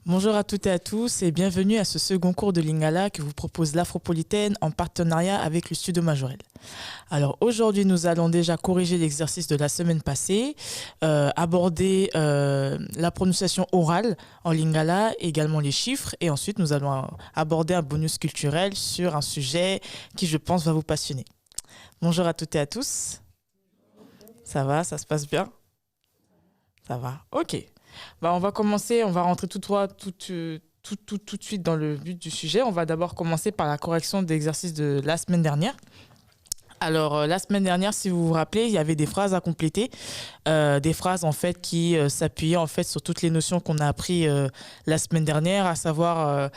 Bonjour à toutes et à tous et bienvenue à ce second cours de Lingala que vous propose l'Afropolitaine en partenariat avec le Studio Majorel. Alors aujourd'hui, nous allons déjà corriger l'exercice de la semaine passée, aborder la prononciation orale en Lingala, également les chiffres et ensuite nous allons aborder un bonus culturel sur un sujet qui je pense va vous passionner. Bonjour à toutes et à tous. Ça va, ça se passe bien? Ça va, ok. On va commencer, on va rentrer tout de suite dans le but du sujet. On va d'abord commencer par la correction d'exercice de la semaine dernière. Alors, la semaine dernière, si vous vous rappelez, il y avait des phrases à compléter, des phrases en fait qui s'appuyaient en fait sur toutes les notions qu'on a appris la semaine dernière, à savoir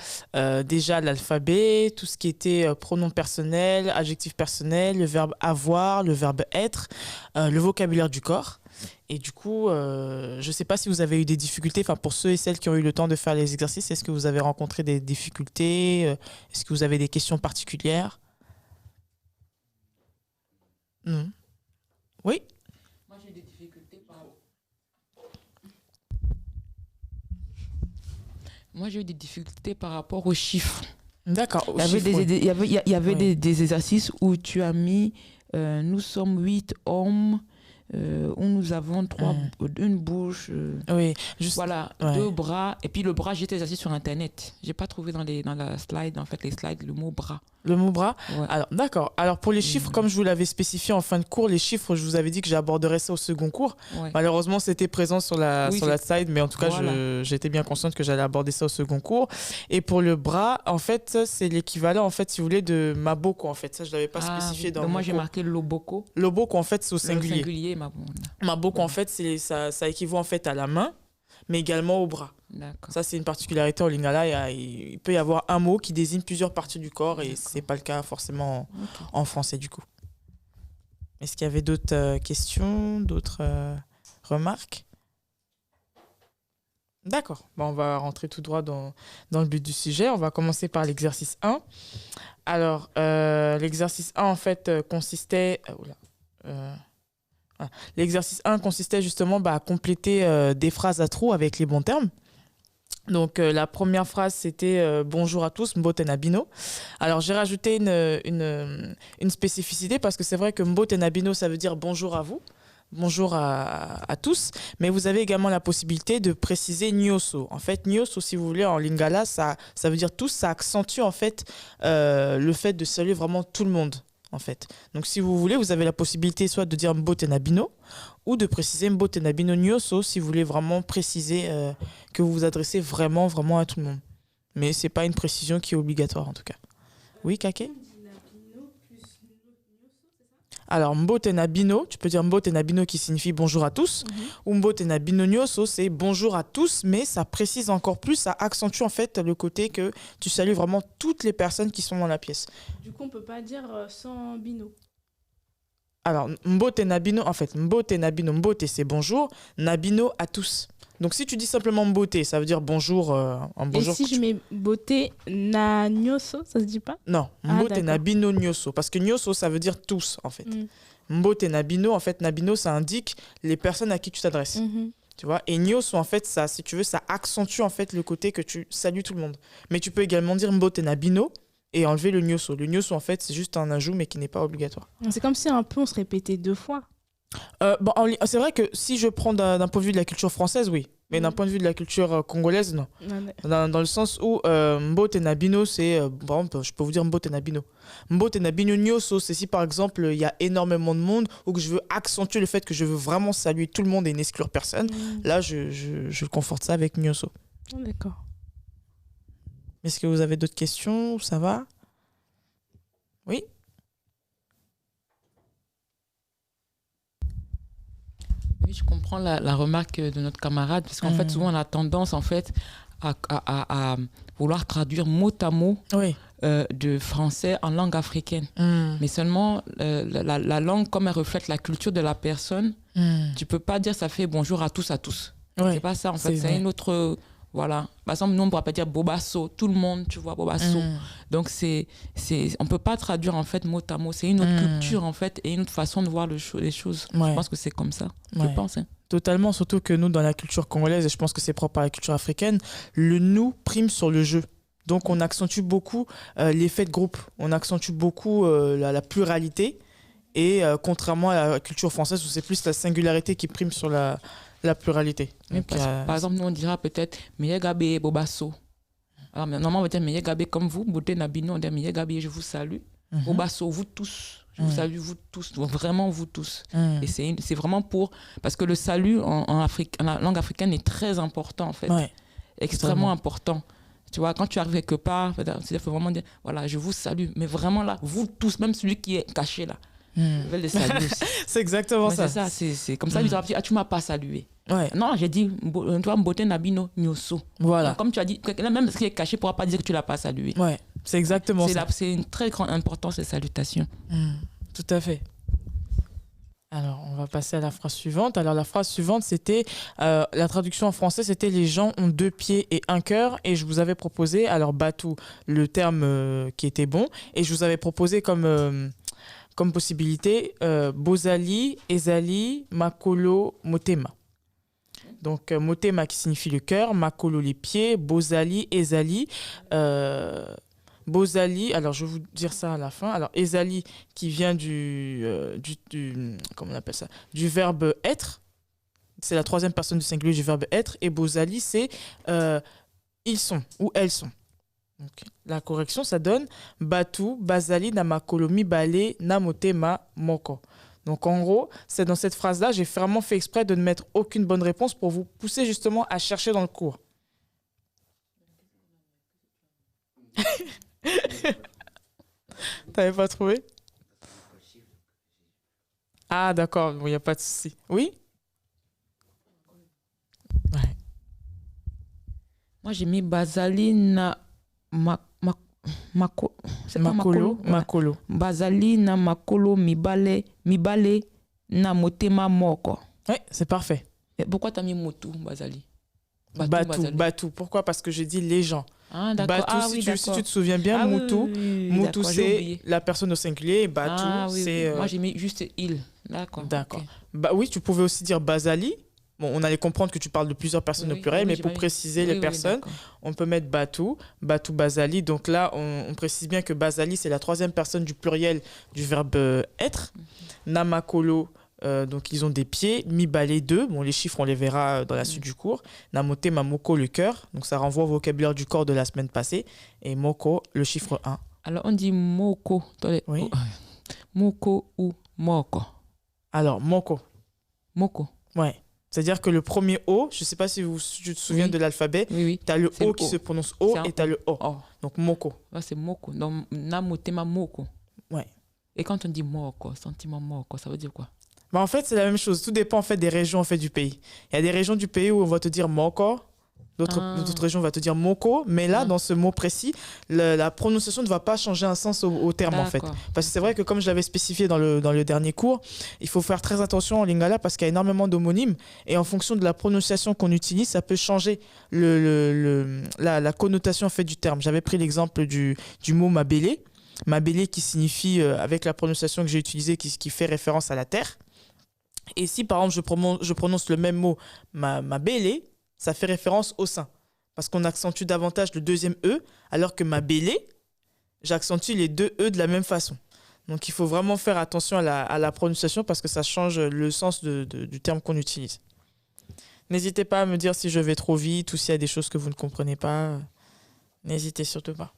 déjà l'alphabet, tout ce qui était pronom personnel, adjectif personnel, le verbe avoir, le verbe être, le vocabulaire du corps. Et du coup, je ne sais pas si vous avez eu des difficultés, enfin pour ceux et celles qui ont eu le temps de faire les exercices, est-ce que vous avez rencontré des difficultés? Est-ce que vous avez des questions particulières? Non. Oui? Moi, j'ai eu des difficultés par rapport aux chiffres. D'accord. Il y avait des exercices où tu as mis nous sommes 8 hommes, où nous avons une bouche, oui, voilà, 2 bras. Et puis le bras, j'ai été exercice sur Internet. Je n'ai pas trouvé dans la slide, en fait, les slides, le mot bras. Le mot bras. Ouais. Alors, d'accord. Alors, pour les chiffres, comme je vous l'avais spécifié en fin de cours, les chiffres, je vous avais dit que j'aborderais ça au second cours. Ouais. Malheureusement, c'était présent sur la slide, mais en tout cas, voilà. j'étais bien consciente que j'allais aborder ça au second cours. Et pour le bras, en fait, c'est l'équivalent, en fait, si vous voulez, de maboko, en fait. Ça, je ne l'avais pas spécifié dans moi, j'ai cours. marqué loboko. Loboko, en fait, c'est au singulier. Le singulier, maboko, en fait, ça équivaut, en fait, à la main, mais également au bras. D'accord. Ça, c'est une particularité en lingala. Il peut y avoir un mot qui désigne plusieurs parties du corps et ce n'est pas le cas forcément en français du coup. Est-ce qu'il y avait d'autres questions, d'autres remarques? D'accord. On va rentrer tout droit dans le but du sujet. On va commencer par l'exercice 1. Alors, l'exercice 1, en fait, consistait... L'exercice 1 consistait justement à compléter des phrases à trous avec les bons termes. Donc, la première phrase, c'était bonjour à tous, Mbote Nabino. Alors, j'ai rajouté une spécificité parce que c'est vrai que Mbote Nabino, ça veut dire bonjour à vous, bonjour à tous, mais vous avez également la possibilité de préciser Nyoso. En fait, Nyoso, si vous voulez, en lingala, ça veut dire tous, ça accentue en fait le fait de saluer vraiment tout le monde. En fait. Donc, si vous voulez, vous avez la possibilité soit de dire Mbote Nabino ou de préciser Mbote Nabino Nyoso si vous voulez vraiment préciser que vous vous adressez vraiment à tout le monde. Mais ce n'est pas une précision qui est obligatoire en tout cas. Oui, Kake? Alors, Mbote Nabino, tu peux dire Mbote Nabino qui signifie bonjour à tous, ou Mbote Nabino Nyoso, c'est bonjour à tous, mais ça précise encore plus, ça accentue en fait le côté que tu salues vraiment toutes les personnes qui sont dans la pièce. Du coup, on ne peut pas dire sans bino. Alors, Mbote Nabino, en fait, Mbote Nabino, Mbote c'est bonjour, Nabino à tous. Donc, si tu dis simplement Mbote, ça veut dire bonjour. Bonjour. Et si je mets Mbote na Nyoso, ça se dit pas? Non, Mbote Nabino Nyoso. Parce que Nyoso, ça veut dire tous, en fait. Mbote Nabino, en fait, Nabino, ça indique les personnes à qui tu t'adresses. Tu vois? Et Nyoso, en fait, ça, si tu veux, ça accentue, en fait, le côté que tu salues tout le monde. Mais tu peux également dire Mbote Nabino et enlever le Nyoso. Le Nyoso, en fait, c'est juste un ajout, mais qui n'est pas obligatoire. C'est comme si un peu on se répétait 2 fois. C'est vrai que si je prends d'un point de vue de la culture française, oui. Mais d'un point de vue de la culture congolaise, non. Dans le sens où Mbote Nabino, c'est... par exemple, je peux vous dire Mbote Nabino. Mbote Nabino Nyoso, c'est si par exemple, il y a énormément de monde ou que je veux accentuer le fait que je veux vraiment saluer tout le monde et n'exclure personne. Là, je conforte ça avec Nyoso. D'accord. Est-ce que vous avez d'autres questions? Ça va? Oui? Oui, je comprends la remarque de notre camarade, parce qu'en fait, souvent, on a tendance, en fait, à vouloir traduire mot à mot de français en langue africaine. Mais seulement, la langue, comme elle reflète la culture de la personne, tu peux pas dire ça fait bonjour à tous. C'est pas ça, en fait. C'est une autre... Voilà. Par exemple, nous, on ne pourra pas dire Bobasso. Tout le monde, tu vois, Bobasso. Donc, on ne peut pas traduire, en fait, mot à mot. C'est une autre culture, en fait, et une autre façon de voir les choses. Je pense que c'est comme ça. Je pense. Hein. Totalement, surtout que nous, dans la culture congolaise, et je pense que c'est propre à la culture africaine, le nous prime sur le je. Donc, on accentue beaucoup l'effet de groupe. On accentue beaucoup la pluralité. Et contrairement à la culture française, où c'est plus la singularité qui prime sur la pluralité. Donc, par exemple, nous, on dira peut-être « Meyegabé Bobasso ». Alors, normalement, on va dire « Meyegabé comme vous ». Beauté Nabino, on dit « Meyegabé, je vous salue ». Bobasso, vous tous. Je vous salue, vous tous. Vraiment, vous tous. Et c'est vraiment pour... Parce que le salut en la langue africaine est très important, en fait. Ouais. Extrêmement important. Tu vois, quand tu arrives quelque part, il faut vraiment dire « Voilà, je vous salue ». Mais vraiment, là, vous tous, même celui qui est caché, là. C'est exactement ça. C'est ça, c'est comme ça, tu m'as pas salué. Ouais. Non, j'ai dit, tu vois, Mbote Nabino Nyoso. Voilà. Donc, comme tu as dit, même ce qui est caché ne pourra pas dire que tu l'as pas salué. Ouais, c'est exactement ça. C'est une très grande importance, ces salutations. Tout à fait. Alors, on va passer à la phrase suivante. Alors, la phrase suivante, c'était, la traduction en français, c'était « Les gens ont 2 pieds et 1 cœur ». Et je vous avais proposé, alors Batou, le terme qui était bon, et je vous avais proposé comme possibilité Bozali, Ezali, Makolo, Motema. Donc Motema qui signifie le cœur, Makolo les pieds, Bozali, Ezali. Bozali, alors je vais vous dire ça à la fin. Alors Ezali qui vient du comment on appelle ça, du verbe être. C'est la 3e personne du singulier du verbe être. Et Bozali c'est ils sont ou elles sont. Donc, la correction, ça donne Batu, Bazali, Namakolo, Mibale, Namotema, Moko. Donc, en gros, c'est dans cette phrase-là, j'ai vraiment fait exprès de ne mettre aucune bonne réponse pour vous pousser justement à chercher dans le cours. T'avais pas trouvé? Ah, d'accord, il n'y a pas de souci. Oui? Ouais. Moi, j'ai mis Bazali, Makolo. Bazali na makolo mibale na motema moko. Oui, c'est parfait. Et pourquoi tu as mis motu, Bazali? Batou. Pourquoi? Parce que j'ai dit les gens. Ah, d'accord. Batou, si tu te souviens bien, Moutou, c'est la personne au singulier. Batou, c'est... Moi, j'ai mis juste il. D'accord. Okay. Oui, tu pouvais aussi dire Bazali. Bon, on allait comprendre que tu parles de plusieurs personnes au pluriel, mais pour préciser les personnes, on peut mettre Batou, Bazali. Donc là, on précise bien que Bazali, c'est la 3e personne du pluriel du verbe être. Namakolo, donc ils ont des pieds. Mibale 2, bon, les chiffres, on les verra dans la suite du cours. Namote, Mamoko, le cœur. Donc ça renvoie au vocabulaire du corps de la semaine passée. Et Moko, le chiffre 1. Alors on dit Moko. Oui. Moko ou Moko? Alors, Moko. Moko. Ouais. C'est-à-dire que le premier O, je ne sais pas si tu te souviens de l'alphabet, tu as le O qui se prononce O et tu as le O. Donc Moko. C'est Moko. Donc Namotema Moko. Ouais. Et quand on dit Moko, sentiment Moko, ça veut dire quoi? En fait, c'est la même chose. Tout dépend en fait des régions en fait, du pays. Il y a des régions du pays où on va te dire Moko. D'autres régions, on va te dire Moko. Mais là, dans ce mot précis, la prononciation ne va pas changer un sens au terme, en fait. Parce que c'est vrai que, comme je l'avais spécifié dans le dernier cours, il faut faire très attention en lingala parce qu'il y a énormément d'homonymes. Et en fonction de la prononciation qu'on utilise, ça peut changer la connotation en fait, du terme. J'avais pris l'exemple du mot mabélé. Mabélé qui signifie, avec la prononciation que j'ai utilisée, qui fait référence à la terre. Et si, par exemple, je prononce le même mot mabélé, ça fait référence au sein. Parce qu'on accentue davantage le 2e E, alors que mabélé, j'accentue les 2 E de la même façon. Donc, il faut vraiment faire attention à la prononciation parce que ça change le sens du terme qu'on utilise. N'hésitez pas à me dire si je vais trop vite ou s'il y a des choses que vous ne comprenez pas. N'hésitez surtout pas.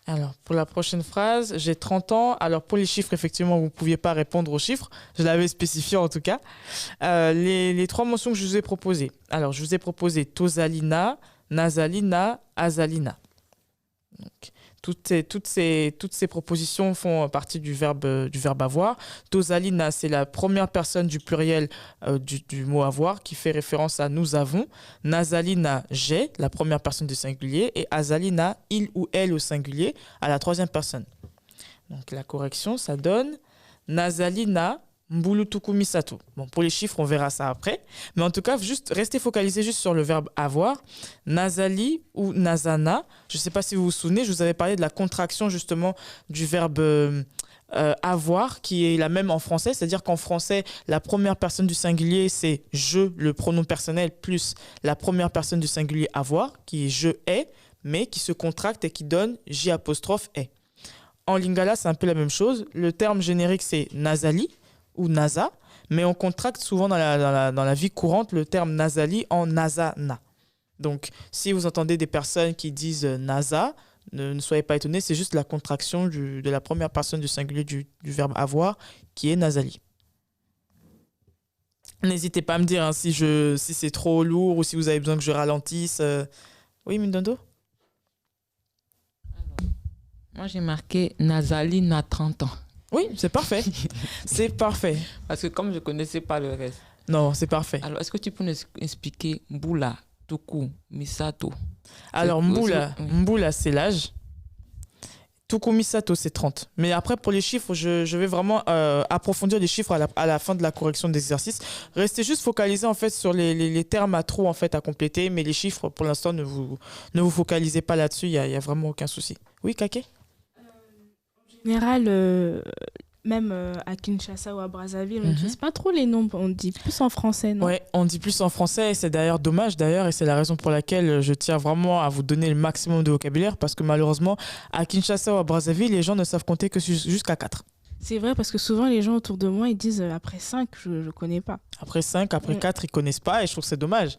Alors, pour la prochaine phrase, j'ai 30 ans. Alors, pour les chiffres, effectivement, vous ne pouviez pas répondre aux chiffres. Je l'avais spécifié en tout cas. Les 3 mentions que je vous ai proposées. Alors, je vous ai proposé Tosalina, Nazalina, Azalina. Donc, toutes ces propositions font partie du verbe avoir. Tosalina, c'est la première personne du pluriel du mot avoir qui fait référence à nous avons. Nazalina, j'ai, la première personne du singulier. Et Azalina, il ou elle au singulier, à la 3e personne. Donc la correction, ça donne Nazalina, Mbulutuku Misato. Bon, pour les chiffres, on verra ça après. Mais en tout cas, restez focalisés juste sur le verbe avoir. Nazali ou Nazana. Je ne sais pas si vous vous souvenez, je vous avais parlé de la contraction justement du verbe avoir, qui est la même en français, c'est-à-dire qu'en français, la première personne du singulier, c'est je, le pronom personnel, plus la première personne du singulier avoir, qui est je ai, mais qui se contracte et qui donne j'. En lingala, c'est un peu la même chose. Le terme générique, c'est nasali ou nasa, mais on contracte souvent dans la vie courante le terme nasali en nasana. Donc, si vous entendez des personnes qui disent nasa, ne soyez pas étonnés, c'est juste la contraction de la première personne du singulier du verbe avoir qui est nasali. N'hésitez pas à me dire hein, si c'est trop lourd ou si vous avez besoin que je ralentisse. Oui, Mindondo? Moi, j'ai marqué Nazali n'a 30 ans. Oui, c'est parfait. C'est parfait. Parce que comme je ne connaissais pas le reste. Non, c'est parfait. Alors, est-ce que tu peux nous expliquer Mbula, Tuku, Misato? Alors, Mbula, c'est l'âge. Tuku Misato, c'est 30. Mais après, pour les chiffres, je vais vraiment approfondir les chiffres à la fin de la correction d'exercice. Restez juste focalisés en fait, sur les termes à trop en fait, à compléter. Mais les chiffres, pour l'instant, ne vous focalisez pas là-dessus. Il n'y a vraiment aucun souci. Oui, Kake? En général, même à Kinshasa ou à Brazzaville, on n'utilise pas trop les noms, on dit plus en français, non? Oui, on dit plus en français et c'est d'ailleurs dommage et c'est la raison pour laquelle je tiens vraiment à vous donner le maximum de vocabulaire parce que malheureusement, à Kinshasa ou à Brazzaville, les gens ne savent compter que jusqu'à 4. C'est vrai parce que souvent les gens autour de moi ils disent après 5 je ne connais pas. Après 5, après 4 ils ne connaissent pas et je trouve que c'est dommage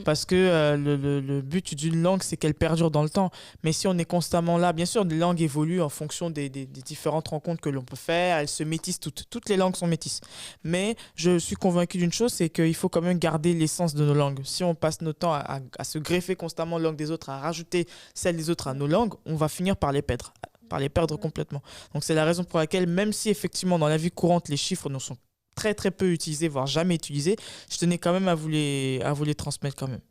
parce que le but d'une langue c'est qu'elle perdure dans le temps. Mais si on est constamment là, bien sûr les langues évoluent en fonction des différentes rencontres que l'on peut faire, elles se métissent toutes les langues sont métisses. Mais je suis convaincu d'une chose, c'est qu'il faut quand même garder l'essence de nos langues. Si on passe notre temps à se greffer constamment les langues des autres, à rajouter celles des autres à nos langues, on va finir par les perdre complètement. Donc c'est la raison pour laquelle, même si effectivement dans la vie courante les chiffres ne sont très très peu utilisés, voire jamais utilisés, je tenais quand même à vous les transmettre quand même.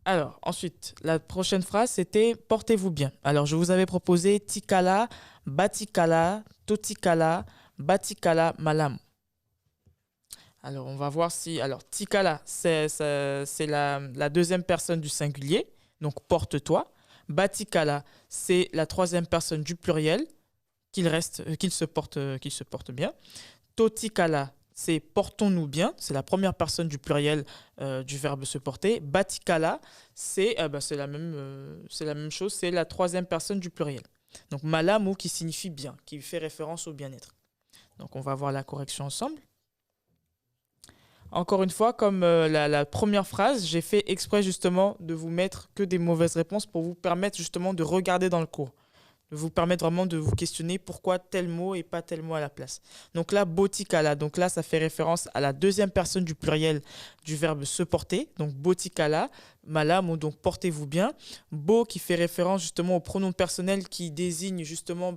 Alors ensuite, la prochaine phrase c'était portez-vous bien. Alors je vous avais proposé tikala, batikala, totikala, batikala, malam. Alors on va voir si... Alors tikala c'est la deuxième personne du singulier, donc porte-toi. Batikala, c'est la troisième personne du pluriel, qu'il se porte bien. Totikala, c'est portons-nous bien, c'est la première personne du pluriel du verbe se porter. Batikala, c'est la même chose, c'est la troisième personne du pluriel. Donc malamu qui signifie bien, qui fait référence au bien-être. Donc on va voir la correction ensemble. Encore une fois, comme la première phrase, j'ai fait exprès justement de vous mettre que des mauvaises réponses pour vous permettre justement de regarder dans le cours, de vous permettre vraiment de vous questionner pourquoi tel mot et pas tel mot à la place. Donc là, botikala, donc là ça fait référence à la deuxième personne du pluriel du verbe se porter, donc botikala, malam, donc portez-vous bien. Bo qui fait référence justement au pronom personnel qui désigne justement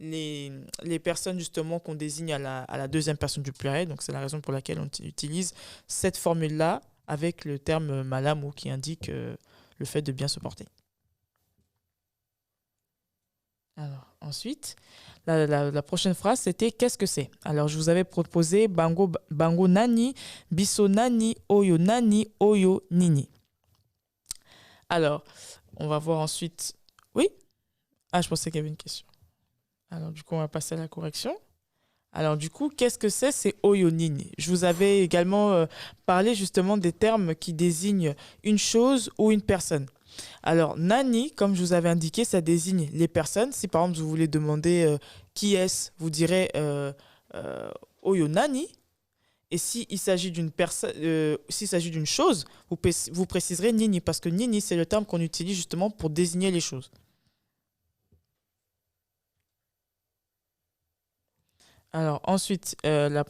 les personnes justement qu'on désigne à la deuxième personne du pluriel. Donc c'est la raison pour laquelle on utilise cette formule-là avec le terme malam qui indique le fait de bien se porter. Alors, ensuite, la prochaine phrase, c'était « Qu'est-ce que c'est ?» Alors, je vous avais proposé « Bango nani, biso nani, oyo nani, oyo nini ». Alors, on va voir ensuite... Oui? Ah, je pensais qu'il y avait une question. Alors, du coup, on va passer à la correction. Alors, du coup, qu'est-ce que c'est? C'est oyo nini. Je vous avais également parlé justement des termes qui désignent une chose ou une personne. Alors, nani, comme je vous avais indiqué, ça désigne les personnes. Si par exemple, vous voulez demander qui est-ce, vous direz oyo nani. Et s'il s'agit d'une personne, s'il s'agit d'une chose, vous préciserez nini, parce que nini, c'est le terme qu'on utilise justement pour désigner les choses. Alors ensuite, la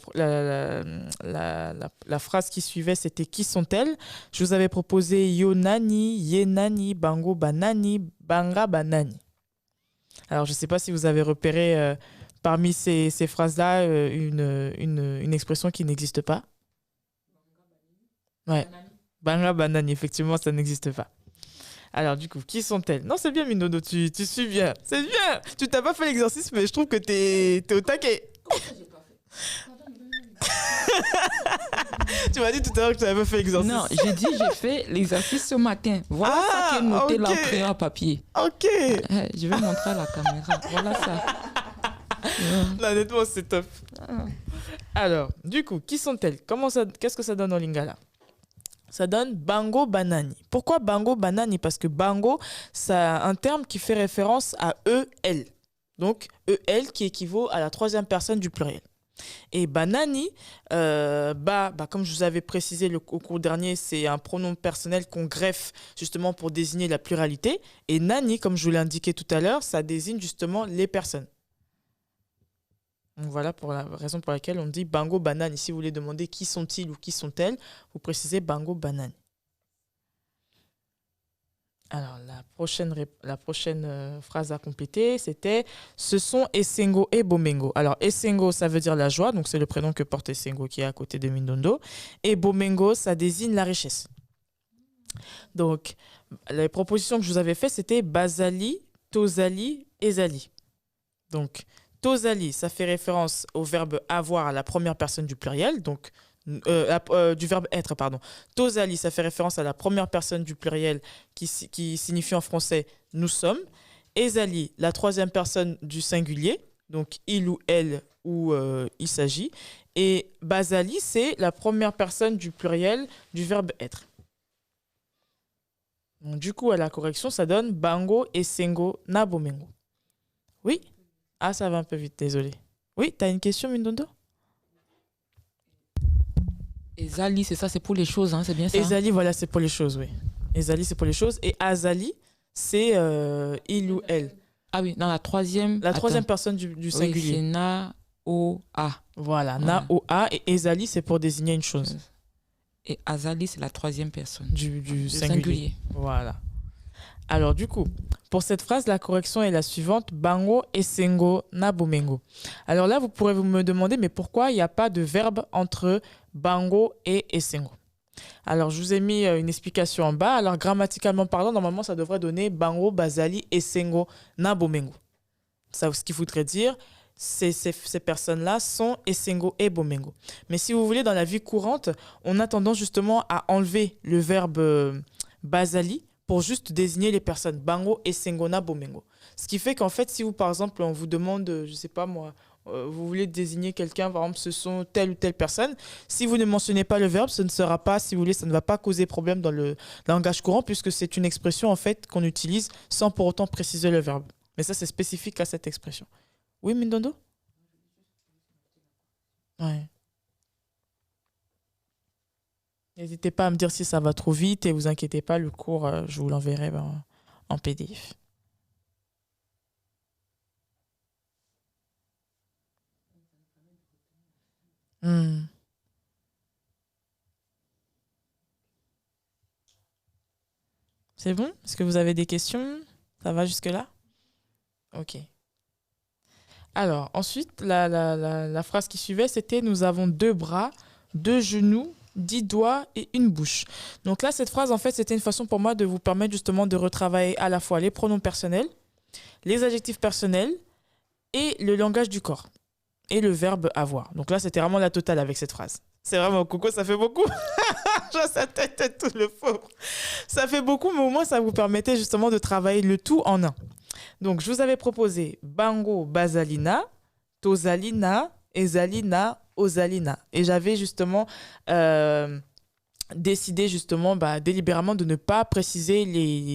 phrase qui suivait, c'était « Qui sont-elles ?» Je vous avais proposé « Yo nani, ye nani, bango banani, banga banani ». Alors je ne sais pas si vous avez repéré parmi ces phrases-là une expression qui n'existe pas. Ouais, banga banani, effectivement, ça n'existe pas. Alors du coup, qui sont-elles? Non, c'est bien Minodo, tu suis bien. C'est bien. Tu t'as pas fait l'exercice, mais je trouve que t'es au taquet. Tu m'as dit tout à l'heure que tu avais fait l'exercice. Non, j'ai dit j'ai fait l'exercice ce matin. Voilà ça qui est noté là en crayon à papier. Ok. Je vais montrer à la caméra. Voilà ça. Là, honnêtement, c'est top. Alors, du coup, qui sont-elles? Qu'est-ce que ça donne en lingala? Ça donne Bango Banani. Pourquoi Bango Banani? Parce que Bango, c'est un terme qui fait référence à EL. Donc, EL qui équivaut à la troisième personne du pluriel. Et Banani, comme je vous avais précisé au cours dernier, c'est un pronom personnel qu'on greffe justement pour désigner la pluralité. Et Nani, comme je vous l'ai indiqué tout à l'heure, ça désigne justement les personnes. Donc voilà pour la raison pour laquelle on dit Bango Banani. Si vous voulez demander qui sont-ils ou qui sont-elles, vous précisez Bango Banani. Alors la prochaine phrase à compléter, c'était ce sont Essengo et Bomengo. Alors Essengo, ça veut dire la joie, donc c'est le prénom que porte Essengo qui est à côté de Mindondo. Et Bomengo, ça désigne la richesse. Donc les propositions que je vous avais faites, c'était Bazali, Tozali, Ezali. Donc Tozali, ça fait référence au verbe avoir à la première personne du pluriel, donc du verbe être, pardon. Tozali, ça fait référence à la première personne du pluriel qui signifie en français nous sommes. Ezali, la troisième personne du singulier, donc il ou elle ou il s'agit. Et Bazali, c'est la première personne du pluriel du verbe être. Donc, du coup, à la correction, ça donne Bango, Essengo, Nabomengo. Oui? Ah, ça va un peu vite, désolé. Oui, t'as une question, Mindondo? Ezali, c'est ça, c'est pour les choses, hein, c'est bien ça? Ezali, voilà, c'est pour les choses, oui. Ezali, c'est pour les choses. Et Azali, c'est il ou elle. Ah oui, dans la troisième... La troisième personne du singulier. Oui, c'est Na-O-A. Voilà, Na-O-A. Et Ezali, c'est pour désigner une chose. Et Azali, c'est la troisième personne. Du singulier. Voilà. Alors, du coup, pour cette phrase, la correction est la suivante. Bango, Essengo, Nabomengo. Alors là, vous pourrez me demander, mais pourquoi il n'y a pas de verbe entre Bango et Essengo? Alors, je vous ai mis une explication en bas. Alors, grammaticalement parlant, normalement, ça devrait donner Bango, Bazali, Essengo, Nabomengo. Ça, ce qu'il voudrait dire, ces personnes-là sont Essengo et Bomengo. Mais si vous voulez, dans la vie courante, on a tendance justement à enlever le verbe Bazali pour juste désigner les personnes Bango, Essengo, Nabomengo. Ce qui fait qu'en fait, si vous, par exemple, on vous demande, je sais pas moi, vous voulez désigner quelqu'un, par exemple, ce sont telle ou telle personne, si vous ne mentionnez pas le verbe, ce ne sera pas, si vous voulez, ça ne va pas causer problème dans le langage courant puisque c'est une expression, en fait, qu'on utilise sans pour autant préciser le verbe. Mais ça, c'est spécifique à cette expression. Oui, Mindondo? Ouais. N'hésitez pas à me dire si ça va trop vite et vous inquiétez pas, le cours, je vous l'enverrai en PDF. C'est bon? Est-ce que vous avez des questions? Ça va jusque-là? Ok. Alors, ensuite, la phrase qui suivait, c'était « Nous avons 2 bras, 2 genoux, 10 doigts et une bouche ». Donc là, cette phrase, en fait, c'était une façon pour moi de vous permettre justement de retravailler à la fois les pronoms personnels, les adjectifs personnels et le langage du corps et le verbe avoir. Donc là, c'était vraiment la totale avec cette phrase. C'est vraiment Coco, ça fait beaucoup. Sa tête, tout le pauvre. Ça fait beaucoup, mais au moins, ça vous permettait justement de travailler le tout en un. Donc, je vous avais proposé Bango, Bazalina, Tozalina, Ezalina, Ozalina. Et j'avais justement décidé justement délibérément de ne pas préciser,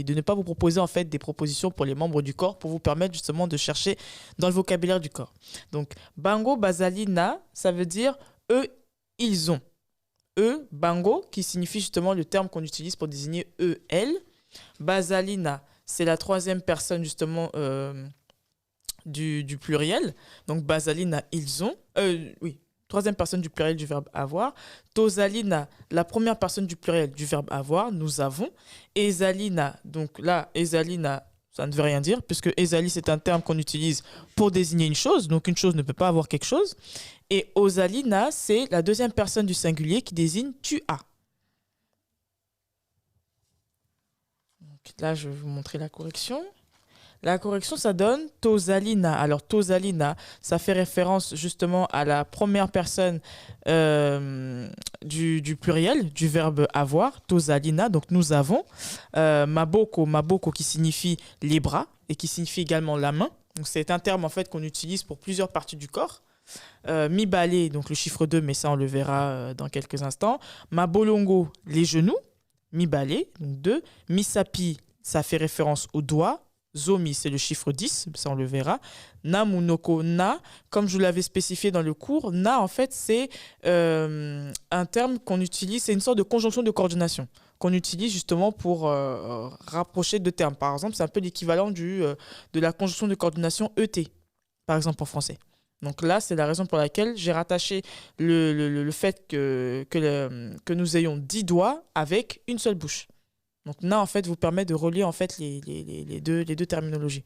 de ne pas vous proposer en fait des propositions pour les membres du corps pour vous permettre justement de chercher dans le vocabulaire du corps. Donc, Bango, Bazalina, ça veut dire eux, ils ont. Eux, Bango, qui signifie justement le terme qu'on utilise pour désigner eux, elles. Bazalina, c'est la troisième personne justement du pluriel. Donc, Bazalina, ils ont. Oui, troisième personne du pluriel du verbe avoir. Tozalina, la première personne du pluriel du verbe avoir, nous avons. Ezalina, donc là, Ezalina, ça ne veut rien dire, puisque Ezali, c'est un terme qu'on utilise pour désigner une chose. Donc, une chose ne peut pas avoir quelque chose. Et Ozalina, c'est la deuxième personne du singulier qui désigne tu as. Donc là, je vais vous montrer la correction. La correction, ça donne tosalina. Alors, tosalina, ça fait référence justement à la première personne du pluriel, du verbe avoir, tosalina, donc nous avons. Maboko, maboko qui signifie les bras et qui signifie également la main. Donc, c'est un terme en fait qu'on utilise pour plusieurs parties du corps. Mibale, donc le chiffre 2, mais ça on le verra dans quelques instants. Mabolongo, les genoux. Mibale, donc 2. Misapi, ça fait référence aux doigts. Zomi, c'est le chiffre 10, ça on le verra. Namunoko, na, comme je vous l'avais spécifié dans le cours, na en fait c'est un terme qu'on utilise, c'est une sorte de conjonction de coordination qu'on utilise justement pour rapprocher deux termes. Par exemple, c'est un peu l'équivalent de la conjonction de coordination ET, par exemple en français. Donc là, c'est la raison pour laquelle j'ai rattaché le fait que nous ayons 10 doigts avec une seule bouche. Donc na, en fait, vous permet de relier en fait les deux terminologies.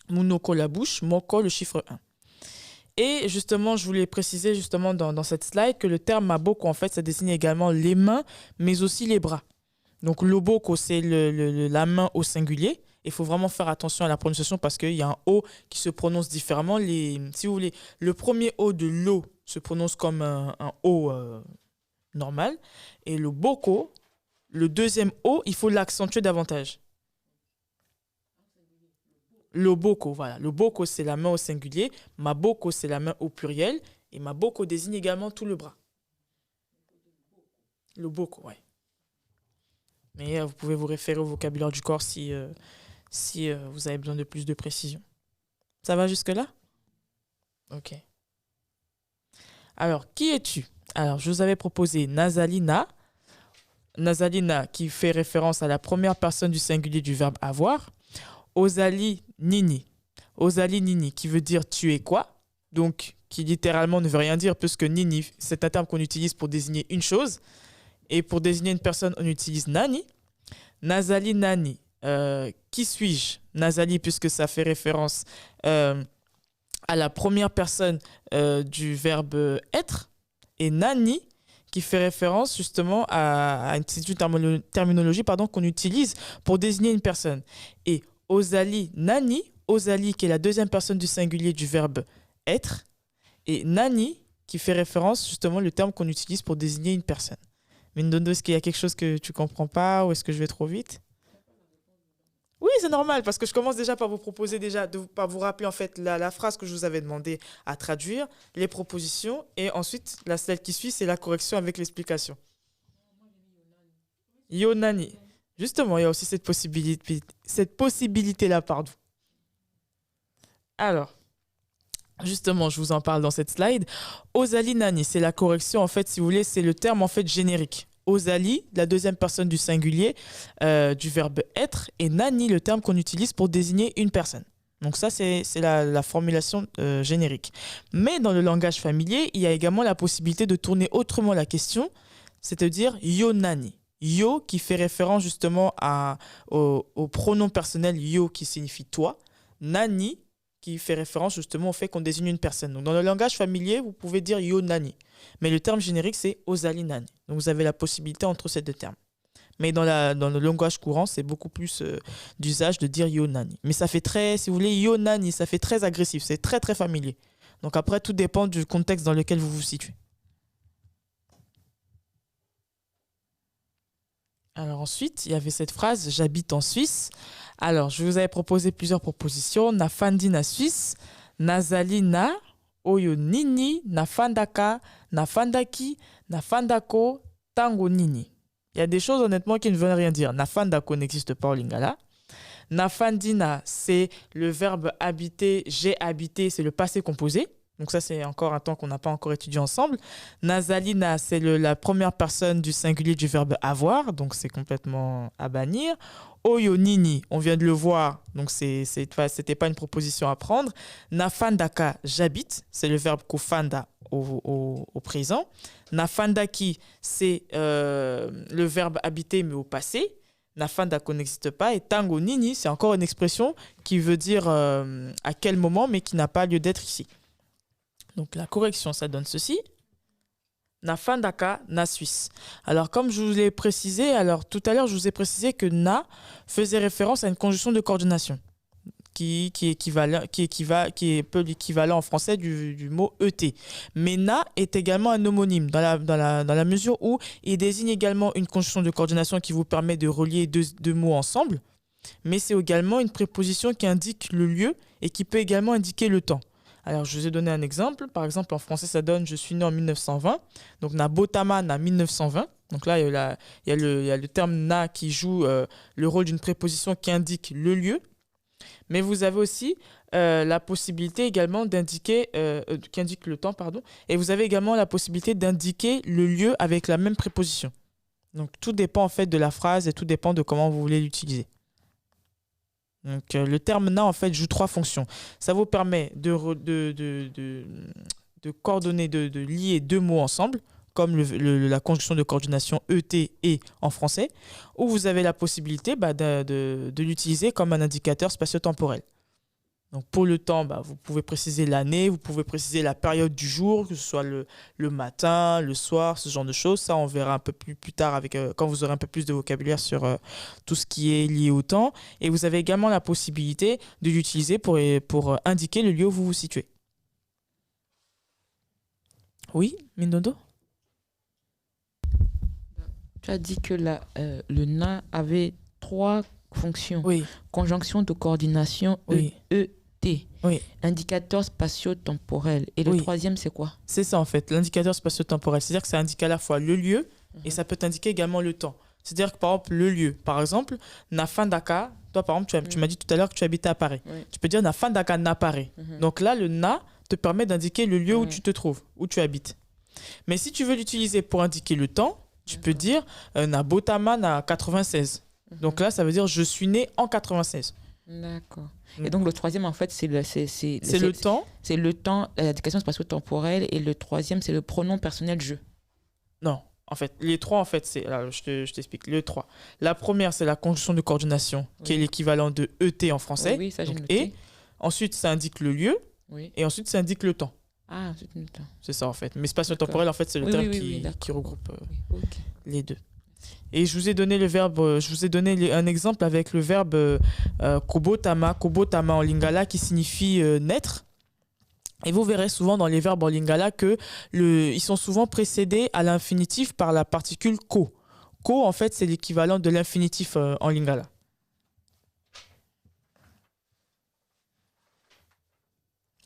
Munoko, la bouche, moko, le chiffre 1. Et justement, je voulais préciser justement dans cette slide que le terme maboko, en fait, ça désigne également les mains, mais aussi les bras. Donc loboko, c'est la main au singulier. Il faut vraiment faire attention à la prononciation parce qu'il y a un O qui se prononce différemment. Si vous voulez, le premier O de l'O se prononce comme un O normal. Et le boko, le deuxième O, il faut l'accentuer davantage. Le boko, voilà. Le boko, c'est la main au singulier. Maboko, c'est la main au pluriel. Et maboko désigne également tout le bras. Le boko, ouais. Mais vous pouvez vous référer au vocabulaire du corps si vous avez besoin de plus de précision. Ça va jusque-là? Ok. Alors, qui es-tu? Alors, je vous avais proposé Nazalina. Nazalina qui fait référence à la première personne du singulier du verbe avoir. Ozali Nini. Ozali Nini qui veut dire tu es quoi? Donc, qui littéralement ne veut rien dire puisque Nini, c'est un terme qu'on utilise pour désigner une chose. Et pour désigner une personne, on utilise Nani. Nazali Nani. Qui suis-je? Nazali, puisque ça fait référence à la première personne du verbe être. Et Nani, qui fait référence justement à une terminologie qu'on utilise pour désigner une personne. Et Ozali Nani, Ozali qui est la deuxième personne du singulier du verbe être. Et Nani, qui fait référence justement le terme qu'on utilise pour désigner une personne. Mindondo, est-ce qu'il y a quelque chose que tu ne comprends pas ou est-ce que je vais trop vite? Oui, c'est normal parce que je commence déjà par vous proposer par vous rappeler en fait la phrase que je vous avais demandé à traduire, les propositions et ensuite celle qui suit, c'est la correction avec l'explication. Yonani. Justement, il y a aussi cette possibilité-là, pardon. Alors, justement, je vous en parle dans cette slide. Ozali Nani, c'est la correction, en fait, si vous voulez, c'est le terme en fait générique. Ozali, la deuxième personne du singulier du verbe être, et Nani, le terme qu'on utilise pour désigner une personne. Donc ça, c'est la formulation générique. Mais dans le langage familier, il y a également la possibilité de tourner autrement la question, c'est-à-dire yo Nani. Yo qui fait référence justement au pronom personnel yo qui signifie toi. Nani qui fait référence justement au fait qu'on désigne une personne. Donc dans le langage familier, vous pouvez dire yo Nani. Mais le terme générique, c'est Ozali Nani. Donc vous avez la possibilité entre ces deux termes. Mais dans le langage courant, c'est beaucoup plus d'usage de dire yo Nani. Mais ça fait très, si vous voulez, yo Nani, ça fait très agressif. C'est très très familier. Donc après, tout dépend du contexte dans lequel vous vous situez. Alors ensuite, il y avait cette phrase « J'habite en Suisse ». Alors, je vous avais proposé plusieurs propositions. Nafandi na Suisse, Nazali na, Oyo nini, Nafandaka, Nafandaki, Nafandako, Tango nini. Il y a des choses honnêtement qui ne veulent rien dire. Nafandako n'existe pas au lingala. Nafandina, c'est le verbe habiter, j'ai habité, c'est le passé composé. Donc ça, c'est encore un temps qu'on n'a pas encore étudié ensemble. Nazalina, c'est la première personne du singulier du verbe avoir, donc c'est complètement à bannir. Oyo nini, on vient de le voir, donc c'était pas une proposition à prendre. Nafandaka, j'habite, c'est le verbe kofanda au présent. Nafandaki, c'est le verbe habiter mais au passé. Nafandako n'existe pas. Et tango nini, c'est encore une expression qui veut dire à quel moment mais qui n'a pas lieu d'être ici. Donc la correction, ça donne ceci. Nafandaka, na Suisse. Alors comme je vous l'ai précisé, tout à l'heure je vous ai précisé que na faisait référence à une conjonction de coordination. qui est peu l'équivalent en français du mot ET. Mais na est également un homonyme dans la mesure où il désigne également une conjonction de coordination qui vous permet de relier deux mots ensemble, mais c'est également une préposition qui indique le lieu et qui peut également indiquer le temps. Alors, je vous ai donné un exemple. Par exemple, en français, ça donne « je suis né en 1920 ». Donc, na botama na 1920. Donc là, il y a le terme na qui joue le rôle d'une préposition qui indique le lieu. Mais vous avez aussi la possibilité également d'indiquer, qui indique le temps, pardon. Et vous avez également la possibilité d'indiquer le lieu avec la même préposition. Donc, tout dépend en fait de la phrase et tout dépend de comment vous voulez l'utiliser. Donc, le terme na, en fait, joue 3 fonctions. Ça vous permet de coordonner, de lier 2 mots ensemble, comme la conjonction de coordination ET et en français, ou vous avez la possibilité de l'utiliser comme un indicateur spatio-temporel. Donc, pour le temps, vous pouvez préciser l'année, vous pouvez préciser la période du jour, que ce soit le matin, le soir, ce genre de choses. Ça, on verra un peu plus tard quand vous aurez un peu plus de vocabulaire sur tout ce qui est lié au temps. Et vous avez également la possibilité de l'utiliser pour indiquer le lieu où vous vous situez. Oui, Mindodo ? Tu as dit que le na avait 3 fonctions. Oui. Conjonction de coordination, oui. ET. Oui. Indicateur spatio-temporel. Et le troisième, c'est quoi? C'est ça, en fait, l'indicateur spatio-temporel. C'est-à-dire que ça indique à la fois le lieu et ça peut indiquer également le temps. C'est-à-dire que, par exemple, le lieu. Par exemple, na fin d'aka, toi, par exemple, tu m'as dit tout à l'heure que tu habitais à Paris. Oui. Tu peux dire na fin d'aka na Paris. Donc là, le na te permet d'indiquer le lieu où tu te trouves, où tu habites. Mais si tu veux l'utiliser pour indiquer le temps, tu peux dire na botama na 96. Donc là, ça veut dire je suis né en 96. D'accord. Et donc le troisième, en fait, c'est le temps. C'est le temps, l'indication spatio-temporelle. Et le troisième, c'est le pronom personnel je. Non. En fait, les 3, en fait, c'est... Alors, je t'explique. Les 3. La première, c'est la conjonction de coordination, qui est l'équivalent de ET en français. Oui, ça, j'ai noté. Et ensuite, ça indique le lieu. Oui. Et ensuite, ça indique le temps. Ah, c'est le temps. C'est ça, en fait. Mais spatio-temporel, en fait, c'est le terme qui regroupe les deux. Et je vous ai donné un exemple avec le verbe kobotama en lingala qui signifie naître. Et vous verrez souvent dans les verbes en lingala qu'ils sont souvent précédés à l'infinitif par la particule ko. Ko, en fait, c'est l'équivalent de l'infinitif en lingala.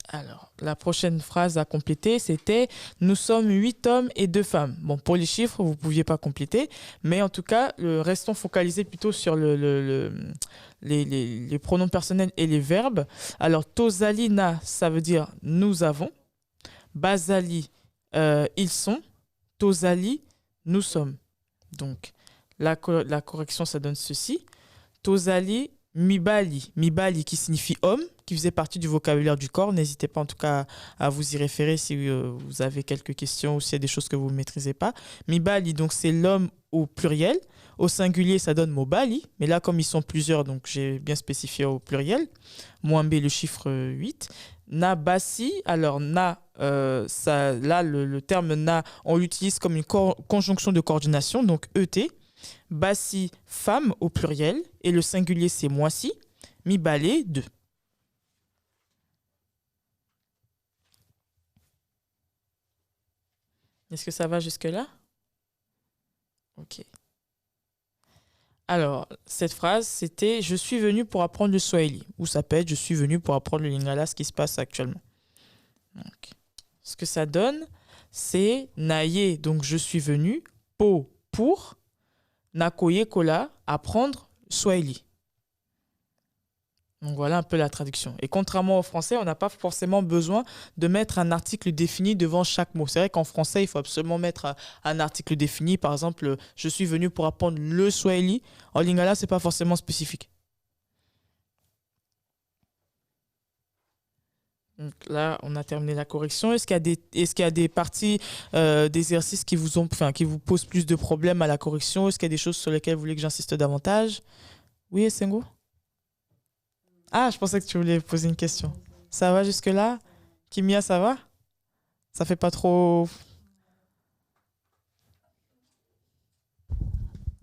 Alors, la prochaine phrase à compléter, c'était « Nous sommes 8 hommes et 2 femmes ». Bon, pour les chiffres, vous ne pouviez pas compléter, mais en tout cas, restons focalisés plutôt sur les pronoms personnels et les verbes. Alors, tozali na, ça veut dire « nous avons ». Bazali, ils sont. Tozali, nous sommes. Donc, la correction, ça donne ceci. Tozali, mibali. Mibali qui signifie homme, qui faisait partie du vocabulaire du corps. N'hésitez pas en tout cas à vous y référer si vous avez quelques questions ou s'il y a des choses que vous ne maîtrisez pas. Mibali, donc c'est l'homme au pluriel. Au singulier, ça donne mobali. Mais là, comme ils sont plusieurs, donc j'ai bien spécifié au pluriel. Moins B, le chiffre 8. Na basi, alors na, là le terme na, on l'utilise comme une conjonction de coordination, donc ET. Basi, femme au pluriel. Et le singulier, c'est moisi. Mibale, 2. Est-ce que ça va jusque-là? Ok. Alors, cette phrase, c'était « Je suis venu pour apprendre le Swahili » ou ça peut être « Je suis venu pour apprendre le Lingala », ce qui se passe actuellement. Donc, ce que ça donne, c'est « Naye », donc « Je suis venu »,« Po », pour « Nakoye kola », apprendre Swahili. Donc voilà un peu la traduction. Et contrairement au français, on n'a pas forcément besoin de mettre un article défini devant chaque mot. C'est vrai qu'en français, il faut absolument mettre un article défini. Par exemple, je suis venu pour apprendre le Swahili. En lingala, ce n'est pas forcément spécifique. Donc là, on a terminé la correction. Est-ce qu'il y a des parties d'exercices qui vous posent plus de problèmes à la correction? Est-ce qu'il y a des choses sur lesquelles vous voulez que j'insiste davantage? Oui, Sengo? Ah, je pensais que tu voulais poser une question. Ça va jusque-là? Kimia, ça va? Ça fait pas trop...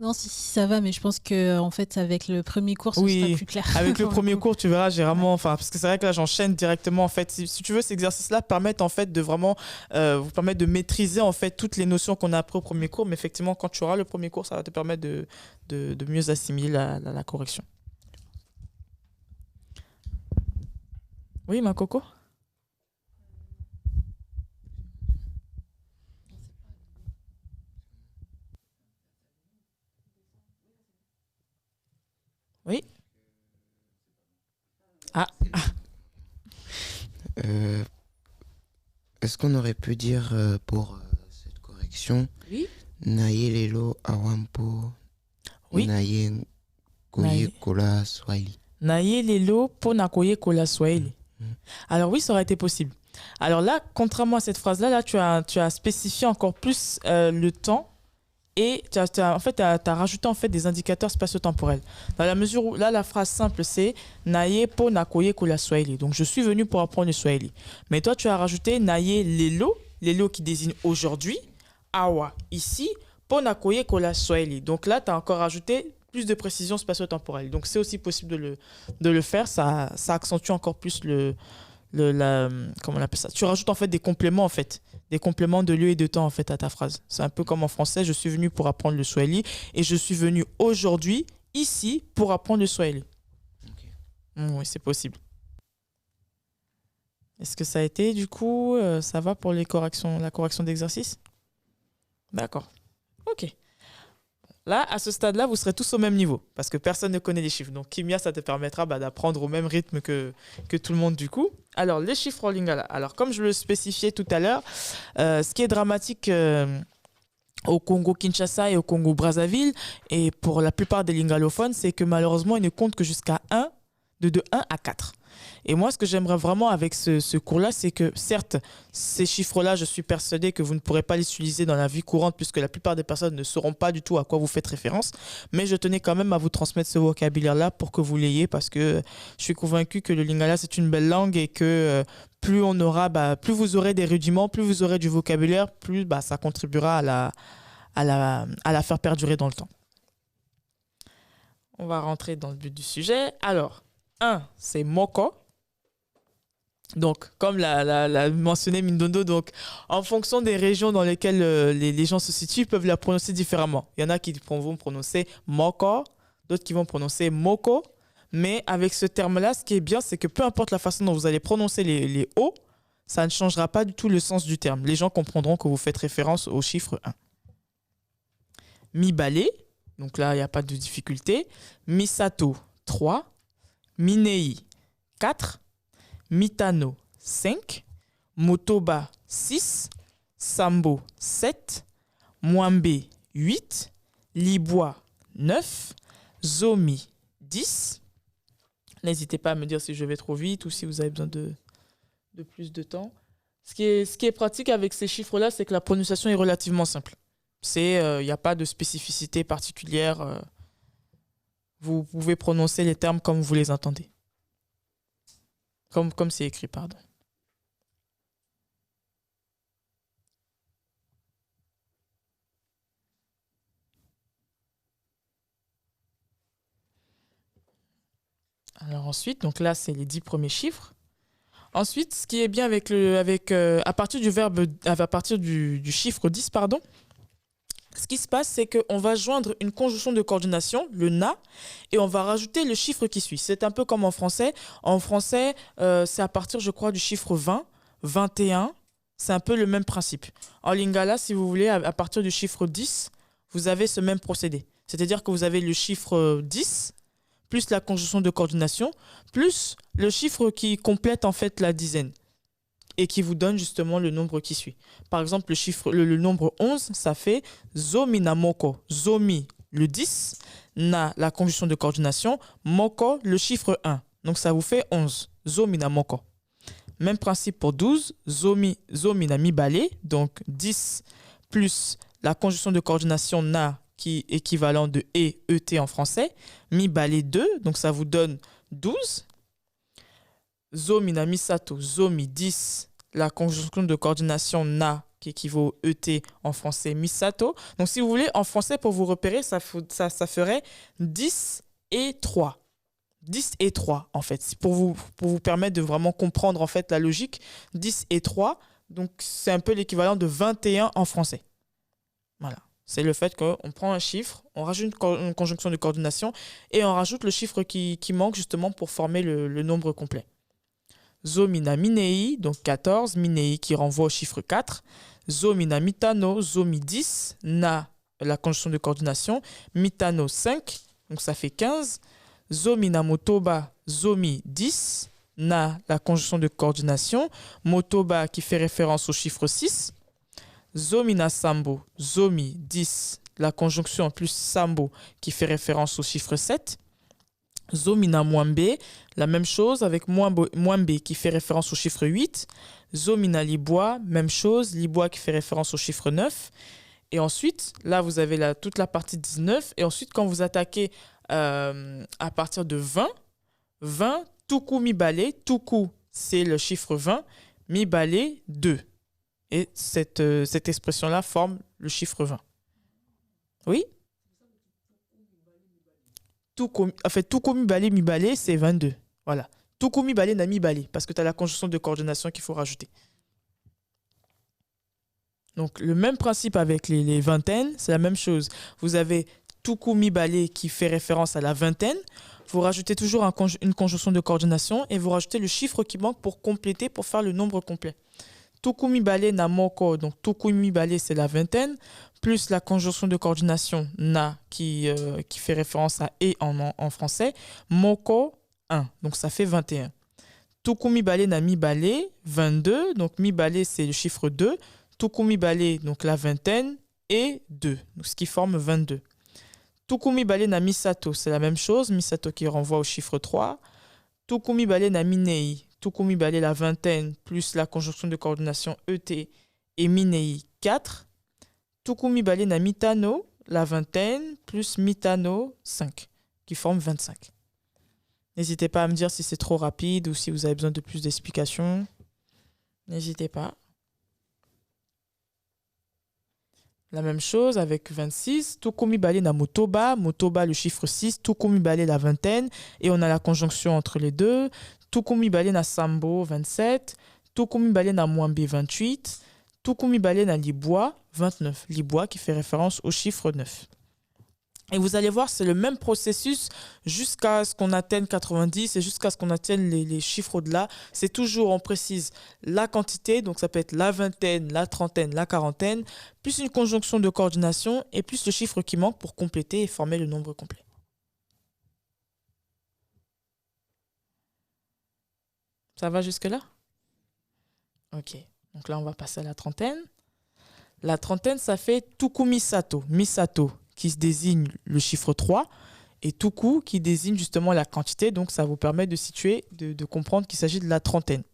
Non, si, ça va, mais je pense que en fait, avec le premier cours, ce sera plus clair. Avec le premier cours, tu verras, j'ai vraiment, parce que c'est vrai que là, j'enchaîne directement. En fait, si tu veux, ces exercices-là permettent en fait de vraiment vous permettre de maîtriser en fait toutes les notions qu'on a appris au premier cours. Mais effectivement, quand tu auras le premier cours, ça va te permettre de mieux assimiler la correction. Oui, ma coco. Oui. Ah. Est-ce qu'on aurait pu dire pour cette correction, oui, Naye lelo awampo, oui, Naye koye kola swahili. Naye lelo po na koye kola swahili. Alors oui, ça aurait été possible. Alors là, contrairement à cette phrase-là, là, tu as spécifié encore plus le temps. Et tu as rajouté en fait des indicateurs spatio-temporels. Dans la mesure où, là, la phrase simple, c'est « Naye po na koye kola swahili ». Donc, je suis venu pour apprendre le swahili. Mais toi, tu as rajouté « Naye lelo », lelo qui désigne aujourd'hui, « awa », ici, « po na koye kola swahili ». Donc là, tu as encore rajouté plus de précision spatio-temporelle. Donc, c'est aussi possible de le faire. Ça accentue encore plus comment on appelle ça ? Tu rajoutes en fait des compléments en fait. Des compléments de lieu et de temps en fait à ta phrase. C'est un peu comme en français, je suis venu pour apprendre le swahili et je suis venu aujourd'hui, ici, pour apprendre le swahili. Okay. Oui, c'est possible. Est-ce que ça a été, du coup, ça va pour la correction d'exercice ? D'accord. Ok. Là, à ce stade-là, vous serez tous au même niveau parce que personne ne connaît les chiffres. Donc, Kimia, ça te permettra d'apprendre au même rythme que tout le monde du coup. Alors, les chiffres en lingala. Alors, comme je le spécifiais tout à l'heure, ce qui est dramatique au Congo-Kinshasa et au Congo-Brazzaville, et pour la plupart des lingalophones, c'est que malheureusement, ils ne comptent que jusqu'à 1, de 1 à 4. Et moi, ce que j'aimerais vraiment avec ce cours-là, c'est que, certes, ces chiffres-là, je suis persuadé que vous ne pourrez pas les utiliser dans la vie courante puisque la plupart des personnes ne sauront pas du tout à quoi vous faites référence. Mais je tenais quand même à vous transmettre ce vocabulaire-là pour que vous l'ayez parce que je suis convaincu que le lingala, c'est une belle langue et que plus vous aurez des rudiments, plus vous aurez du vocabulaire, plus ça contribuera à la faire perdurer dans le temps. On va rentrer dans le but du sujet. Alors, 1, c'est moko. Donc, comme l'a mentionné Mindondo, donc, en fonction des régions dans lesquelles les gens se situent, ils peuvent la prononcer différemment. Il y en a qui vont prononcer moko, d'autres qui vont prononcer moko. Mais avec ce terme-là, ce qui est bien, c'est que peu importe la façon dont vous allez prononcer les O, ça ne changera pas du tout le sens du terme. Les gens comprendront que vous faites référence au chiffre 1. Mibale, donc là, il n'y a pas de difficulté. Misato, 3. Minei, 4. Mitano, 5. Motoba, 6. Sambo, 7. Mwambe, 8. Libwa, 9. Zomi, 10. N'hésitez pas à me dire si je vais trop vite ou si vous avez besoin de plus de temps. Ce qui est pratique avec ces chiffres-là, c'est que la prononciation est relativement simple. Il n'y a pas de spécificité particulière. Vous pouvez prononcer les termes comme vous les entendez. Comme c'est écrit, pardon. Alors ensuite, donc là, c'est les 10 premiers chiffres. Ensuite, ce qui est bien à partir du chiffre 10, pardon, ce qui se passe, c'est qu'on va joindre une conjonction de coordination, le na, et on va rajouter le chiffre qui suit. C'est un peu comme en français. En français, c'est à partir, je crois, du chiffre 20, 21. C'est un peu le même principe. En lingala, si vous voulez, à partir du chiffre 10, vous avez ce même procédé. C'est-à-dire que vous avez le chiffre 10, plus la conjonction de coordination, plus le chiffre qui complète en fait la dizaine et qui vous donne justement le nombre qui suit. Par exemple, le nombre 11, ça fait Zomi na moko. Zomi, le 10, na, la conjonction de coordination, moko, le chiffre 1. Donc ça vous fait 11. Zomi na moko. Même principe pour 12, Zomi na mibale, donc 10 plus la conjonction de coordination na, qui est équivalent de et en français, mibale 2, donc ça vous donne 12. Zomi na misato, zomi 10, la conjonction de coordination na qui équivaut ET en français Misato. Donc, si vous voulez, en français, pour vous repérer, ça ferait 10 et 3. 10 et 3, en fait, pour vous permettre de vraiment comprendre, en fait, la logique. 10 et 3, donc c'est un peu l'équivalent de 21 en français. Voilà. C'est le fait qu'on prend un chiffre, on rajoute une conjonction de coordination et on rajoute le chiffre qui manque justement pour former le nombre complet. Zo mina minei, donc 14, minei qui renvoie au chiffre 4. Zo mina mitano, zo mi 10, na, la conjonction de coordination, mitano 5, donc ça fait 15. Zo mina motoba, zo mi 10, na, la conjonction de coordination, motoba qui fait référence au chiffre 6. Zomi na sambo, zomi 10, la conjonction en plus sambo qui fait référence au chiffre 7. Zomi na mwambe, la même chose avec mwambe qui fait référence au chiffre 8. Zomi na liboa, même chose, liboa qui fait référence au chiffre 9. Et ensuite, là vous avez toute la partie 19. Et ensuite, quand vous attaquez à partir de 20, tuku mi bale, tuku c'est le chiffre 20, mi bale 2. Et cette expression-là forme le chiffre 20. Oui? Tuku mi bale, c'est 22. Voilà. Tuku mi bale na mi bale, parce que tu as la conjonction de coordination qu'il faut rajouter. Donc, le même principe avec les vingtaines, c'est la même chose. Vous avez tuku mi bale qui fait référence à la vingtaine. Vous rajoutez toujours une conjonction de coordination et vous rajoutez le chiffre qui manque pour compléter, pour faire le nombre complet. Tukumi bale na moko, donc tukumi bale c'est la vingtaine, plus la conjonction de coordination na qui fait référence à et en français, moko 1, donc ça fait 21. Tukumi bale na mi bale 22, donc mi bale c'est le chiffre 2, tukumi bale donc la vingtaine et 2, donc ce qui forme 22. Tukumi bale na misato, c'est la même chose, misato qui renvoie au chiffre 3. Tukumi bale na minei, tukumi bale la vingtaine plus la conjonction de coordination ET et minei 4. Tukumi bale na mitano, la vingtaine plus mitano 5 qui forme 25. N'hésitez pas à me dire si c'est trop rapide ou si vous avez besoin de plus d'explications. N'hésitez pas. La même chose avec 26. Tukumi bale na motoba. Motoba, le chiffre 6. Tukumi bale la vingtaine. Et on a la conjonction entre les deux. Tukumi bale na sambo, 27. Tukumi bale na mwambe, 28. Tukumi bale na liboa, 29. Liboa qui fait référence au chiffre 9. Et vous allez voir, c'est le même processus jusqu'à ce qu'on atteigne 90 et jusqu'à ce qu'on atteigne les chiffres au-delà. C'est toujours, on précise, la quantité, donc ça peut être la vingtaine, la trentaine, la quarantaine, plus une conjonction de coordination et plus le chiffre qui manque pour compléter et former le nombre complet. Ça va jusque-là? Ok, donc là on va passer à la trentaine. La trentaine, ça fait tuku misato. Misato qui se désigne le chiffre 3 et tuku qui désigne justement la quantité. Donc, ça vous permet de situer, de comprendre qu'il s'agit de la trentaine.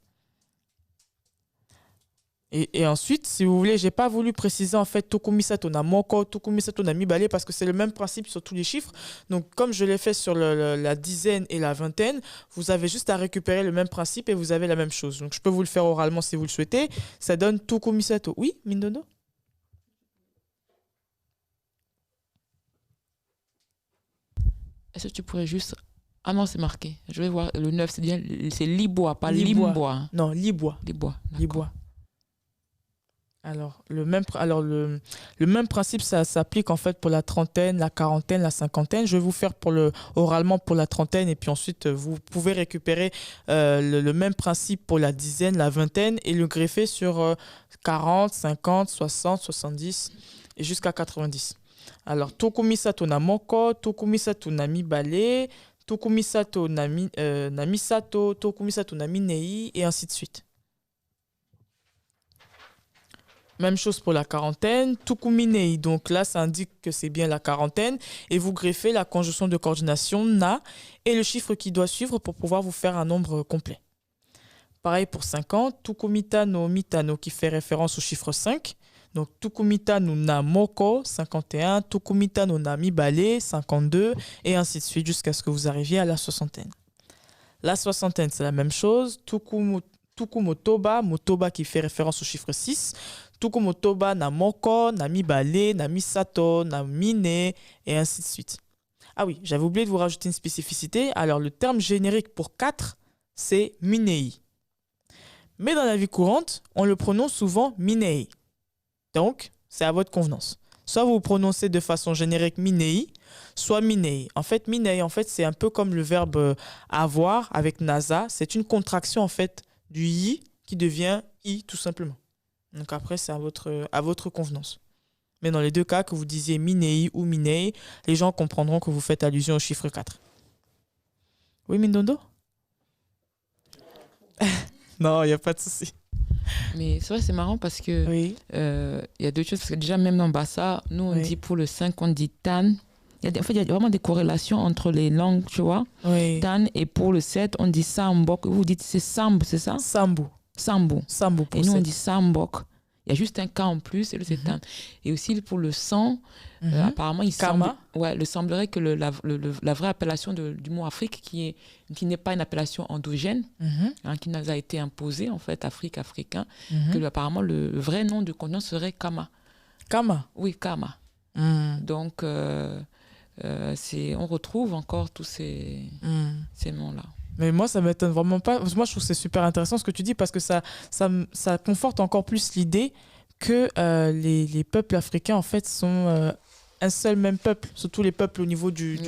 Et ensuite, si vous voulez, je n'ai pas voulu préciser en fait tuku misato na moko, tuku misato na mibale parce que c'est le même principe sur tous les chiffres. Donc, comme je l'ai fait sur la dizaine et la vingtaine, vous avez juste à récupérer le même principe et vous avez la même chose. Donc, je peux vous le faire oralement si vous le souhaitez. Ça donne tuku misato. Oui, Mindono? Est-ce que tu pourrais juste... Ah non, c'est marqué. Je vais voir. Le 9, c'est liboa, pas limboa. Non, liboa. Liboa. Alors, le même principe, ça s'applique en fait pour la trentaine, la quarantaine, la cinquantaine. Je vais vous faire oralement pour la trentaine et puis ensuite, vous pouvez récupérer le même principe pour la dizaine, la vingtaine et le greffer sur 40, 50, 60, 70 et jusqu'à 90. Alors, tokumisato na moko, tokumisato na mibale, tokumisato na misato, tokumisato na minei, et ainsi de suite. Même chose pour la quarantaine, tukuminei, donc là, ça indique que c'est bien la quarantaine, et vous greffez la conjonction de coordination na et le chiffre qui doit suivre pour pouvoir vous faire un nombre complet. Pareil pour 50, tukumita no mitano qui fait référence au chiffre 5. Donc, tukumita no na moko, 51, tukumita no na mibale, 52, et ainsi de suite jusqu'à ce que vous arriviez à la soixantaine. La soixantaine, c'est la même chose. Tukumotoba, motoba qui fait référence au chiffre 6. Tout comme Toba, na Moko, na Mibale, na Misato, na Mine, et ainsi de suite. Ah oui, j'avais oublié de vous rajouter une spécificité. Alors, le terme générique pour 4, c'est Minei. Mais dans la vie courante, on le prononce souvent Minei. Donc, c'est à votre convenance. Soit vous prononcez de façon générique Minei, soit Minei. En fait, Minei, c'est un peu comme le verbe avoir avec nasa. C'est une contraction en fait du i qui devient i tout simplement. Donc après, c'est à votre convenance. Mais dans les deux cas, que vous disiez Minei ou Minei, les gens comprendront que vous faites allusion au chiffre 4. Oui, Mindondo? Non, il n'y a pas de souci. Mais c'est vrai, c'est marrant parce que oui. Y a deux choses. Parce que déjà, même dans Bassa, nous, on dit pour le 5, on dit tan. Il y a vraiment des corrélations entre les langues, tu vois. Oui. Tan. Et pour le 7, on dit sambok. Vous dites c'est samb, c'est ça? Sambo. Sambo. Sambo pour et nous, 7. on dit sambok. Il y a juste un K en plus et le c'est tan. Et aussi pour le 100, apparemment, il semblerait que la vraie appellation du mot Afrique, qui n'est pas une appellation endogène, qui nous a été imposée, en fait, africain, que apparemment le vrai nom du continent serait Kama. Kama? Oui, Kama. Donc, on retrouve encore tous ces noms-là. Mais moi, ça ne m'étonne vraiment pas. Moi, je trouve que c'est super intéressant ce que tu dis parce que ça conforte encore plus l'idée que les peuples africains, en fait, sont un seul même peuple. Surtout les peuples au niveau du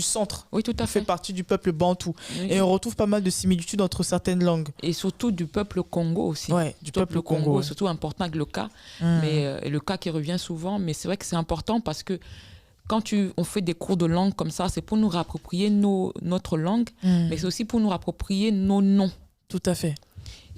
centre. Oui, tout à fait. Fait partie du peuple bantou. Oui. Et on retrouve pas mal de similitudes entre certaines langues. Et surtout du peuple Congo aussi. Oui, du peuple Congo. Surtout important avec le cas. Mais le cas qui revient souvent. Mais c'est vrai que c'est important parce que quand on fait des cours de langue comme ça, c'est pour nous réapproprier notre langue, mais c'est aussi pour nous réapproprier nos noms. Tout à fait.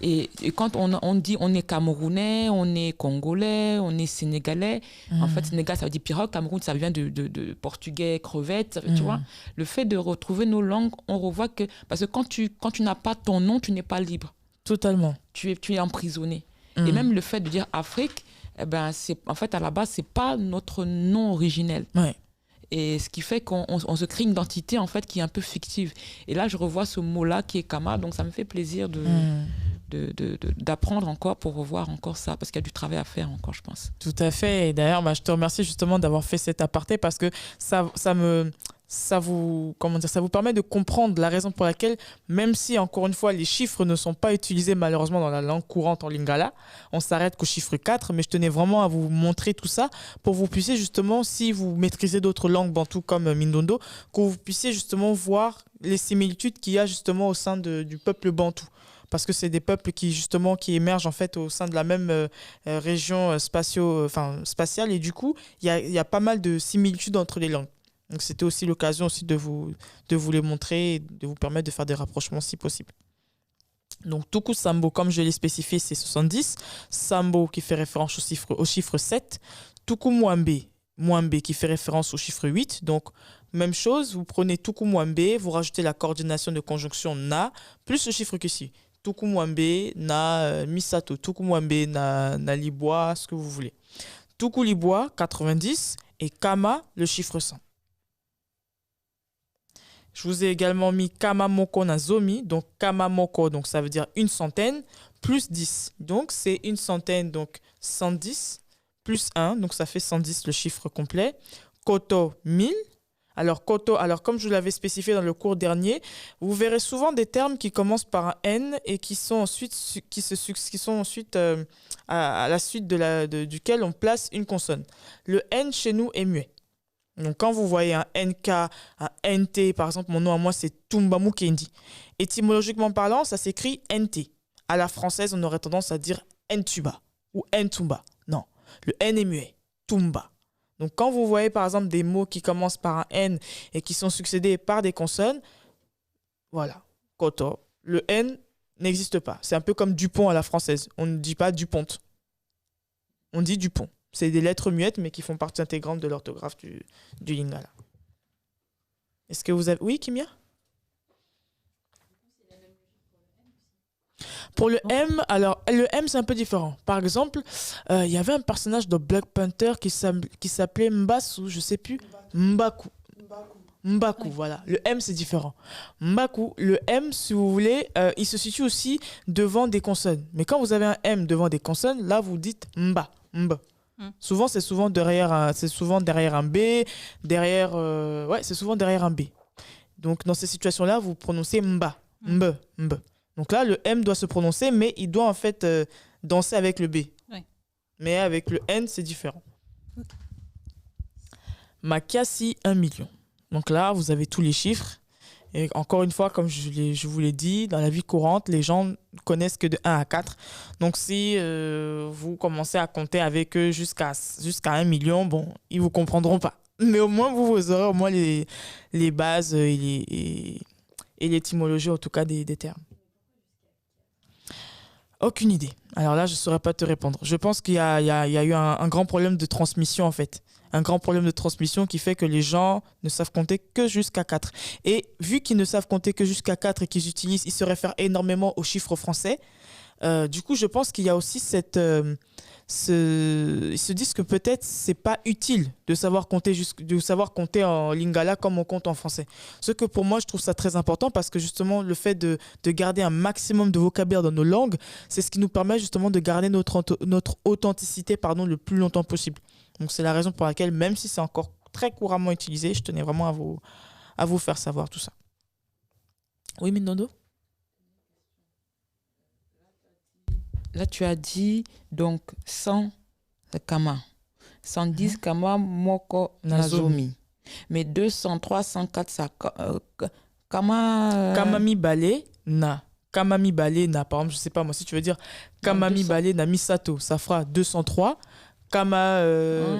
Et quand on dit on est Camerounais, on est Congolais, on est Sénégalais, en fait, Sénégal, ça veut dire pirogue, Cameroun, ça vient de portugais, crevette, tu vois. Le fait de retrouver nos langues, on revoit que... Parce que quand tu n'as pas ton nom, tu n'es pas libre. Totalement. Tu es emprisonné. Et même le fait de dire Afrique, en fait, à la base, c'est pas notre nom originel. Ouais. Et ce qui fait qu'on se crée une identité, en fait, qui est un peu fictive. Et là, je revois ce mot-là qui est Kama, donc ça me fait plaisir d'apprendre encore pour revoir encore ça, parce qu'il y a du travail à faire encore, je pense. Tout à fait. Et d'ailleurs, je te remercie justement d'avoir fait cet aparté parce que ça vous permet de comprendre la raison pour laquelle, même si, encore une fois, les chiffres ne sont pas utilisés malheureusement dans la langue courante en lingala, on s'arrête qu'au chiffre 4, mais je tenais vraiment à vous montrer tout ça pour que vous puissiez justement, si vous maîtrisez d'autres langues bantou comme Mindondo, que vous puissiez justement voir les similitudes qu'il y a justement au sein du peuple bantou. Parce que c'est des peuples qui émergent en fait au sein de la même région spatiale et du coup, il y a pas mal de similitudes entre les langues. Donc c'était aussi l'occasion aussi de vous les montrer et de vous permettre de faire des rapprochements si possible. Donc Tuku Sambo, comme je l'ai spécifié, c'est 70. Sambo qui fait référence au chiffre 7. Tuku Mwambe qui fait référence au chiffre 8. Donc même chose, vous prenez Tuku Mwambe, vous rajoutez la coordination de conjonction na, plus le chiffre que si. Tuku Mwambe na Misato, Tuku Mwambe na Liboa, ce que vous voulez. Tuku Liboa, 90. Et Kama, le chiffre 100. Je vous ai également mis Kamamoko na Zomi. Donc, Kamamoko, donc ça veut dire une centaine, plus 10. Donc, c'est une centaine, donc 110, plus 1. Donc, ça fait 110, le chiffre complet. Koto, 1000. Alors, Koto, comme je l'avais spécifié dans le cours dernier, vous verrez souvent des termes qui commencent par un N et qui sont ensuite à la suite duquel on place une consonne. Le N chez nous est muet. Donc, quand vous voyez un NK, un NT, par exemple, mon nom à moi, c'est Tumba Mukendi. Étymologiquement parlant, ça s'écrit NT. À la française, on aurait tendance à dire Ntuba ou Ntumba. Non, le N est muet. Tumba. Donc, quand vous voyez, par exemple, des mots qui commencent par un N et qui sont succédés par des consonnes, voilà, Koto. Le N n'existe pas. C'est un peu comme Dupont à la française. On ne dit pas Dupont. On dit Dupont. C'est des lettres muettes, mais qui font partie intégrante de l'orthographe du lingala. Est-ce que vous avez... Oui, Kimia? Pour le M, alors, le M, c'est un peu différent. Par exemple, il y avait un personnage de Black Panther qui s'appelait Mbasu, je ne sais plus. Mbaku. Mbaku, voilà. Le M, c'est différent. Mbaku, le M, si vous voulez, il se situe aussi devant des consonnes. Mais quand vous avez un M devant des consonnes, là, vous dites Mba. Mba. Souvent, c'est souvent derrière un B, c'est souvent derrière un B. Donc, dans ces situations-là, vous prononcez Mba. Mbe. Mbe. Donc là, le M doit se prononcer, mais il doit en fait danser avec le B. Oui. Mais avec le N, c'est différent. Okay. Makiasi, 1 million. Donc là, vous avez tous les chiffres. Et encore une fois, comme je vous l'ai dit, dans la vie courante, les gens connaissent que de 1 à 4. Donc si vous commencez à compter avec eux jusqu'à 1 million, bon, ils ne vous comprendront pas. Mais au moins, vous aurez au moins les bases et l'étymologie, en tout cas, des termes. Aucune idée. Alors là, je ne saurais pas te répondre. Je pense qu'il y a eu un grand problème de transmission, en fait. Un grand problème de transmission qui fait que les gens ne savent compter que jusqu'à 4. Et vu qu'ils ne savent compter que jusqu'à 4 et qu'ils se réfèrent énormément aux chiffres français, du coup, je pense qu'il y a aussi ils se disent que peut-être c'est pas utile de savoir compter en lingala comme on compte en français. Ce que pour moi, je trouve ça très important parce que justement, le fait de garder un maximum de vocabulaire dans nos langues, c'est ce qui nous permet justement de garder notre authenticité le plus longtemps possible. Donc, c'est la raison pour laquelle, même si c'est encore très couramment utilisé, je tenais vraiment à vous faire savoir tout ça. Oui, Mindondo ? Là, tu as dit donc 100 kama, 110 kama moko nazomi. Mais 200, 300, 400 kama... Kamami bale na. Kamami bale na. Par exemple, je ne sais pas, moi, si tu veux dire kamami bale na misato, ça fera 203. Kama,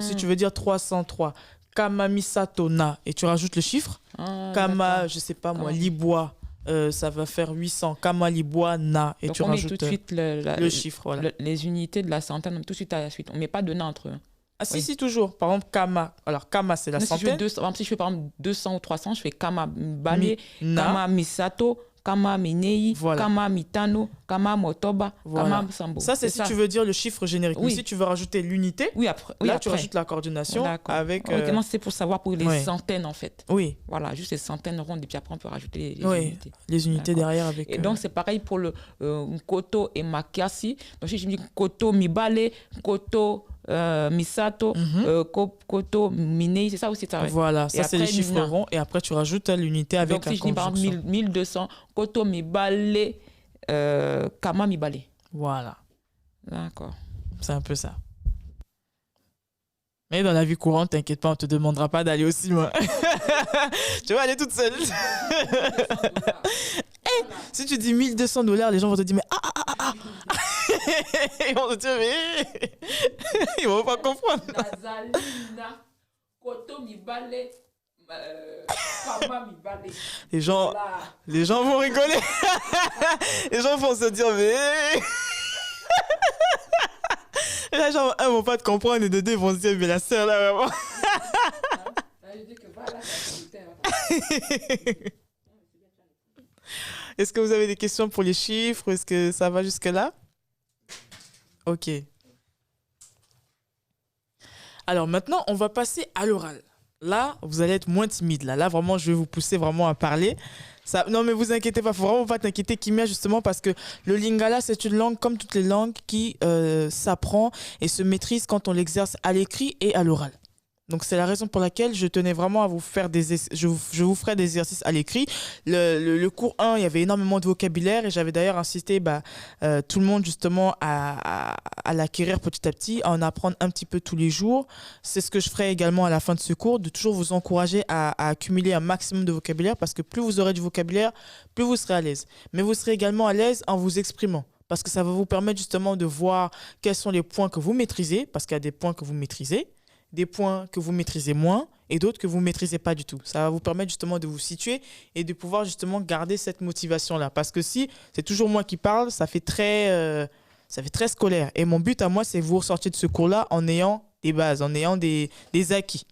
si tu veux dire 303, Kama Misato na, et tu rajoutes le chiffre. Kama, je sais pas moi, Libois, ça va faire 800. Kama Libois na, et donc tu rajoutes tout de suite le chiffre. Voilà. Les unités de la centaine, tout de suite à la suite. On ne met pas de na entre eux. Ah si, toujours. Par exemple, Kama. Alors, Kama, c'est la centaine. Si je fais par exemple 200 ou 300, je fais Kama Bale, Kama Misato, Kama Minei, voilà. Kama Mitano, Kama Motoba, voilà. Kama Sambo. Ça, c'est si tu veux dire le chiffre générique. Oui. Mais si tu veux rajouter l'unité, là, tu rajoutes la coordination. D'accord. Avec... Non, c'est pour savoir pour les centaines, en fait. Oui. Voilà, juste les centaines rondes, et puis après, on peut rajouter les unités. Les unités derrière. Avec, et donc, c'est pareil pour le Koto et Makiasi. Donc, si je me dis Koto Mibale, Koto... Misato, Koto, Minei, c'est ça aussi ça. Voilà, ça c'est les chiffres ronds et après tu rajoutes l'unité avec donc, la conjonction. Donc si je dis par exemple 1200, Koto Mibale, Kama Mibale. Voilà. D'accord. C'est un peu ça. Mais dans la vie courante, t'inquiète pas, on te demandera pas d'aller aussi loin. Tu vas aller toute seule. Si tu dis $1,200, les gens vont te dire mais ils vont te dire mais ils vont pas comprendre. Les gens vont rigoler. Les gens vont se dire mais les gens vont pas te comprendre et de deux ils vont se dire mais la sœur là vraiment. Est-ce que vous avez des questions pour les chiffres? Est-ce que ça va jusque-là? Ok. Alors maintenant, on va passer à l'oral. Là, vous allez être moins timide. Là, vraiment, je vais vous pousser vraiment à parler. Ça... Non, mais vous inquiétez pas. Il ne faut vraiment pas t'inquiéter, Kimia, justement, parce que le lingala, c'est une langue, comme toutes les langues, qui s'apprend et se maîtrise quand on l'exerce à l'écrit et à l'oral. Donc, c'est la raison pour laquelle je tenais vraiment à vous faire je vous ferai des exercices à l'écrit. Le cours 1, il y avait énormément de vocabulaire et j'avais d'ailleurs incité tout le monde justement à l'acquérir petit à petit, à en apprendre un petit peu tous les jours. C'est ce que je ferai également à la fin de ce cours, de toujours vous encourager à accumuler un maximum de vocabulaire parce que plus vous aurez du vocabulaire, plus vous serez à l'aise. Mais vous serez également à l'aise en vous exprimant. Parce que ça va vous permettre justement de voir quels sont les points que vous maîtrisez, parce qu'il y a des points que vous maîtrisez, des points que vous maîtrisez moins et d'autres que vous ne maîtrisez pas du tout. Ça va vous permettre justement de vous situer et de pouvoir justement garder cette motivation-là. Parce que si c'est toujours moi qui parle, ça fait très scolaire. Et mon but à moi, c'est que vous ressortiez de ce cours-là en ayant des bases, en ayant des acquis.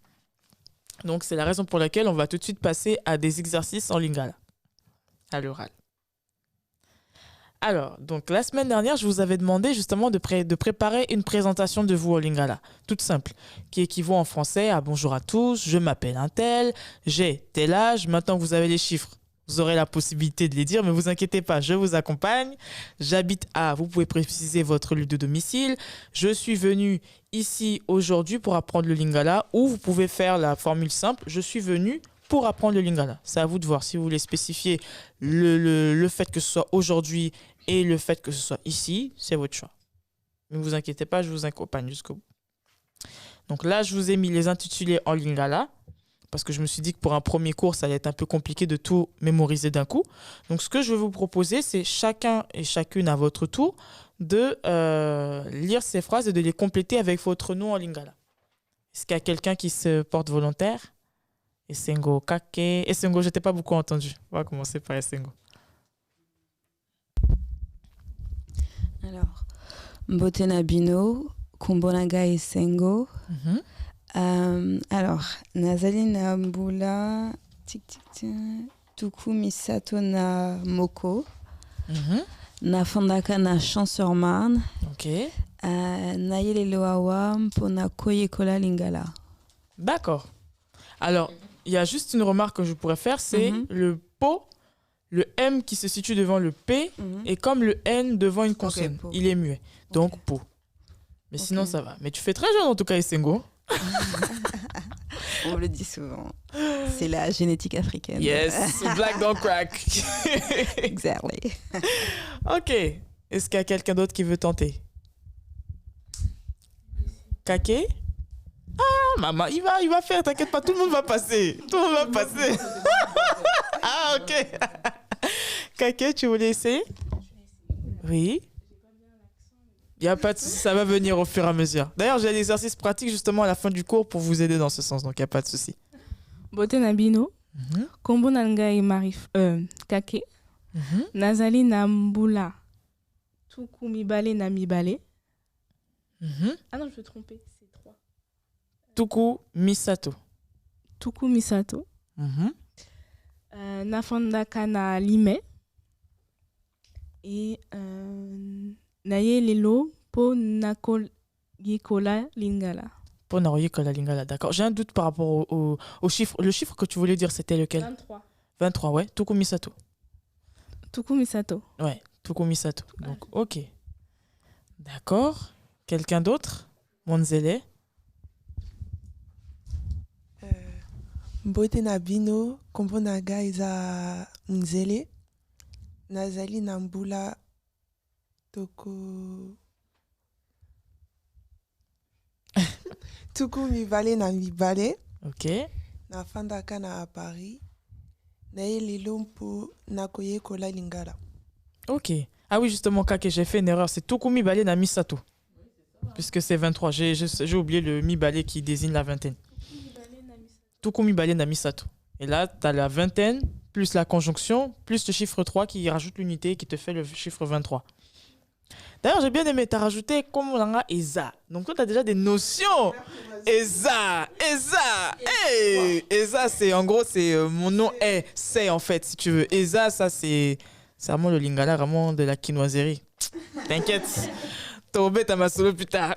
Donc, c'est la raison pour laquelle on va tout de suite passer à des exercices en lingala, à l'oral. Alors, donc la semaine dernière, je vous avais demandé justement de préparer une présentation de vous au Lingala, toute simple, qui équivaut en français à bonjour à tous, je m'appelle un tel, j'ai tel âge. Maintenant que vous avez les chiffres, vous aurez la possibilité de les dire, mais vous inquiétez pas, je vous accompagne. J'habite à, vous pouvez préciser votre lieu de domicile. Je suis venu ici aujourd'hui pour apprendre le Lingala, ou vous pouvez faire la formule simple, je suis venu pour apprendre le Lingala. C'est à vous de voir si vous voulez spécifier le fait que ce soit aujourd'hui et le fait que ce soit ici, c'est votre choix. Ne vous inquiétez pas, je vous accompagne jusqu'au bout. Donc là, je vous ai mis les intitulés en Lingala, parce que je me suis dit que pour un premier cours, ça allait être un peu compliqué de tout mémoriser d'un coup. Donc ce que je vais vous proposer, c'est chacun et chacune à votre tour de lire ces phrases et de les compléter avec votre nom en Lingala. Est-ce qu'il y a quelqu'un qui se porte volontaire? Essengo, Kake. Essengo, je t'ai pas beaucoup entendu. On va commencer par Essengo. Alors, Mbotena Bino, Kumbonanga Essengo. Alors, Nazali na Mbula, Tuku Misato na Moko, na Fandaka na Chancerman, na Yeleloawa Mpona Koyekola Lingala. D'accord. Alors, il y a juste une remarque que je pourrais faire, c'est le po, le M qui se situe devant le P, et comme le N devant une consonne. Il est muet. Donc, po. Mais sinon, ça va. Mais tu fais très jeune en tout cas, Essengo. On le dit souvent. C'est la génétique africaine. Yes, black don't crack. Exactly. Ok. Est-ce qu'il y a quelqu'un d'autre qui veut tenter? Kake? Ah, maman, il va faire, t'inquiète pas, tout le monde va passer. Tout le monde va passer. Ah, ok. Kake, tu voulais essayer? Oui. Il n'y a pas de souci, ça va venir au fur et à mesure. D'ailleurs, j'ai l'exercice pratique justement à la fin du cours pour vous aider dans ce sens, donc il n'y a pas de souci. Mbotena Bino, Kombo Nangai Marif Kake, Nazali Nambula, Tuku Mibale Namibale. Ah non, je vais tromper, c'est 3. Tuku Misato. Tuku Misato. Nafandaka na Lime. Et Naye Lelo Po Nakoyikola Lingala. Po Nakoyikola Lingala, d'accord. J'ai un doute par rapport au chiffre. Le chiffre que tu voulais dire, c'était lequel? 23. 23, ouais. Tuku Misato. Tuku Misato. Ouais, Tuku Misato. Donc, ok. D'accord. Quelqu'un d'autre? Monzele. Mbotena Bino, Kombonaga Iza Munzele, Nazali Nambula Toko. Tuku Mibale na Mibale. Ok. Na Fandaka na Paris. Na Lilompo Nakoye Kola Lingala. Ok. Ah oui, justement, Kake, j'ai fait une erreur. C'est Tuku Mibale na Misato. Puisque c'est 23. J'ai oublié le Mibale qui désigne la vingtaine. Tuku Mibale na Misato. Et là, tu as la vingtaine, plus la conjonction, plus le chiffre 3 qui rajoute l'unité qui te fait le chiffre 23. D'ailleurs, j'ai bien aimé, tu as rajouté Komolanga Eza. Donc toi, tu as déjà des notions. Eza. Hey, Eza, c'est en gros, c'est mon nom est, c'est en fait, si tu veux. Eza, ça, c'est vraiment le Lingala, vraiment de la quinoiserie. T'inquiète. Tombé, t'as ma solo plus tard.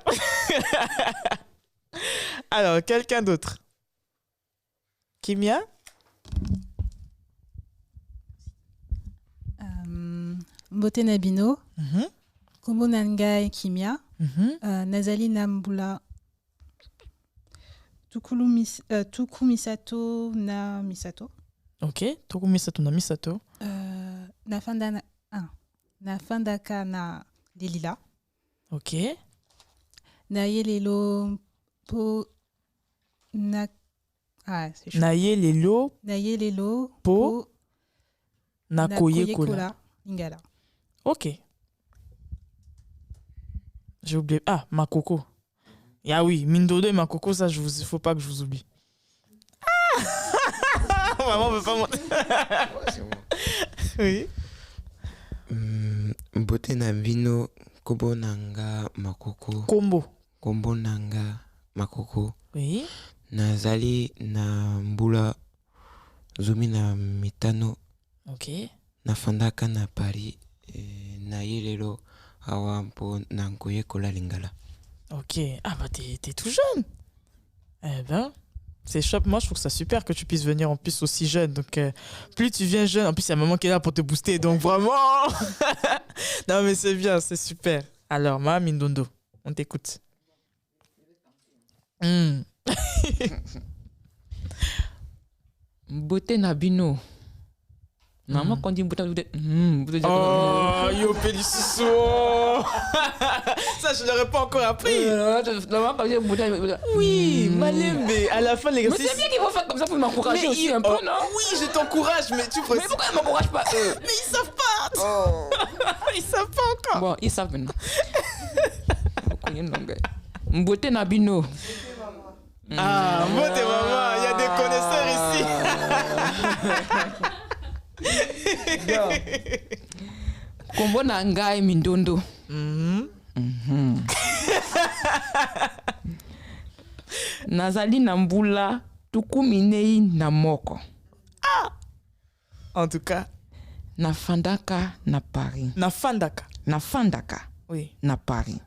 Alors, quelqu'un d'autre? Kimia? Mbotena Bino, Kombo Nangai Kimia, Nazali Nambula, Tuku Misato na Misato. Ok, Tuku Misato na Misato. Nafandaka na Delila. Ok. Nayelelo Po na. Ah, c'est chaud. Nayelelo Po Nakoyekola Lingala. Ok. J'ai oublié. Ah, Makoko. Ah oui, Mindodo et Makoko, ça, il ne faut pas que je vous oublie. Ah maman ne veut pas monter. Oui. Mbotena Bino, Kombo Nanga Makoko. Kombo Nanga Makoko. Oui. Nazali na Mbula Zomi na Mitano. Ok. Na Fandaka na Paris. Nayelelo Awampo Nankoye Kola Lingala. Ok. Ah bah t'es tout jeune. Eh ben, c'est chouette. Moi, je trouve ça super que tu puisses venir en plus aussi jeune. Donc, plus tu viens jeune, en plus, il y a maman qui est là pour te booster. Donc, vraiment. Non, mais c'est bien, c'est super. Alors, ma Mindondo, on t'écoute. Beauté Nabino. Normalement, quand on dit beauté, oh, yo, Pélissoso. Ça, je ne l'aurais pas encore appris. Normalement, quand on dit beauté, oui, Malembe, à la fin de l'exercice. Mais c'est bien qu'ils vont faire comme ça pour m'encourager aussi un peu, non? Oui, je t'encourage, mais tu peux. Mais pourquoi ils ne m'encouragent pas eux? Mais ils savent pas. Ils savent pas encore. Bon, ils savent maintenant. Beauté Nabino. Ah, beauté maman, il y a des connaisseurs ici. Kombo na ngai Mindondo. Nazali na mbula tuku minei na moko. En tout cas, nafandaka na Paris. Nafandaka. Oui. Na Paris.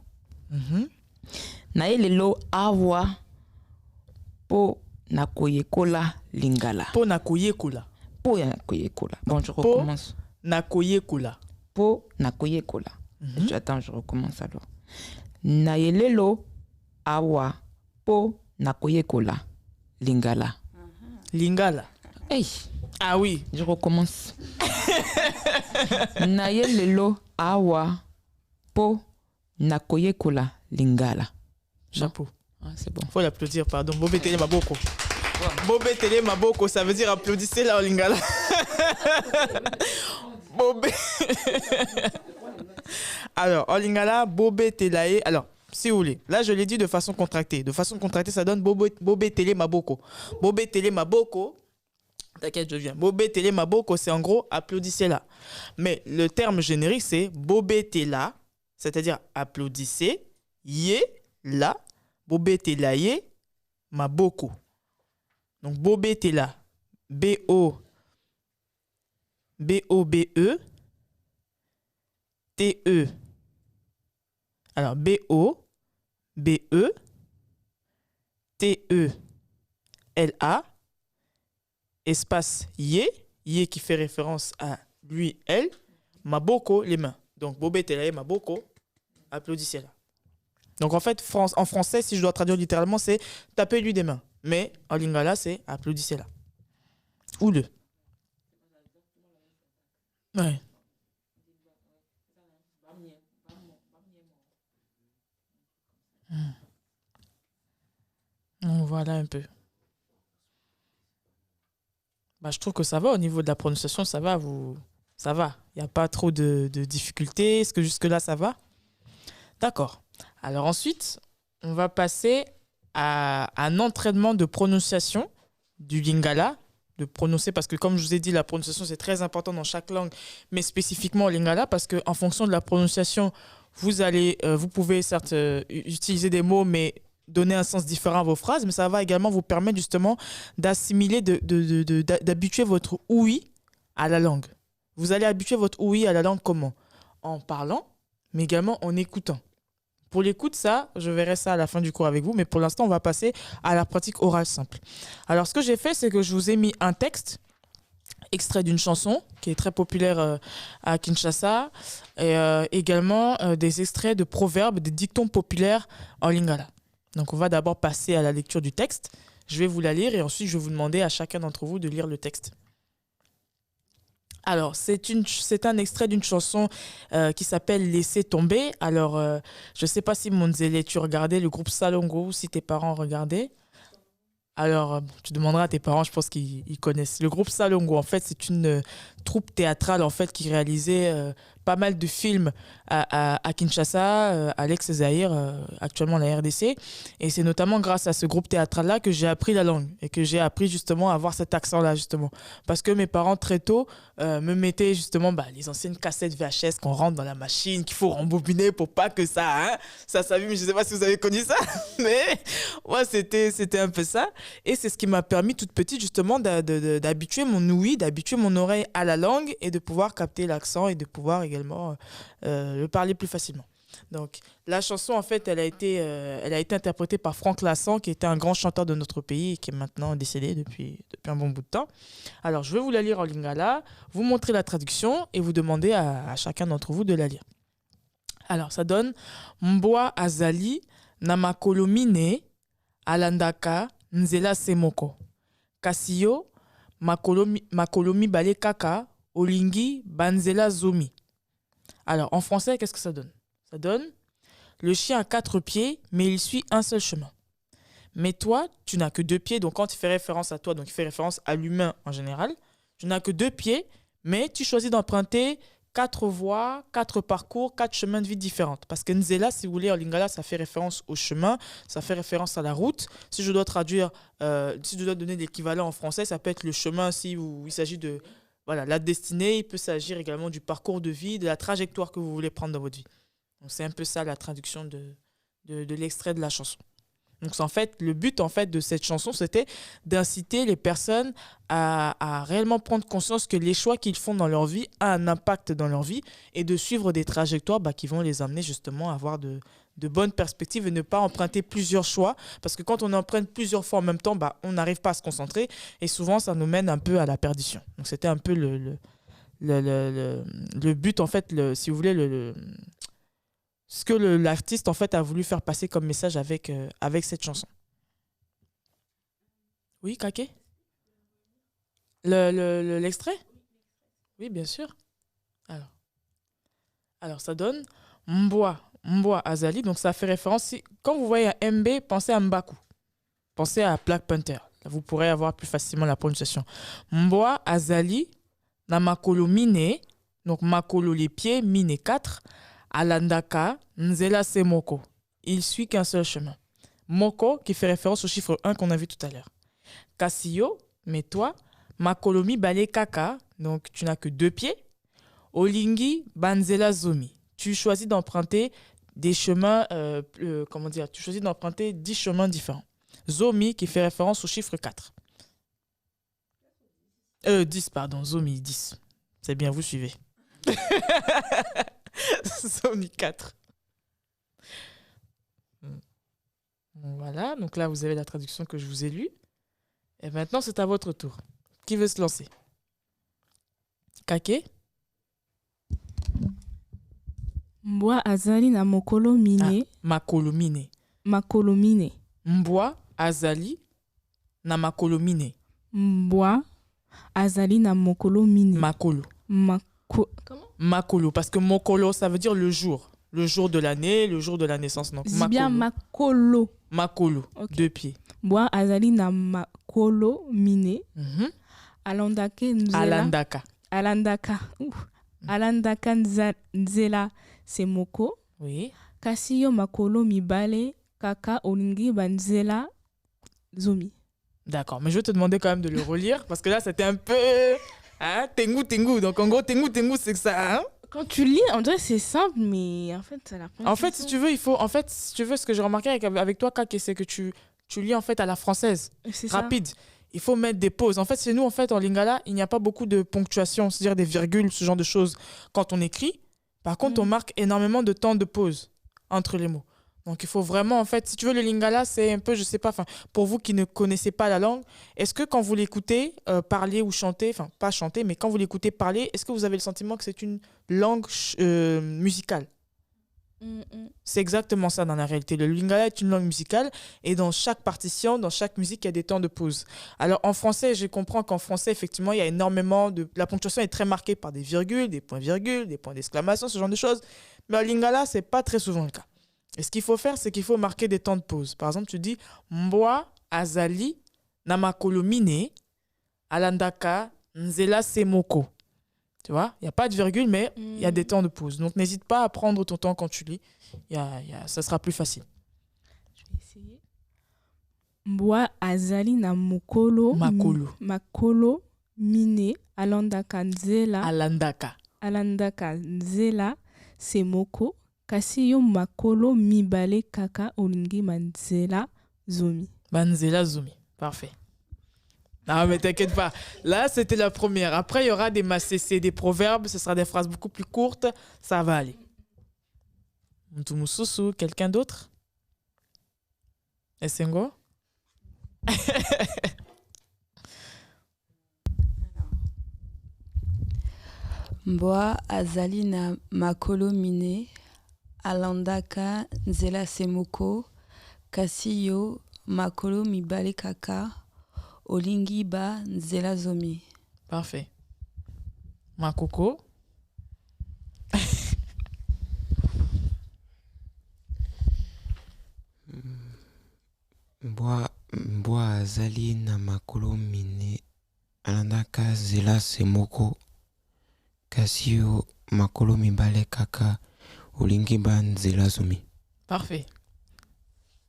Na elelo awa po nakoyekola lingala. Po nakoyekola. Bon, je recommence. Nakoyekola. Po nakoyekola. Attends, je recommence alors. Na elelo awa po nakoyekola lingala. Lingala. Hey. Ah oui. Je recommence. Na elelo awa po nakoyekola lingala. Chapeau. Ah, c'est bon. Faut l'applaudir, pardon. Bobé Télé Maboko. Bobé Télé Maboko, ça veut dire applaudissez la en lingala. Bobé. Alors, en lingala, Bobé Télé. Alors, si vous voulez, là je l'ai dit de façon contractée. De façon contractée, ça donne Bobé Télé Maboko. Bobé Télé Maboko. T'inquiète, je viens. Bobé Télé Maboko, c'est en gros applaudissez là. Mais le terme générique, c'est Bobé Télé, c'est-à-dire applaudissez, yé, là. Bobé Télé yé, Maboko. Donc Bobé Télé, B-O-B-E, T-E. Alors B-O-B-E, T-E-L-A, espace yé, yé qui fait référence à lui, elle, Maboko, les mains. Donc Bobé Télé, Maboko, applaudissez là. Donc en fait, en français, si je dois traduire littéralement, c'est tapez-lui des mains. Mais en lingala, c'est applaudissez là. Ou le. Ouais. Voilà un peu. Bah, je trouve que ça va au niveau de la prononciation, ça va. Ça va. Il n'y a pas trop de difficultés. Est-ce que jusque-là, ça va? D'accord. Alors ensuite, on va passer à un entraînement de prononciation du lingala, de prononcer, parce que comme je vous ai dit, la prononciation c'est très important dans chaque langue, mais spécifiquement au lingala, parce qu'en fonction de la prononciation, vous pouvez certes utiliser des mots, mais donner un sens différent à vos phrases, mais ça va également vous permettre justement d'assimiler, d'habituer votre ouïe à la langue. Vous allez habituer votre ouïe à la langue comment? En parlant, mais également en écoutant. Pour l'écoute, ça, je verrai ça à la fin du cours avec vous, mais pour l'instant, on va passer à la pratique orale simple. Alors, ce que j'ai fait, c'est que je vous ai mis un texte, extrait d'une chanson, qui est très populaire à Kinshasa, et également des extraits de proverbes, des dictons populaires en lingala. Donc, on va d'abord passer à la lecture du texte. Je vais vous la lire et ensuite, je vais vous demander à chacun d'entre vous de lire le texte. Alors, c'est un extrait d'une chanson qui s'appelle « Laissez tomber ». Alors, je ne sais pas si Monzele, tu regardais le groupe Salongo ou si tes parents regardaient. Alors, tu demanderas à tes parents, je pense qu'ils connaissent. Le groupe Salongo, en fait, c'est une troupe théâtrale en fait, qui réalisait pas mal de films à Kinshasa, à l'ex-Zaïre, actuellement la RDC. Et c'est notamment grâce à ce groupe théâtral-là que j'ai appris la langue et que j'ai appris justement à avoir cet accent-là, justement. Parce que mes parents, très tôt, me mettaient justement les anciennes cassettes VHS qu'on rentre dans la machine, qu'il faut rembobiner pour pas que ça s'abîme. Je ne sais pas si vous avez connu ça, mais ouais, c'était un peu ça. Et c'est ce qui m'a permis, toute petite, justement, d'habituer mon ouïe, d'habituer mon oreille à la langue et de pouvoir capter l'accent et de pouvoir également également le parler plus facilement. Donc, la chanson, en fait, elle a été interprétée par Franck Lassan, qui était un grand chanteur de notre pays et qui est maintenant décédé depuis un bon bout de temps. Alors, je vais vous la lire en lingala, vous montrer la traduction et vous demander à chacun d'entre vous de la lire. Alors, ça donne « Mbwa azali na makolo mine alandaka nzela semoko. Kasiyo makolo mibale kaka olingi banzela zomi. » Alors, en français, qu'est-ce que ça donne? Ça donne « Le chien a 4 pieds, mais il suit un seul chemin. Mais toi, tu n'as que 2 pieds. » Donc, quand il fait référence à toi, donc il fait référence à l'humain en général. Tu n'as que 2 pieds, mais tu choisis d'emprunter 4 voies, 4 parcours, 4 chemins de vie différents. Parce que Nzela, si vous voulez, en lingala, ça fait référence au chemin, ça fait référence à la route. Si je dois traduire, si je dois donner l'équivalent en français, ça peut être le chemin il s'agit de la destinée. Il peut s'agir également du parcours de vie, de la trajectoire que vous voulez prendre dans votre vie. Donc, c'est un peu ça la traduction de l'extrait de la chanson. Donc, en fait, le but de cette chanson, c'était d'inciter les personnes à réellement prendre conscience que les choix qu'ils font dans leur vie ont un impact dans leur vie et de suivre des trajectoires qui vont les amener justement à avoir de bonnes perspectives et ne pas emprunter plusieurs choix. Parce que quand on emprunte plusieurs fois en même temps, on n'arrive pas à se concentrer et souvent, ça nous mène un peu à la perdition. Donc, c'était un peu le but, en fait, si vous voulez, ce que l'artiste en fait a voulu faire passer comme message avec cette chanson. Oui, Kake? L'extrait? Oui, bien sûr. Alors ça donne Mbwa Azali, donc ça fait référence. Quand vous voyez un MB, pensez à Mbaku. Pensez à Black Panther. Vous pourrez avoir plus facilement la prononciation. Mbwa Azali, na makolo mine, donc makolo les pieds, mine 4. Alandaka, Nzela Semoko. Il suit qu'un seul chemin. Moko, qui fait référence au chiffre 1 qu'on a vu tout à l'heure. Kasiyo, mais toi, Makolomi Bale Kaka, donc tu n'as que 2 pieds. Olingi Banzela Zomi. Tu choisis d'emprunter des chemins, tu choisis d'emprunter 10 chemins différents. Zomi, qui fait référence au chiffre 4. 10, pardon, Zomi, 10. C'est bien, vous suivez. Zomi 4. Voilà, donc là vous avez la traduction que je vous ai lue. Et maintenant c'est à votre tour. Qui veut se lancer? Kake? Mbwa azali na mokolo mine. Makolo mine. Makolo mine. Mbwa azali na makolo mine. Mbwa azali na mokolo mine. Makolo. Comment? Makolo, parce que mokolo, ça veut dire le jour de l'année, le jour de la naissance. Donc, c'est bien makolo. Makolo, okay. 2 pieds. Mbwa azali na makolo mine. Alandaka nzela. Alandaka nzela semoko. Oui. Kasiyo makolo mibale kaka olingi banzela zomi. D'accord, mais je vais te demander quand même de le relire parce que là c'était un peu tengu. Donc en gros tengu c'est que ça. Quand tu lis, on dirait que c'est simple, mais en fait ça la prend. En fait, si tu veux, ce que j'ai remarqué avec toi, Kake, c'est que tu lis en fait à la française, c'est rapide. Ça. Il faut mettre des pauses. En fait, chez nous, en fait, en lingala, il n'y a pas beaucoup de ponctuation, c'est-à-dire des virgules, ce genre de choses quand on écrit. Par contre, on marque énormément de temps de pause entre les mots. Donc, il faut vraiment, en fait, si tu veux, le lingala, c'est un peu, je sais pas, pour vous qui ne connaissez pas la langue, est-ce que quand vous l'écoutez parler ou chanter, enfin, pas chanter, mais quand vous l'écoutez parler, est-ce que vous avez le sentiment que c'est une langue musicale? C'est exactement ça dans la réalité. Le lingala est une langue musicale et dans chaque partition, dans chaque musique, il y a des temps de pause. Alors, en français, je comprends qu'en français, effectivement, il y a énormément de... La ponctuation est très marquée par des virgules, des points-virgules, des points d'exclamation, ce genre de choses. Mais en lingala, c'est pas très souvent le cas. Et ce qu'il faut faire, c'est qu'il faut marquer des temps de pause. Par exemple, tu dis Mbwa azali na makolo mine alandaka nzela semoko. Tu vois, il n'y a pas de virgule, mais il y a des temps de pause. Donc, n'hésite pas à prendre ton temps quand tu lis. Ça sera plus facile. Je vais essayer. Mbwa azali na makolo mine alandaka nzela semoko. Kasi yo makolo mibale kaka olingi banzela zomi. Banzela zomi, parfait. Non, mais t'inquiète pas. Là, c'était la première. Après, il y aura des macécés, des proverbes. Ce sera des phrases beaucoup plus courtes. Ça va aller. Mtumususu, quelqu'un d'autre? Essengo? Mboa azali na makolo mine, alandaka nzela semoko, kasi yo makolo mibale kaka, olingi ba nzela zomi. Parfait. Makoko? Mbwa azali na makolo mine, alandaka nzela semoko, kasi yo makolo mibale kaka, olingi ba nzela zomi. Parfait.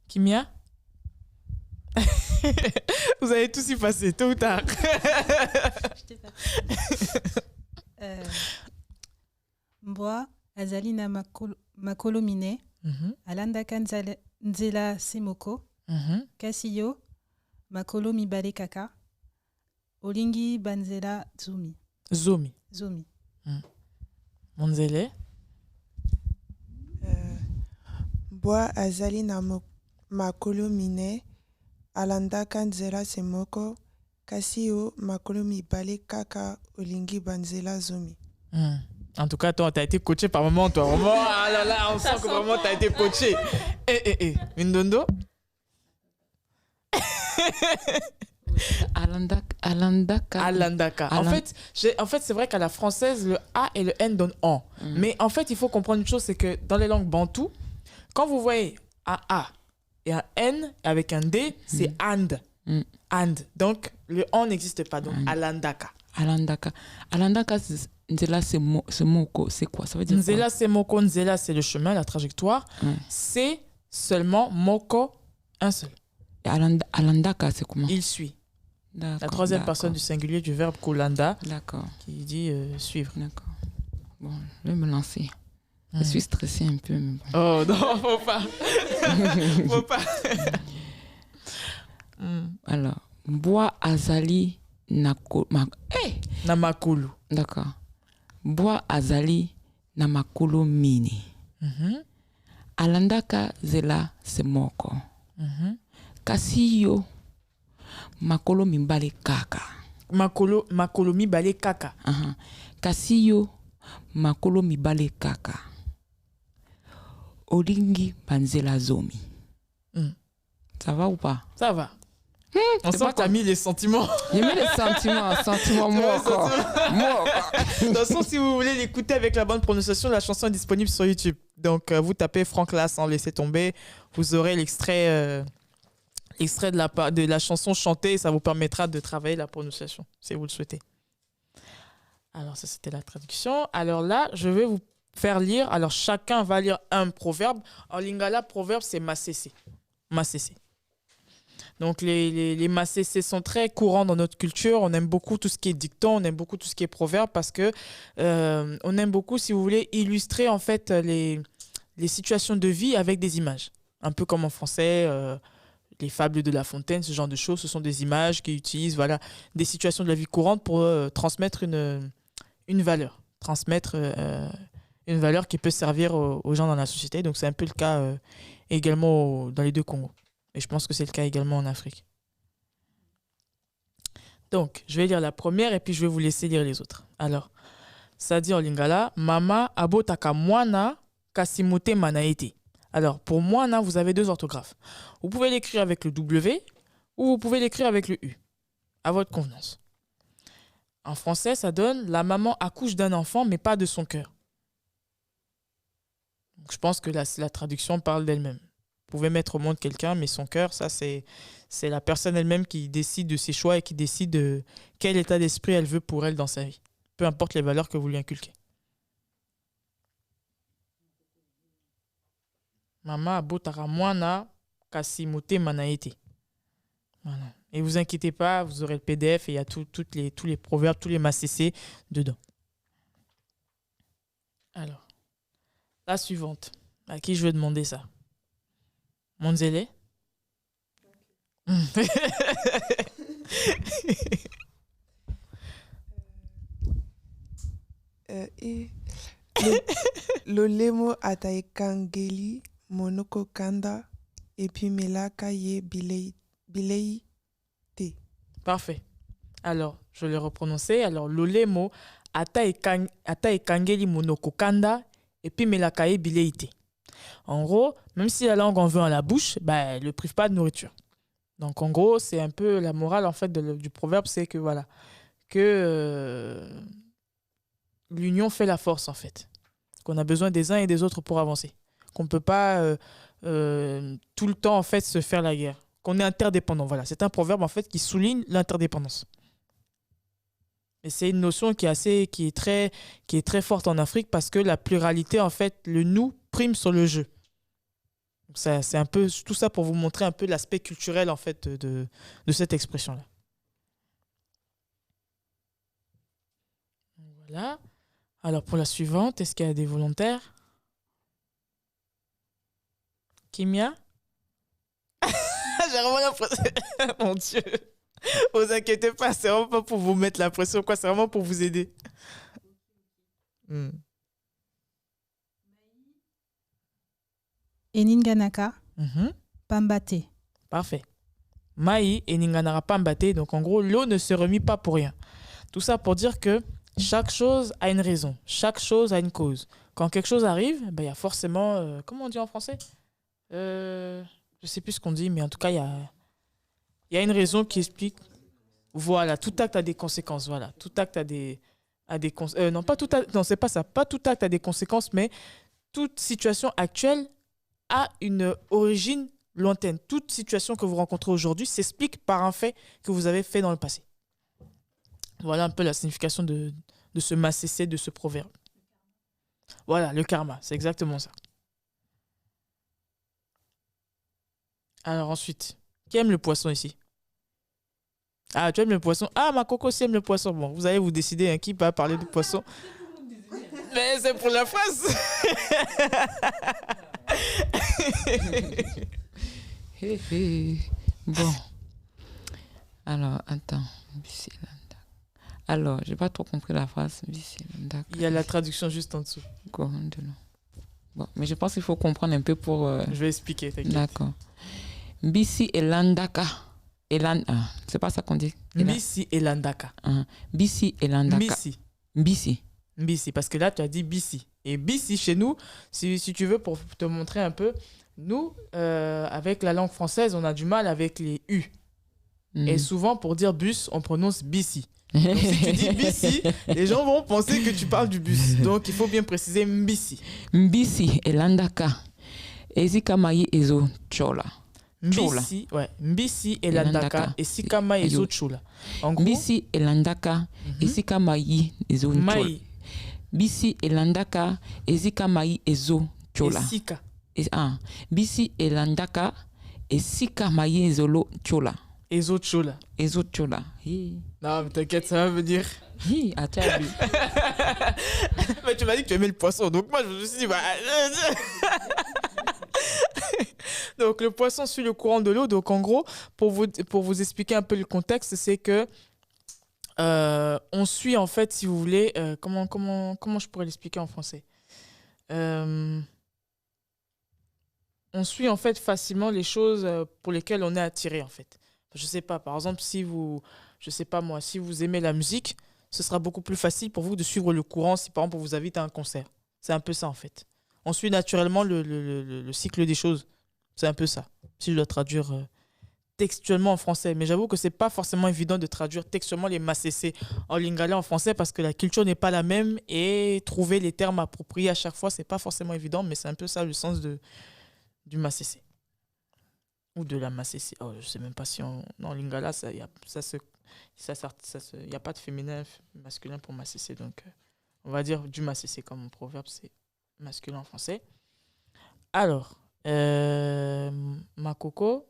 Kimia? Vous allez tous y passer, tôt ou tard. Mbwa azali na makolo mine, alandaka nzela semoko, kasi yo makolo mibale kaka, olingi banzela zomi. Zomi. Monzele? Mbwa azali na makolo mine, alandaka nzela semoko, kasi yo makolo mibale kaka, olingi banzela zomi. En tout cas, toi, t'as été coaché par moment, toi. Vraiment, ah là là, on sent que vraiment t'as été coaché. Mindondo? Alandaka. En fait, c'est vrai qu'à la française, le A et le N donnent en. Mais en fait, il faut comprendre une chose, c'est que dans les langues bantoues, quand vous voyez un A et un N avec un D, c'est and. And. Donc, le en n'existe pas. Donc, alandaka. Alandaka, nzela semoko, c'est quoi? Ça veut dire nzela semoko, nzela, c'est le chemin, la trajectoire. C'est seulement moko, un seul. Et alandaka, c'est comment? Il suit. La troisième personne du singulier du verbe kolanda. D'accord. Qui dit suivre. D'accord. Bon, je vais me lancer. Je suis stressée un peu. Mais bon. Oh non, faut pas. Faut pas. Alors, Mbwa azali na makolo. D'accord. Mbwa azali na makolo mine. Alandaka zela semoko. Kasi yo makolo mibale kaka. Makolo mibale kaka. Kasi yo makolo mibale kaka. Olingi banzela zomi. Ça va ou pas? Ça va. On sent que t'as mis les sentiments. J'ai mis les sentiments moi encore. De toute façon, si vous voulez l'écouter avec la bonne prononciation, la chanson est disponible sur YouTube. Donc, vous tapez Franck Lass sans laisser tomber. Vous aurez l'extrait de la chanson chantée et ça vous permettra de travailler la prononciation, si vous le souhaitez. Alors, ça, c'était la traduction. Alors là, je vais vous faire lire. Alors, chacun va lire un proverbe. En lingala, proverbe, c'est massécé. Massécé. Donc, les macécés sont très courants dans notre culture. On aime beaucoup tout ce qui est dicton, on aime beaucoup tout ce qui est proverbe parce que on aime beaucoup, si vous voulez, illustrer en fait les situations de vie avec des images. Un peu comme en français, les fables de La Fontaine, ce genre de choses. Ce sont des images qui utilisent des situations de la vie courante pour transmettre une valeur. Transmettre une valeur qui peut servir aux gens dans la société. Donc, c'est un peu le cas également dans les deux Congos. Et je pense que c'est le cas également en Afrique. Donc, je vais lire la première et puis je vais vous laisser lire les autres. Alors, ça dit en lingala, Mama abotaka mwana kasimote manaete. Alors, pour mwana, vous avez deux orthographes. Vous pouvez l'écrire avec le W ou vous pouvez l'écrire avec le U. À votre convenance. En français, ça donne la maman accouche d'un enfant, mais pas de son cœur. Donc, je pense que la traduction parle d'elle-même. Vous pouvez mettre au monde quelqu'un, mais son cœur, ça, c'est la personne elle-même qui décide de ses choix et qui décide de quel état d'esprit elle veut pour elle dans sa vie. Peu importe les valeurs que vous lui inculquez. Mama abotara mwana kasimote manaete. Voilà. Et vous inquiétez pas, vous aurez le PDF et il y a tous les proverbes, tous les macécés dedans. Alors, la suivante. À qui je vais demander ça? Monzele? Et lolemo ataekangeli monoko kanda et puis melaka ye bilei te. Parfait. Alors, je vais le reprononcer. Alors, lolemo ataekangeli monoko kanda et puis melaka ye bilei te. En gros, même si la langue en veut à la bouche, elle ne prive pas de nourriture. Donc, en gros, c'est un peu la morale en fait du proverbe, c'est que voilà, que l'union fait la force en fait. Qu'on a besoin des uns et des autres pour avancer. Qu'on ne peut pas tout le temps en fait se faire la guerre. Qu'on est interdépendant. Voilà, c'est un proverbe en fait qui souligne l'interdépendance. Et c'est une notion qui est très forte en Afrique parce que la pluralité en fait, le nous prime sur le je. C'est un peu tout ça pour vous montrer un peu l'aspect culturel en fait de cette expression-là. Voilà. Alors pour la suivante, est-ce qu'il y a des volontaires? Kimia? J'ai vraiment l'impression... Mon Dieu. Vous inquiétez pas, c'est vraiment pas pour vous mettre la pression, quoi. C'est vraiment pour vous aider. Eninganaka, Pambate. Parfait. Maï et Ninganara Pambate. Donc en gros, l'eau ne se remue pas pour rien. Tout ça pour dire que chaque chose a une raison. Chaque chose a une cause. Quand quelque chose arrive, il y a forcément... comment on dit en français? Je ne sais plus ce qu'on dit, mais en tout cas, il y a une raison qui explique... Voilà, tout acte a des conséquences. Voilà, tout acte a des conséquences. Non, pas tout acte, non, c'est pas ça. Pas tout acte a des conséquences, mais toute situation actuelle a une origine lointaine. Toute situation que vous rencontrez aujourd'hui s'explique par un fait que vous avez fait dans le passé. Voilà un peu la signification de ce macécé, de ce proverbe. Voilà, le karma, c'est exactement ça. Alors ensuite, qui aime le poisson ici? Ah, tu aimes le poisson? Ah, ma coco aussi aime le poisson. Bon, vous allez vous décider qui va parler du poisson. Mais c'est pour la phrase. Bon. Alors, attends. Alors, j'ai pas trop compris la phrase. Il y a la traduction juste en dessous. Bon, mais je pense qu'il faut comprendre un peu pour... Je vais expliquer, t'inquiète. D'accord. Bisi et Landaka. C'est pas ça qu'on dit? Bisi et Landaka. Bisi et Landaka. Bisi, parce que là, tu as dit Bisi. Et Bisi, chez nous, si tu veux, pour te montrer un peu, nous, avec la langue française, on a du mal avec les U. Et souvent, pour dire bus, on prononce Bisi. Donc, si tu dis Bisi, les gens vont penser que tu parles du bus. Donc, il faut bien préciser Mbisi. Mbisi et Landaka. Ezikamayi ezo chola. Mbisi et Landaka et Sikama et Zochula. Mbisi et Landaka et Sikamayi et Zochula. Bisi et Landaka et Sikamayi et Zochula. Bisi et Landaka et Sikamayi et Zochula. Et Zochula. Non, mais t'inquiète, ça va venir. Mais tu m'as dit que tu aimais le poisson, donc moi je me suis dit, Donc le poisson suit le courant de l'eau. Donc en gros, pour vous expliquer un peu le contexte, c'est que on suit en fait, si vous voulez, comment je pourrais l'expliquer en français, on suit en fait facilement les choses pour lesquelles on est attiré en fait. Je sais pas, par exemple, si vous aimez la musique, ce sera beaucoup plus facile pour vous de suivre le courant si par exemple on vous invite à un concert. C'est un peu ça en fait. On suit naturellement le cycle des choses. C'est un peu ça, si je dois traduire textuellement en français. Mais j'avoue que c'est pas forcément évident de traduire textuellement les macécés en lingala en français parce que la culture n'est pas la même et trouver les termes appropriés à chaque fois, c'est pas forcément évident, mais c'est un peu ça le sens du macécé. Ou de la macécé. Oh, je sais même pas si en lingala, il n'y a pas de féminin, masculin pour macécé. Donc, on va dire du macécé comme mon proverbe, c'est masculin en français. Alors, ma coco.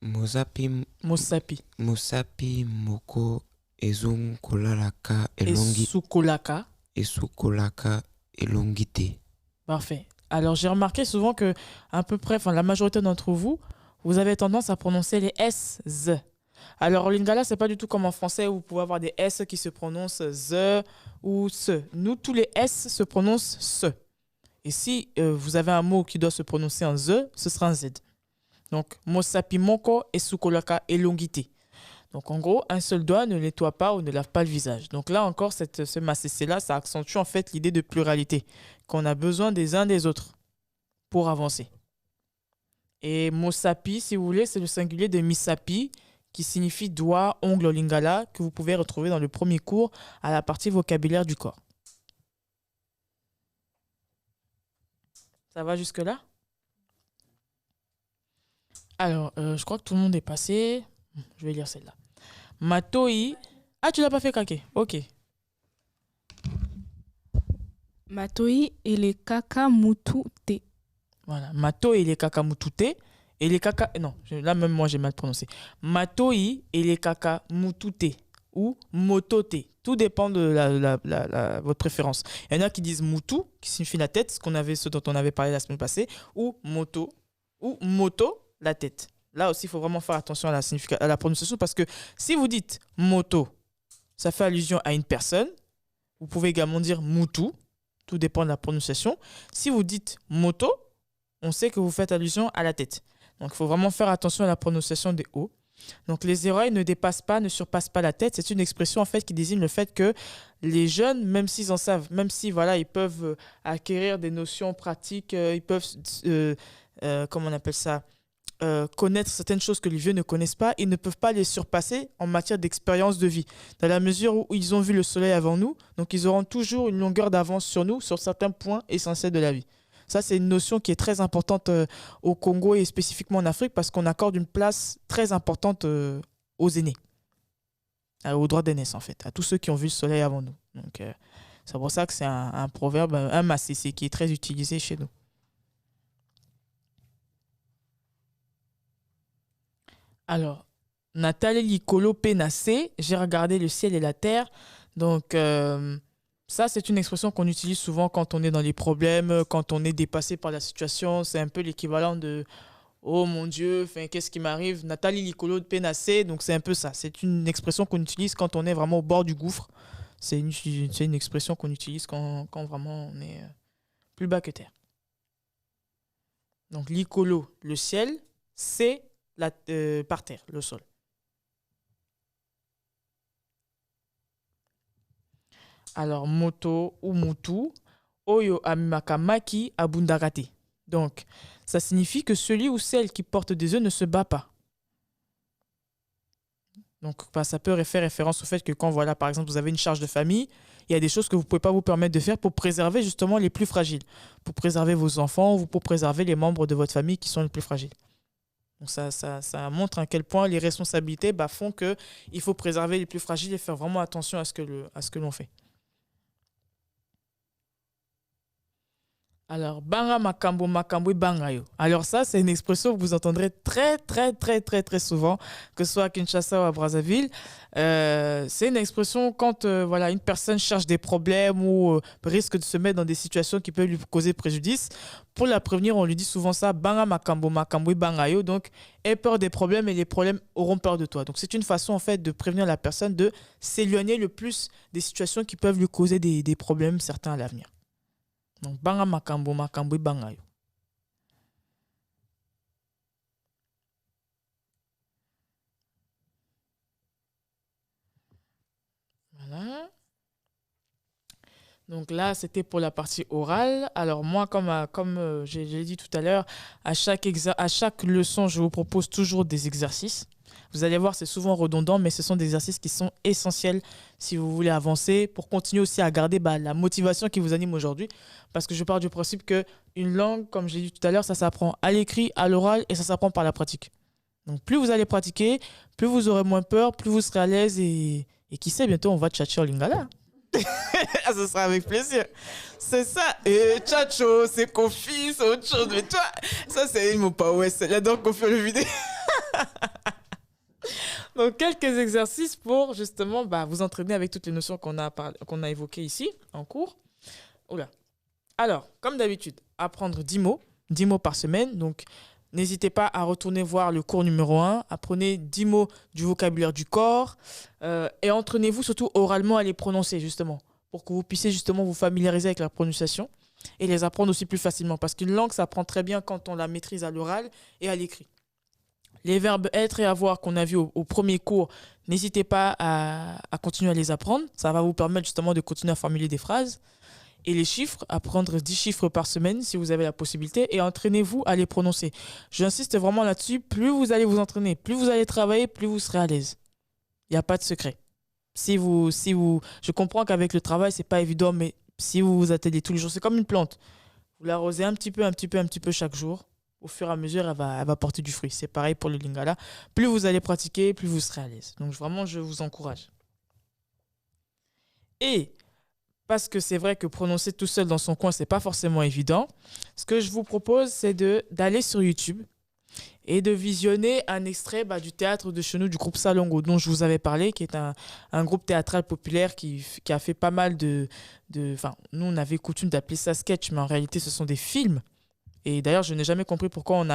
Mosapi moko ezunkolalaka elongite. Esukolaka elongite. Parfait. Alors, j'ai remarqué souvent que à peu près, la majorité d'entre vous, vous avez tendance à prononcer les S, Z. Alors, en lingala, c'est pas du tout comme en français où vous pouvez avoir des S qui se prononcent Z ou SE. Nous, tous les S se prononcent SE. Et si vous avez un mot qui doit se prononcer en Z, ce sera un Z. Donc, mosapi moko et sukolaka elongité. Donc, en gros, un seul doigt ne nettoie pas ou ne lave pas le visage. Donc là encore, ce macécé-là, ça accentue en fait l'idée de pluralité, qu'on a besoin des uns des autres pour avancer. Et mosapi, si vous voulez, c'est le singulier de misapi, qui signifie doigt, ongle au lingala, que vous pouvez retrouver dans le premier cours à la partie vocabulaire du corps. Ça va jusque-là? Alors, je crois que tout le monde est passé. Je vais lire celle-là. Matoi. Ah, tu l'as pas fait, Kake? Ok. Matoi et les kakamutute. Voilà. Matoi et les kakamutute. Et les kaka... Non, là même moi j'ai mal prononcé. Matoi et les kakamutute. Ou motote. Tout dépend de votre préférence. Il y en a qui disent mutu, qui signifie la tête, ce dont on avait parlé la semaine passée, ou moto, la tête. Là aussi, il faut vraiment faire attention à la prononciation parce que si vous dites moto, ça fait allusion à une personne. Vous pouvez également dire mutu, tout dépend de la prononciation. Si vous dites moto, on sait que vous faites allusion à la tête. Donc, il faut vraiment faire attention à la prononciation des O. Donc, les oreilles ne surpassent pas la tête. C'est une expression en fait qui désigne le fait que les jeunes, même s'ils en savent, même si ils peuvent acquérir des notions pratiques, ils peuvent, comment on appelle ça, connaître certaines choses que les vieux ne connaissent pas, ils ne peuvent pas les surpasser en matière d'expérience de vie. Dans la mesure où ils ont vu le soleil avant nous, donc ils auront toujours une longueur d'avance sur nous sur certains points essentiels de la vie. Ça, c'est une notion qui est très importante au Congo et spécifiquement en Afrique parce qu'on accorde une place très importante aux aînés, aux droits d'aînesse en fait, à tous ceux qui ont vu le soleil avant nous. Donc, c'est pour ça que c'est un proverbe, un macécé qui est très utilisé chez nous. Alors, Nathalie Likolo Pénacé, j'ai regardé le ciel et la terre. Donc, ça, c'est une expression qu'on utilise souvent quand on est dans les problèmes, quand on est dépassé par la situation. C'est un peu l'équivalent de « Oh mon Dieu, qu'est-ce qui m'arrive ?» Nathalie Likolo Pénacé, donc c'est un peu ça. C'est une expression qu'on utilise quand on est vraiment au bord du gouffre. C'est une expression qu'on utilise quand vraiment on est plus bas que terre. Donc, Likolo, le ciel, c'est par terre, le sol. Alors, moto ou mutu, oyo amimakamaki abundarate. Donc, ça signifie que celui ou celle qui porte des œufs ne se bat pas. Donc, ça peut faire référence au fait que quand, par exemple, vous avez une charge de famille, il y a des choses que vous ne pouvez pas vous permettre de faire pour préserver justement les plus fragiles, pour préserver vos enfants ou pour préserver les membres de votre famille qui sont les plus fragiles. Donc ça montre à quel point les responsabilités font qu'il faut préserver les plus fragiles et faire vraiment attention à ce que l'on fait. Alors, banga makambo makambo bangayo. Alors ça, c'est une expression que vous entendrez très, très, très, très, très souvent, que ce soit à Kinshasa ou à Brazzaville. C'est une expression quand une personne cherche des problèmes ou risque de se mettre dans des situations qui peuvent lui causer préjudice. Pour la prévenir, on lui dit souvent ça, banga makambo makambo bangayo. Donc, aie peur des problèmes et les problèmes auront peur de toi. Donc, c'est une façon en fait de prévenir la personne de s'éloigner le plus des situations qui peuvent lui causer des problèmes certains à l'avenir. Donc, banga makambo makambo bangayo. Voilà. Donc là, c'était pour la partie orale. Alors moi, comme j'ai dit tout à l'heure, à chaque leçon, je vous propose toujours des exercices. Vous allez voir, c'est souvent redondant, mais ce sont des exercices qui sont essentiels si vous voulez avancer, pour continuer aussi à garder la motivation qui vous anime aujourd'hui. Parce que je pars du principe qu'une langue, comme j'ai dit tout à l'heure, ça s'apprend à l'écrit, à l'oral et ça s'apprend par la pratique. Donc plus vous allez pratiquer, plus vous aurez moins peur, plus vous serez à l'aise et qui sait, bientôt on va tchatcher en lingala. Ce sera avec plaisir. C'est ça. Et tchatcho, c'est Kofi, c'est autre chose. Mais toi, ça c'est mon pas ouais, j'adore Kofi le vidéo. Donc, quelques exercices pour justement vous entraîner avec toutes les notions qu'on a évoquées ici en cours. Oula. Alors, comme d'habitude, apprendre 10 mots par semaine. Donc, n'hésitez pas à retourner voir le cours numéro 1. Apprenez 10 mots du vocabulaire du corps et entraînez-vous surtout oralement à les prononcer, justement, pour que vous puissiez justement vous familiariser avec la prononciation et les apprendre aussi plus facilement. Parce qu'une langue, ça apprend très bien quand on la maîtrise à l'oral et à l'écrit. Les verbes être et avoir qu'on a vu au premier cours, n'hésitez pas à continuer à les apprendre. Ça va vous permettre justement de continuer à formuler des phrases. Et les chiffres, apprendre 10 chiffres par semaine si vous avez la possibilité et entraînez-vous à les prononcer. J'insiste vraiment là-dessus, plus vous allez vous entraîner, plus vous allez travailler, plus vous serez à l'aise. Il n'y a pas de secret. Je comprends qu'avec le travail, ce n'est pas évident, mais si vous vous attendez tous les jours, c'est comme une plante. Vous l'arrosez un petit peu chaque jour. Au fur et à mesure, elle va porter du fruit. C'est pareil pour le lingala. Plus vous allez pratiquer, plus vous serez à l'aise. Donc vraiment, je vous encourage. Et parce que c'est vrai que prononcer tout seul dans son coin, ce n'est pas forcément évident, ce que je vous propose, c'est d'aller sur YouTube et de visionner un extrait du théâtre de chez nous, du groupe Salongo, dont je vous avais parlé, qui est un groupe théâtral populaire qui a fait pas mal de... Enfin, nous, on avait coutume d'appeler ça sketch, mais en réalité, ce sont des films. Et d'ailleurs, je n'ai jamais compris pourquoi on a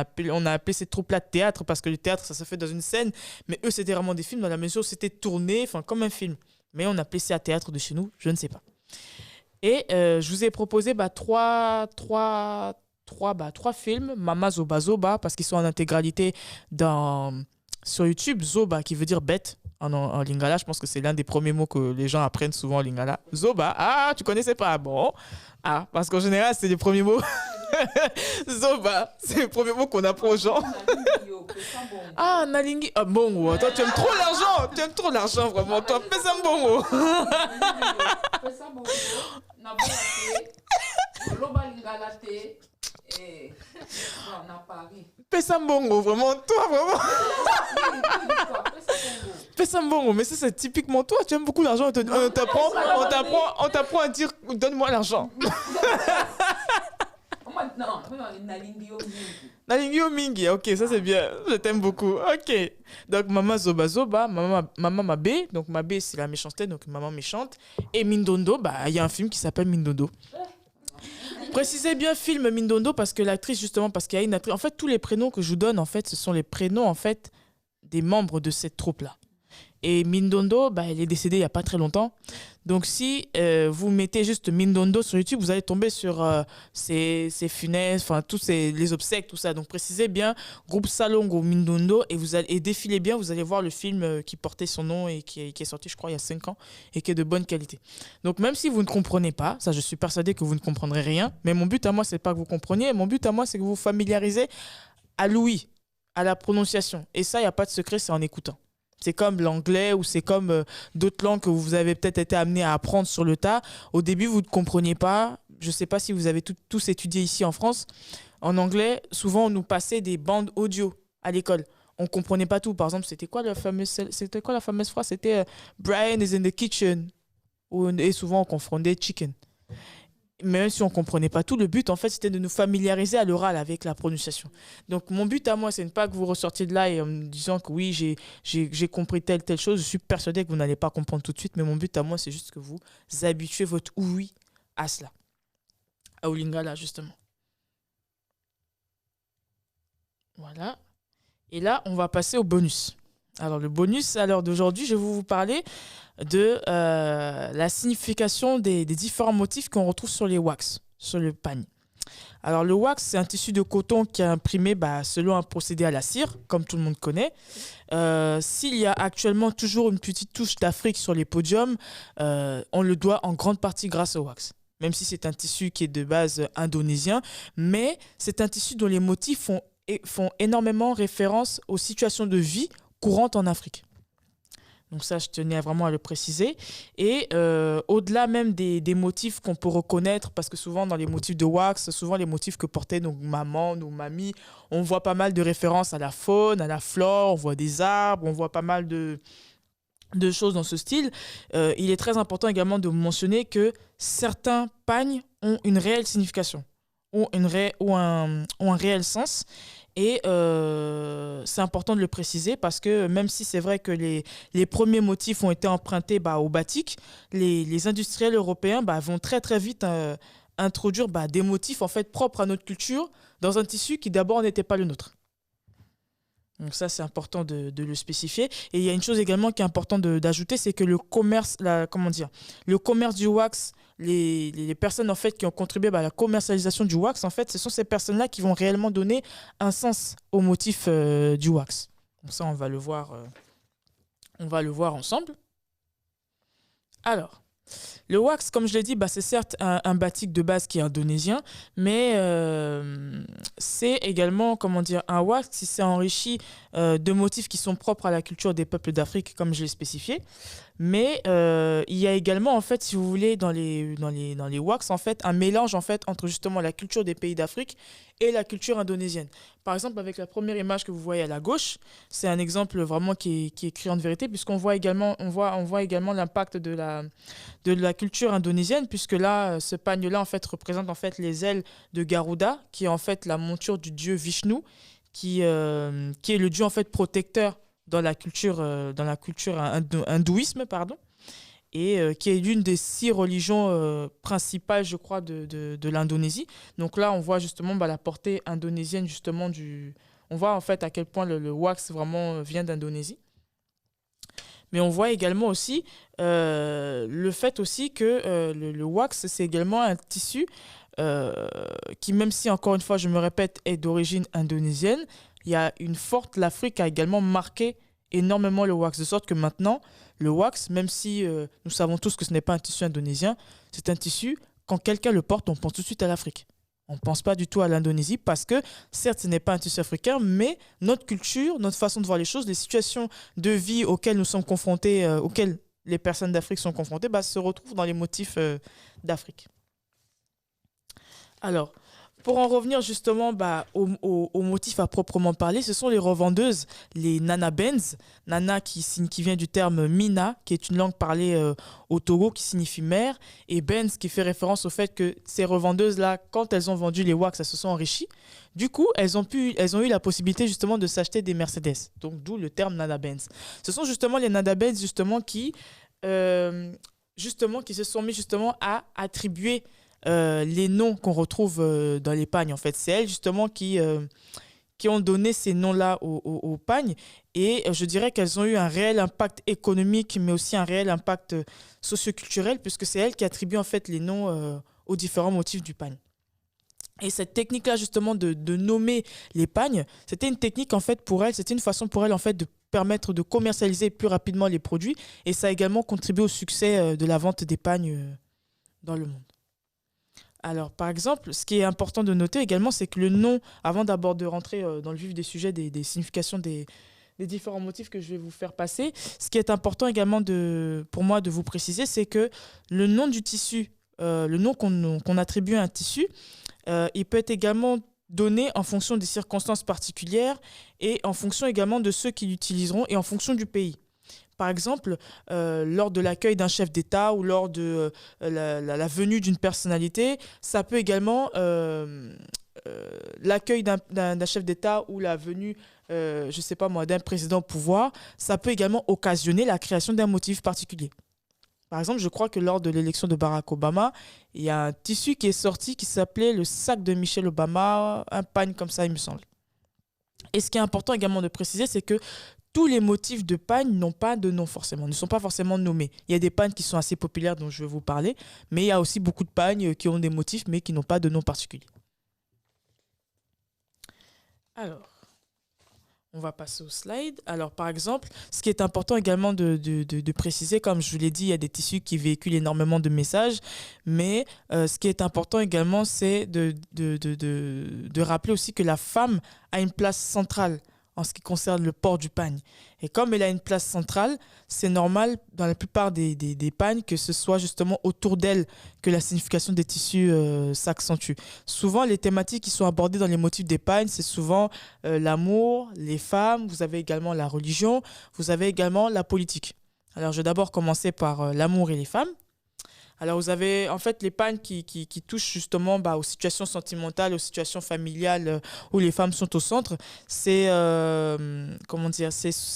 appelé cette troupe-là de théâtre, parce que le théâtre, ça se fait dans une scène, mais eux, c'était vraiment des films, dans la mesure où c'était tourné, comme un film. Mais on appelait ça théâtre de chez nous, je ne sais pas. Et je vous ai proposé trois films, Mama Zoba Zoba, parce qu'ils sont en intégralité sur YouTube. Zoba, qui veut dire bête en lingala. Je pense que c'est l'un des premiers mots que les gens apprennent souvent en lingala. Zoba, ah, tu connaissais pas? Bon. Ah, parce qu'en général, c'est les premiers mots. Zoba, c'est le premier mot qu'on apprend aux gens. Ah, Nalingi. Ah, bon, toi, tu aimes trop l'argent. Tu aimes trop l'argent, vraiment. Toi, fais ça bon. Pesambongo, vraiment, toi, vraiment. Pesambongo, mais ça, c'est typiquement toi. Tu aimes beaucoup l'argent. On t'apprend à dire donne-moi l'argent. Nalingio Mingi, ok, ça c'est bien. Je t'aime beaucoup. Ok. Donc, Mama Zoba Zoba, Mama Mabé. Donc, Mabé, c'est la méchanceté, donc maman méchante. Et Mindondo, il y a un film qui s'appelle Mindondo. Précisez bien film Mindondo parce que l'actrice, justement, parce qu'il y a une actrice. En fait, tous les prénoms que je vous donne, en fait, ce sont les prénoms, en fait, des membres de cette troupe-là. Et Mindondo, elle est décédée il n'y a pas très longtemps. Donc, si vous mettez juste Mindondo sur YouTube, vous allez tomber sur ses funestes, tous les obsèques, tout ça. Donc, précisez bien groupe Salongo Mindondo et défilez bien. Vous allez voir le film qui portait son nom et qui est sorti, je crois, il y a 5 ans et qui est de bonne qualité. Donc, même si vous ne comprenez pas, ça, je suis persuadée que vous ne comprendrez rien. Mais mon but à moi, c'est pas que vous compreniez. Mon but à moi, c'est que vous vous familiarisez à l'ouïe, à la prononciation. Et ça, il n'y a pas de secret, c'est en écoutant. C'est comme l'anglais ou c'est comme d'autres langues que vous avez peut-être été amené à apprendre sur le tas. Au début, vous ne compreniez pas. Je ne sais pas si vous avez tous étudié ici en France. En anglais, souvent, on nous passait des bandes audio à l'école. On ne comprenait pas tout. Par exemple, c'était quoi la fameuse phrase? C'était Brian is in the kitchen. Et souvent, on confondait chicken. Même si on ne comprenait pas tout, le but, en fait, c'était de nous familiariser à l'oral avec la prononciation. Donc, mon but à moi, c'est ne pas que vous ressortiez de là et en me disant que oui, j'ai compris telle chose. Je suis persuadée que vous n'allez pas comprendre tout de suite, mais mon but à moi, c'est juste que vous habituez votre oui à cela. Au lingala, justement. Voilà. Et là, on va passer au bonus. Alors, le bonus, à l'heure d'aujourd'hui, je vais vous parler de la signification des différents motifs qu'on retrouve sur les wax, sur le pagne. Alors, le wax, c'est un tissu de coton qui est imprimé selon un procédé à la cire, comme tout le monde connaît. S'il y a actuellement toujours une petite touche d'Afrique sur les podiums, on le doit en grande partie grâce au wax. Même si c'est un tissu qui est de base indonésien, mais c'est un tissu dont les motifs font énormément référence aux situations de vie courantes en Afrique. Donc ça, je tenais vraiment à le préciser. Et au-delà même des motifs qu'on peut reconnaître, parce que souvent dans les motifs de wax, souvent les motifs que portaient nos mamans, nos mamies, on voit pas mal de références à la faune, à la flore, on voit des arbres, on voit pas mal de choses dans ce style. Il est très important également de mentionner que certains pagnes ont une réelle signification, ont un réel sens. Et c'est important de le préciser parce que même si c'est vrai que les premiers motifs ont été empruntés au batik, les industriels européens vont très très vite introduire des motifs en fait propres à notre culture dans un tissu qui d'abord n'était pas le nôtre. Donc ça, c'est important de le spécifier. Et il y a une chose également qui est importante d'ajouter, c'est que le commerce du wax, les personnes en fait qui ont contribué à la commercialisation du wax, en fait, ce sont ces personnes-là qui vont réellement donner un sens au motif du wax. Donc ça, on va le voir ensemble. Alors, le wax, comme je l'ai dit, c'est certes un batik de base qui est indonésien, mais c'est également un wax qui s'est enrichi de motifs qui sont propres à la culture des peuples d'Afrique, comme je l'ai spécifié. Mais il y a également, en fait, si vous voulez, dans les wax, en fait, un mélange en fait, entre justement la culture des pays d'Afrique et la culture indonésienne. Par exemple, avec la première image que vous voyez à la gauche, c'est un exemple vraiment qui est criant de vérité, puisqu'on voit également, on voit également l'impact de la culture indonésienne, puisque là, ce pagne-là en fait, représente en fait, les ailes de Garuda, qui est en fait la monture du dieu Vishnu, qui est le dieu en fait, protecteur dans la culture hindouisme, et qui est l'une des 6 religions principales, je crois, de l'Indonésie. Donc là, on voit justement la portée indonésienne, justement, on voit en fait à quel point le wax vraiment vient d'Indonésie. Mais on voit également aussi le fait aussi que le wax, c'est également un tissu qui, même si, encore une fois, je me répète, est d'origine indonésienne, l'Afrique a également marqué énormément le wax, de sorte que maintenant, le wax, même si nous savons tous que ce n'est pas un tissu indonésien, c'est un tissu, quand quelqu'un le porte, on pense tout de suite à l'Afrique. On ne pense pas du tout à l'Indonésie parce que, certes, ce n'est pas un tissu africain, mais notre culture, notre façon de voir les choses, les situations de vie auxquelles nous sommes confrontés, auxquelles les personnes d'Afrique sont confrontées, se retrouvent dans les motifs d'Afrique. Alors, pour en revenir justement au motif à proprement parler, ce sont les revendeuses, les Nana Benz. Nana qui vient du terme Mina, qui est une langue parlée au Togo, qui signifie mère, et Benz qui fait référence au fait que ces revendeuses-là, quand elles ont vendu les wax, elles se sont enrichies. Du coup, elles ont eu la possibilité justement de s'acheter des Mercedes. Donc d'où le terme Nana Benz. Ce sont justement les Nana Benz qui se sont mis justement à attribuer les noms qu'on retrouve dans les pagnes. En fait, c'est elles justement qui ont donné ces noms-là aux pagnes, et je dirais qu'elles ont eu un réel impact économique, mais aussi un réel impact socioculturel, puisque c'est elles qui attribuent en fait les noms aux différents motifs du pagne. Et cette technique-là justement de nommer les pagnes, c'était une technique en fait pour elles, c'était une façon pour elles en fait de permettre de commercialiser plus rapidement les produits, et ça a également contribué au succès de la vente des pagnes dans le monde. Alors, par exemple, ce qui est important de noter également, c'est que le nom, avant d'abord de rentrer dans le vif des sujets, des significations des différents motifs que je vais vous faire passer, ce qui est important également pour moi de vous préciser, c'est que le nom du tissu, le nom qu'on attribue à un tissu, il peut être également donné en fonction des circonstances particulières et en fonction également de ceux qui l'utiliseront et en fonction du pays. Par exemple, lors de l'accueil d'un chef d'État ou lors de la venue d'une personnalité, ça peut également, l'accueil d'un chef d'État ou la venue, d'un président au pouvoir, ça peut également occasionner la création d'un motif particulier. Par exemple, je crois que lors de l'élection de Barack Obama, il y a un tissu qui est sorti qui s'appelait le sac de Michelle Obama, un pagne comme ça, il me semble. Et ce qui est important également de préciser, c'est que tous les motifs de pagne n'ont pas de nom forcément, ne sont pas forcément nommés. Il y a des pagnes qui sont assez populaires dont je vais vous parler, mais il y a aussi beaucoup de pagnes qui ont des motifs mais qui n'ont pas de nom particulier. Alors, on va passer au slide. Alors, par exemple, ce qui est important également de préciser, comme je vous l'ai dit, il y a des tissus qui véhiculent énormément de messages, mais ce qui est important également, c'est de rappeler aussi que la femme a une place centrale en ce qui concerne le port du pagne. Et comme elle a une place centrale, c'est normal dans la plupart des pagnes que ce soit justement autour d'elle que la signification des tissus s'accentue. Souvent, les thématiques qui sont abordées dans les motifs des pagnes, c'est souvent l'amour, les femmes, vous avez également la religion, vous avez également la politique. Alors, je vais d'abord commencer par l'amour et les femmes. Alors, vous avez en fait les pagnes qui touchent justement aux situations sentimentales, aux situations familiales où les femmes sont au centre. C'est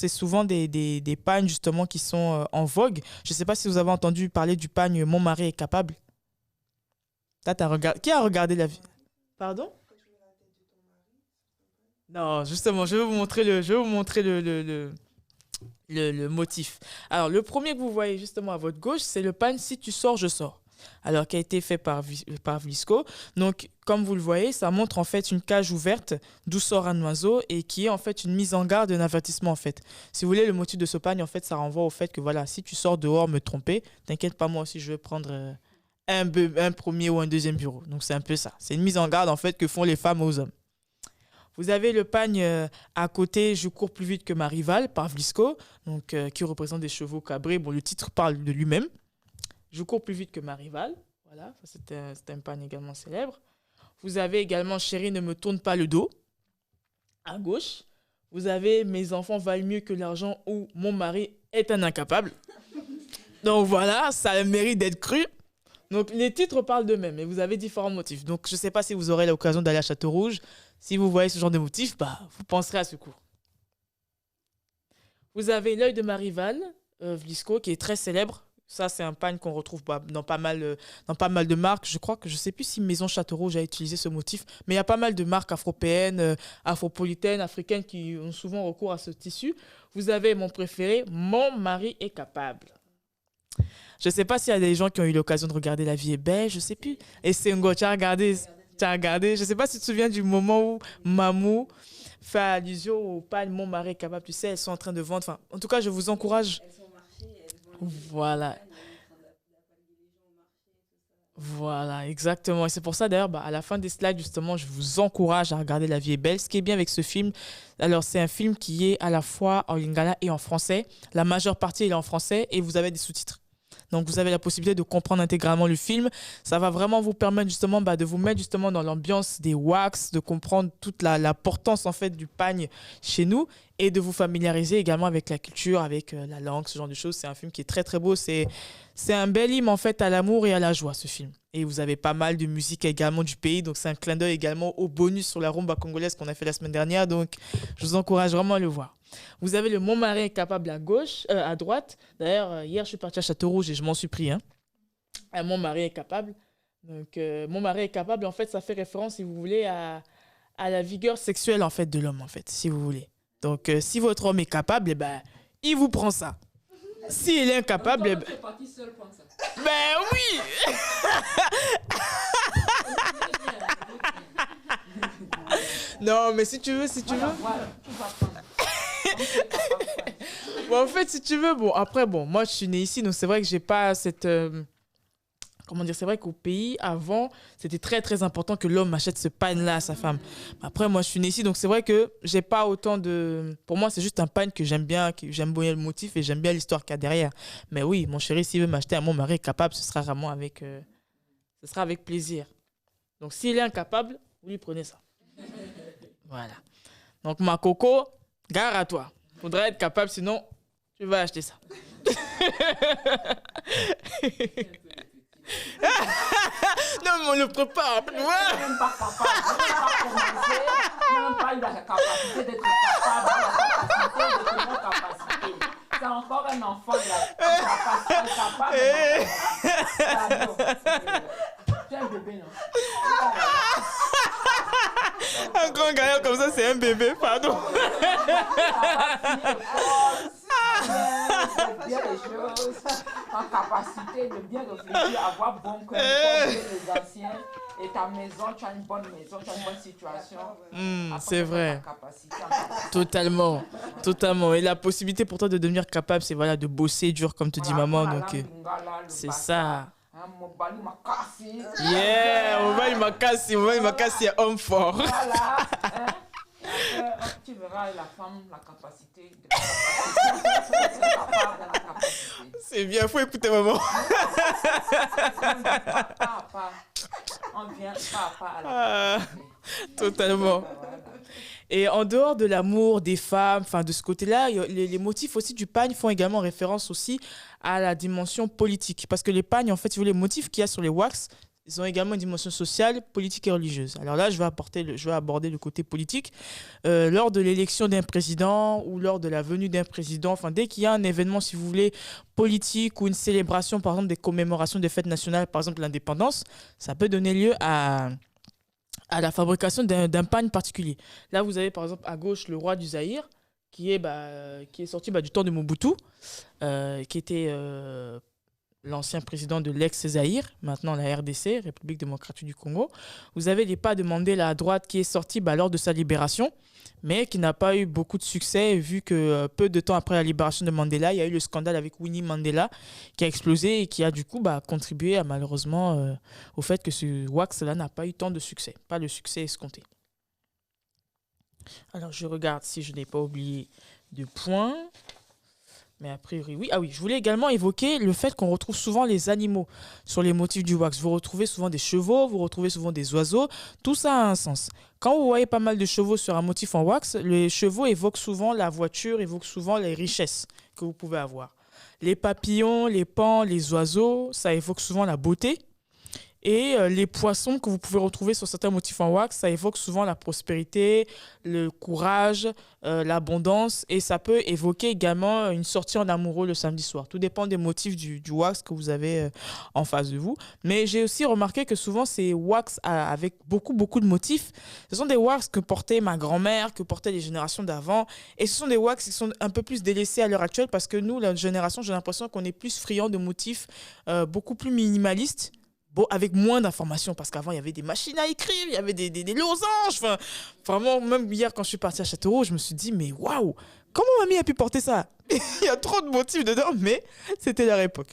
souvent des pagnes justement qui sont en vogue. Je ne sais pas si vous avez entendu parler du pagne « Mon mari est capable ». Qui a regardé la vie? Pardon? Non, justement, je vais vous montrer le motif. Alors, le premier que vous voyez justement à votre gauche, c'est le pagne Si tu sors, je sors. Alors, qui a été fait par Vlisco. Donc, comme vous le voyez, ça montre en fait une cage ouverte d'où sort un oiseau et qui est en fait une mise en garde, un avertissement en fait. Si vous voulez, le motif de ce pagne, en fait, ça renvoie au fait que voilà, si tu sors dehors me tromper, t'inquiète pas, moi aussi, je vais prendre un premier ou un deuxième bureau. Donc, c'est un peu ça. C'est une mise en garde en fait que font les femmes aux hommes. Vous avez le pagne à côté, Je cours plus vite que ma rivale, par Vlisco, donc, qui représente des chevaux cabrés. Bon, le titre parle de lui-même. Je cours plus vite que ma rivale. Voilà, c'est un pagne également célèbre. Vous avez également Chérie, ne me tourne pas le dos, à gauche. Vous avez Mes enfants valent mieux que l'argent ou Mon mari est un incapable. Donc voilà, ça a le mérite d'être cru. Donc les titres parlent d'eux-mêmes, mais vous avez différents motifs. Donc je ne sais pas si vous aurez l'occasion d'aller à Château-Rouge. Si vous voyez ce genre de motifs, vous penserez à ce cours. Vous avez L'œil de ma rivale, Vlisco, qui est très célèbre. Ça, c'est un pagne qu'on retrouve dans pas mal de marques. Je ne sais plus si Maison Château-Rouge a utilisé ce motif, mais il y a pas mal de marques afropéennes, afropolitaines, africaines qui ont souvent recours à ce tissu. Vous avez mon préféré, Mon mari est capable. Je ne sais pas s'il y a des gens qui ont eu l'occasion de regarder La vie est belle, je ne sais plus. Et Sengo, tu as regardé. Je ne sais pas si tu te souviens du moment où Mamou fait allusion au pagne Mon mari est capable. Tu sais, elles sont en train de vendre. Enfin, en tout cas, je vous encourage. Voilà, exactement. Et c'est pour ça, d'ailleurs, à la fin des slides, justement, je vous encourage à regarder La vie est belle. Ce qui est bien avec ce film, alors c'est un film qui est à la fois en lingala et en français. La majeure partie, il est en français et vous avez des sous-titres. Donc, vous avez la possibilité de comprendre intégralement le film. Ça va vraiment vous permettre justement de vous mettre justement dans l'ambiance des wax, de comprendre toute l'importance en fait du pagne chez nous et de vous familiariser également avec la culture, avec la langue, ce genre de choses. C'est un film qui est très très beau. C'est un bel hymne en fait à l'amour et à la joie, ce film. Et vous avez pas mal de musique également du pays. Donc, c'est un clin d'œil également au bonus sur la rumba congolaise qu'on a fait la semaine dernière. Donc, je vous encourage vraiment à le voir. Vous avez le Mon mari est capable à droite. D'ailleurs, hier, je suis partie à Château-Rouge et je m'en suis pris. Mon mari est capable. Donc, Mon mari est capable, en fait, ça fait référence, si vous voulez, à la vigueur sexuelle en fait, de l'homme, en fait, si vous voulez. Donc, si votre homme est capable, il vous prend ça. S'il est incapable, oui. Non, mais si tu veux. Bon, en fait, si tu veux, moi, je suis née ici, donc c'est vrai que j'ai pas cette... c'est vrai qu'au pays, avant, c'était très, très important que l'homme achète ce pagne-là à sa femme. Après, moi, je suis née ici, donc c'est vrai que j'ai pas autant de... Pour moi, c'est juste un pagne que j'aime bien, que j'aime bien le motif et j'aime bien l'histoire qu'il y a derrière. Mais oui, mon chéri, s'il veut m'acheter un Mon mari est capable, ce sera vraiment avec plaisir. Donc, s'il est incapable, vous lui prenez ça. Voilà. Donc, ma coco, gare à toi. Faudrait être capable, sinon, tu vas acheter ça. Non, mais on le prépare. Ouais. Même pas capable, même pas la capacité d'être capable, la capacité. C'est encore un enfant de la capacité. Tu es un bébé, non? Un grand gaillard comme ça, c'est un bébé, pardon. Bien les choses, en capacité de bien réfléchir, avoir bon cœur, les anciens, et ta maison, tu as une bonne maison, tu as une bonne situation. C'est vrai. Totalement. Et la possibilité pour toi de devenir capable, c'est de bosser dur, comme te dit maman. Donc, c'est ça. Mobali Makassi. Yeah, Mobali Makassi est homme fort. Voilà. Tu verras la femme, la capacité de la capacité. C'est bien, faut écouter maman. On vient pas à pas à la capacité. Totalement. Et en dehors de l'amour des femmes, de ce côté-là, les motifs aussi du pagne font également référence aussi à la dimension politique. Parce que les pagnes, en fait, si vous voulez, les motifs qu'il y a sur les wax, ils ont également une dimension sociale, politique et religieuse. Alors là, je vais aborder le côté politique. Lors de l'élection d'un président ou lors de la venue d'un président, enfin, dès qu'il y a un événement, si vous voulez, politique ou une célébration, par exemple, des commémorations des fêtes nationales, par exemple l'indépendance, ça peut donner lieu à la fabrication d'un pagne particulier. Là, vous avez par exemple à gauche le roi du Zaïre, qui est sorti du temps de Mobutu, qui était l'ancien président de l'ex-Zaïre, maintenant la RDC, République démocratique du Congo. Vous avez les pas de Mandela à droite qui est sorti lors de sa libération, mais qui n'a pas eu beaucoup de succès vu que peu de temps après la libération de Mandela, il y a eu le scandale avec Winnie Mandela qui a explosé et qui a du coup contribué malheureusement au fait que ce wax-là n'a pas eu tant de succès, pas le succès escompté. Alors je regarde si je n'ai pas oublié de points. Mais a priori, oui. Ah oui, je voulais également évoquer le fait qu'on retrouve souvent les animaux sur les motifs du wax. Vous retrouvez souvent des chevaux, vous retrouvez souvent des oiseaux. Tout ça a un sens. Quand vous voyez pas mal de chevaux sur un motif en wax, les chevaux évoquent souvent la voiture, évoquent souvent les richesses que vous pouvez avoir. Les papillons, les paons, les oiseaux, ça évoque souvent la beauté. Et les poissons que vous pouvez retrouver sur certains motifs en wax, ça évoque souvent la prospérité, le courage, l'abondance. Et ça peut évoquer également une sortie en amoureux le samedi soir. Tout dépend des motifs du wax que vous avez en face de vous. Mais j'ai aussi remarqué que souvent, ces wax avec beaucoup de motifs, ce sont des wax que portait ma grand-mère, que portaient les générations d'avant. Et ce sont des wax qui sont un peu plus délaissés à l'heure actuelle parce que nous, la génération, j'ai l'impression qu'on est plus friand de motifs beaucoup plus minimalistes. Bon, avec moins d'informations, parce qu'avant, il y avait des machines à écrire, il y avait des losanges. Enfin, vraiment, même hier, quand je suis partie à Châteauroux, je me suis dit, mais waouh, comment mamie a pu porter ça? Il y a trop de motifs dedans, mais c'était leur époque.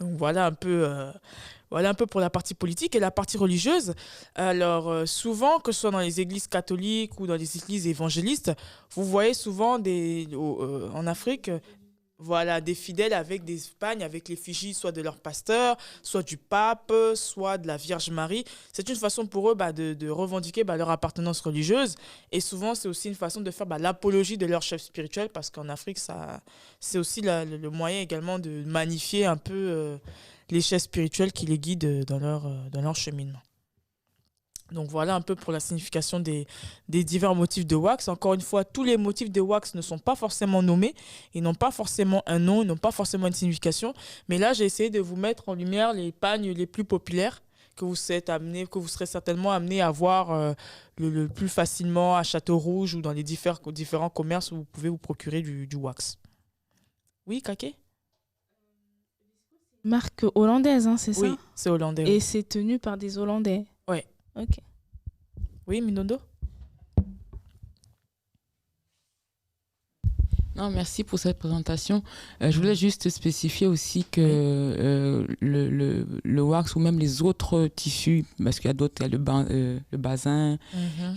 Donc voilà un peu pour la partie politique. Et la partie religieuse, alors souvent, que ce soit dans les églises catholiques ou dans les églises évangélistes, vous voyez souvent en Afrique... Voilà, des fidèles avec des pagnes, avec l'effigie soit de leur pasteur, soit du pape, soit de la Vierge Marie. C'est une façon pour eux de revendiquer leur appartenance religieuse. Et souvent, c'est aussi une façon de faire l'apologie de leur chef spirituel parce qu'en Afrique, c'est aussi le moyen également de magnifier un peu les chefs spirituels qui les guident dans leur cheminement. Donc voilà un peu pour la signification des divers motifs de wax. Encore une fois, tous les motifs de wax ne sont pas forcément nommés, ils n'ont pas forcément un nom, ils n'ont pas forcément une signification. Mais là, j'ai essayé de vous mettre en lumière les pagnes les plus populaires que vous serez certainement amené à voir le plus facilement à Château-Rouge ou dans les différents commerces où vous pouvez vous procurer du wax. Oui, Kake? Marque hollandaise, c'est ça? Oui, c'est hollandais. Et c'est tenu par des Hollandais? Oui. Ok. Oui, Minondo? Non, merci pour cette présentation. Je voulais juste spécifier aussi que le wax ou même les autres tissus, parce qu'il y a d'autres, il y a le bazin,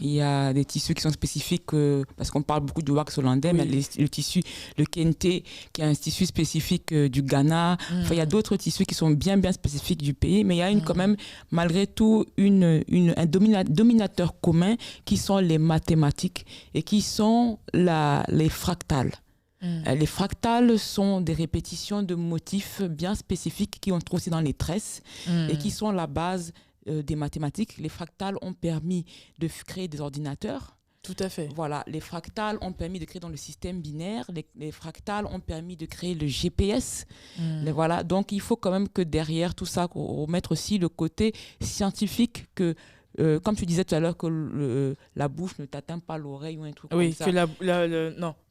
il y a des tissus qui sont spécifiques, parce qu'on parle beaucoup du wax hollandais, mais le tissu, le kente, qui est un tissu spécifique du Ghana. Enfin, il y a d'autres tissus qui sont bien spécifiques du pays, mais il y a quand même, malgré tout, un dominateur commun qui sont les mathématiques et qui sont les fractales. Les fractales sont des répétitions de motifs bien spécifiques qui on trouve aussi dans les tresses et qui sont la base des mathématiques. Les fractales ont permis de créer des ordinateurs. Tout à fait. Voilà, les fractales ont permis de créer dans le système binaire. Les fractales ont permis de créer le GPS. Voilà, donc il faut quand même que derrière tout ça, remettre aussi le côté scientifique que comme tu disais tout à l'heure que la bouche ne t'atteint pas l'oreille ou un truc comme ça. Oui,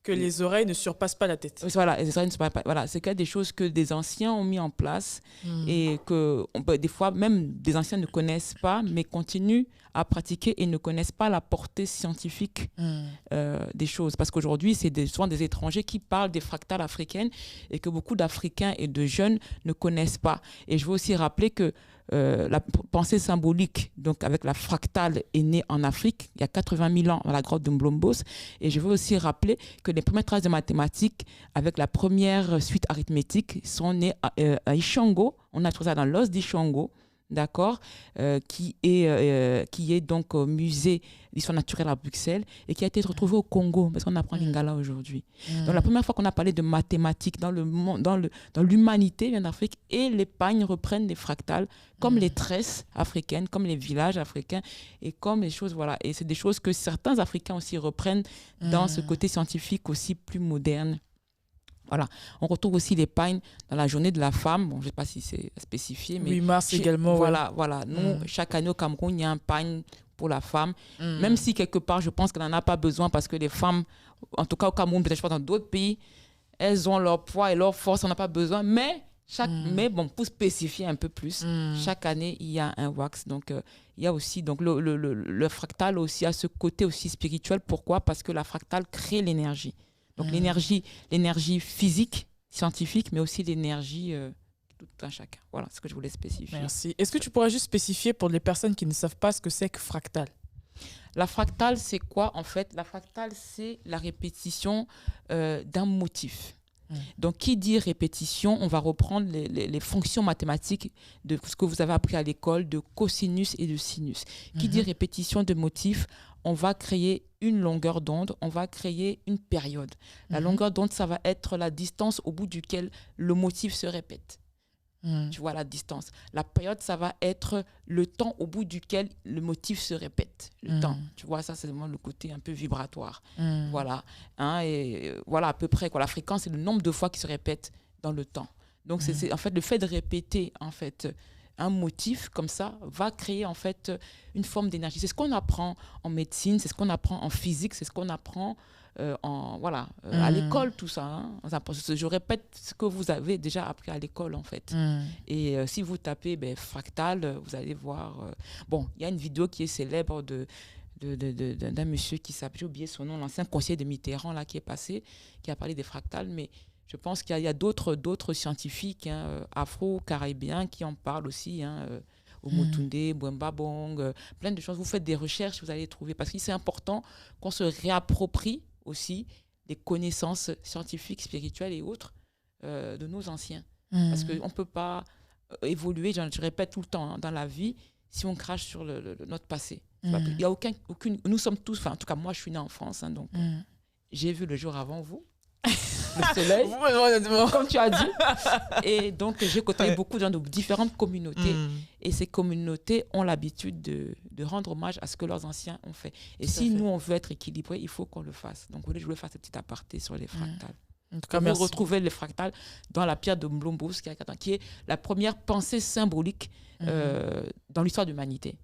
que les oreilles ne surpassent pas la tête. Voilà, les oreilles ne surpassent pas. Voilà, c'est qu'il y a des choses que des anciens ont mis en place et que des fois même des anciens ne connaissent pas, mais continuent à pratiquer et ne connaissent pas la portée scientifique des choses. Parce qu'aujourd'hui, c'est souvent des étrangers qui parlent des fractales africaines et que beaucoup d'Africains et de jeunes ne connaissent pas. Et je veux aussi rappeler que la pensée symbolique, donc avec la fractale, est née en Afrique il y a 80 000 ans dans la grotte de Mblombos. Et je veux aussi rappeler que les premières traces de mathématiques avec la première suite arithmétique sont nées à Ishango. On a trouvé ça dans l'os d'Ishango, d'accord, qui est donc au musée d'histoire naturelle à Bruxelles et qui a été retrouvé au Congo, parce qu'on apprend Lingala aujourd'hui. Donc la première fois qu'on a parlé de mathématiques dans l'humanité vient d'Afrique, et les pagnes reprennent des fractales comme les tresses africaines, comme les villages africains, et comme les choses, voilà. Et c'est des choses que certains Africains aussi reprennent dans ce côté scientifique aussi plus moderne. Voilà. On retrouve aussi les pagnes dans la journée de la femme. Bon, je ne sais pas si c'est spécifié, mais 8 mars également. Voilà. Nous, chaque année au Cameroun, il y a un pagne pour la femme. Même si quelque part, je pense qu'elle n'en a pas besoin, parce que les femmes, en tout cas au Cameroun, peut-être pas dans d'autres pays, elles ont leur poids et leur force, on n'a pas besoin. Mais bon, pour spécifier un peu plus, chaque année, il y a un wax. Donc, il y a aussi donc, le fractal aussi a ce côté aussi spirituel. Pourquoi ? Parce que la fractale crée l'énergie. Donc l'énergie physique, scientifique, mais aussi l'énergie tout un chacun. Voilà ce que je voulais spécifier. Merci. Est-ce que tu pourrais juste spécifier pour les personnes qui ne savent pas ce que c'est que fractal ? La fractale, c'est quoi en fait ? La fractale, c'est la répétition d'un motif. Donc, qui dit répétition, on va reprendre les fonctions mathématiques de ce que vous avez appris à l'école, de cosinus et de sinus. Qui dit répétition de motifs, on va créer une longueur d'onde, on va créer une période. La longueur d'onde, ça va être la distance au bout duquel le motif se répète. Tu vois la distance. La période, ça va être le temps au bout duquel le motif se répète. Le temps. Tu vois, ça, c'est vraiment le côté un peu vibratoire. Voilà. Et voilà à peu près. La fréquence, c'est le nombre de fois qui se répète dans le temps. Donc, c'est en fait le fait de répéter en fait un motif comme ça va créer en fait une forme d'énergie. C'est ce qu'on apprend en médecine, c'est ce qu'on apprend en physique, c'est ce qu'on apprend à l'école, tout ça. Je répète ce que vous avez déjà appris à l'école, en fait. Et si vous tapez fractal, vous allez voir... Bon, il y a une vidéo qui est célèbre d'un monsieur qui s'appelle, j'ai oublié son nom, l'ancien conseiller de Mitterrand, là, qui est passé, qui a parlé des fractales, mais je pense qu'il y a d'autres scientifiques afro-caribéens qui en parlent aussi, Omotunde, Bwemba Bong, plein de choses. Vous faites des recherches, vous allez trouver. Parce que c'est important qu'on se réapproprie aussi des connaissances scientifiques, spirituelles et autres de nos anciens. Parce qu'on ne peut pas évoluer, je répète tout le temps, dans la vie, si on crache sur notre passé. Il y a aucune... Nous sommes tous... Enfin, en tout cas, moi, je suis née en France, donc j'ai vu le jour avant vous. Le soleil, comme tu as dit. Et donc, j'ai côtoyé beaucoup de gens de différentes communautés. Et ces communautés ont l'habitude de rendre hommage à ce que leurs anciens ont fait. Et si nous, on veut être équilibrés, il faut qu'on le fasse. Donc, je voulais faire ce petit aparté sur les fractales. En tout cas, vous retrouvez les fractales dans la pierre de Mlombos, qui est la première pensée symbolique dans l'histoire de l'humanité.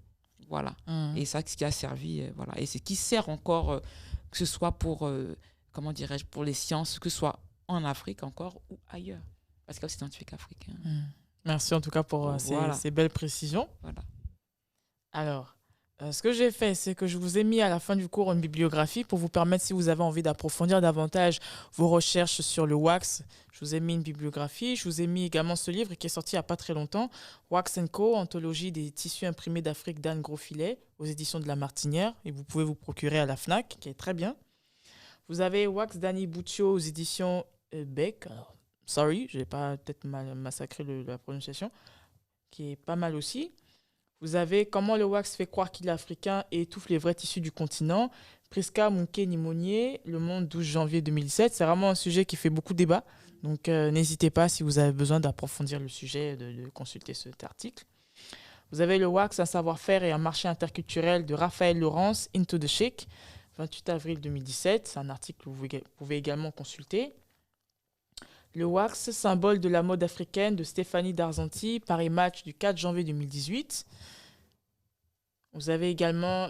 Voilà. Et ça, ce qui a servi, voilà. Et ce qui sert encore, que ce soit pour... comment dirais-je, pour les sciences, que ce soit en Afrique encore ou ailleurs. Parce qu'il y a aussi des scientifiques africains. Merci en tout cas pour ces belles précisions. Voilà. Alors, ce que j'ai fait, c'est que je vous ai mis à la fin du cours une bibliographie pour vous permettre, si vous avez envie d'approfondir davantage vos recherches sur le wax. Je vous ai mis une bibliographie. Je vous ai mis également ce livre qui est sorti il n'y a pas très longtemps, Wax & Co, Anthologie des tissus imprimés d'Afrique d'Anne Grosfilet, aux éditions de La Martinière. Et vous pouvez vous procurer à la FNAC, qui est très bien. Vous avez Wax d'Annie Boutio aux éditions Beck. Sorry, je n'ai pas peut-être massacré la prononciation, qui est pas mal aussi. Vous avez Comment le wax fait croire qu'il est africain et étouffe les vrais tissus du continent. Prisca Mounké-Nimonier, Le Monde, 12 janvier 2007. C'est vraiment un sujet qui fait beaucoup débat. Donc, n'hésitez pas, si vous avez besoin d'approfondir le sujet, de consulter cet article. Vous avez Le Wax, un savoir-faire et un marché interculturel de Raphaël Laurence, Into the Chic, 28 avril 2017. C'est un article que vous pouvez également consulter. Le wax, symbole de la mode africaine de Stéphanie Darzanti, Paris Match du 4 janvier 2018. Vous avez également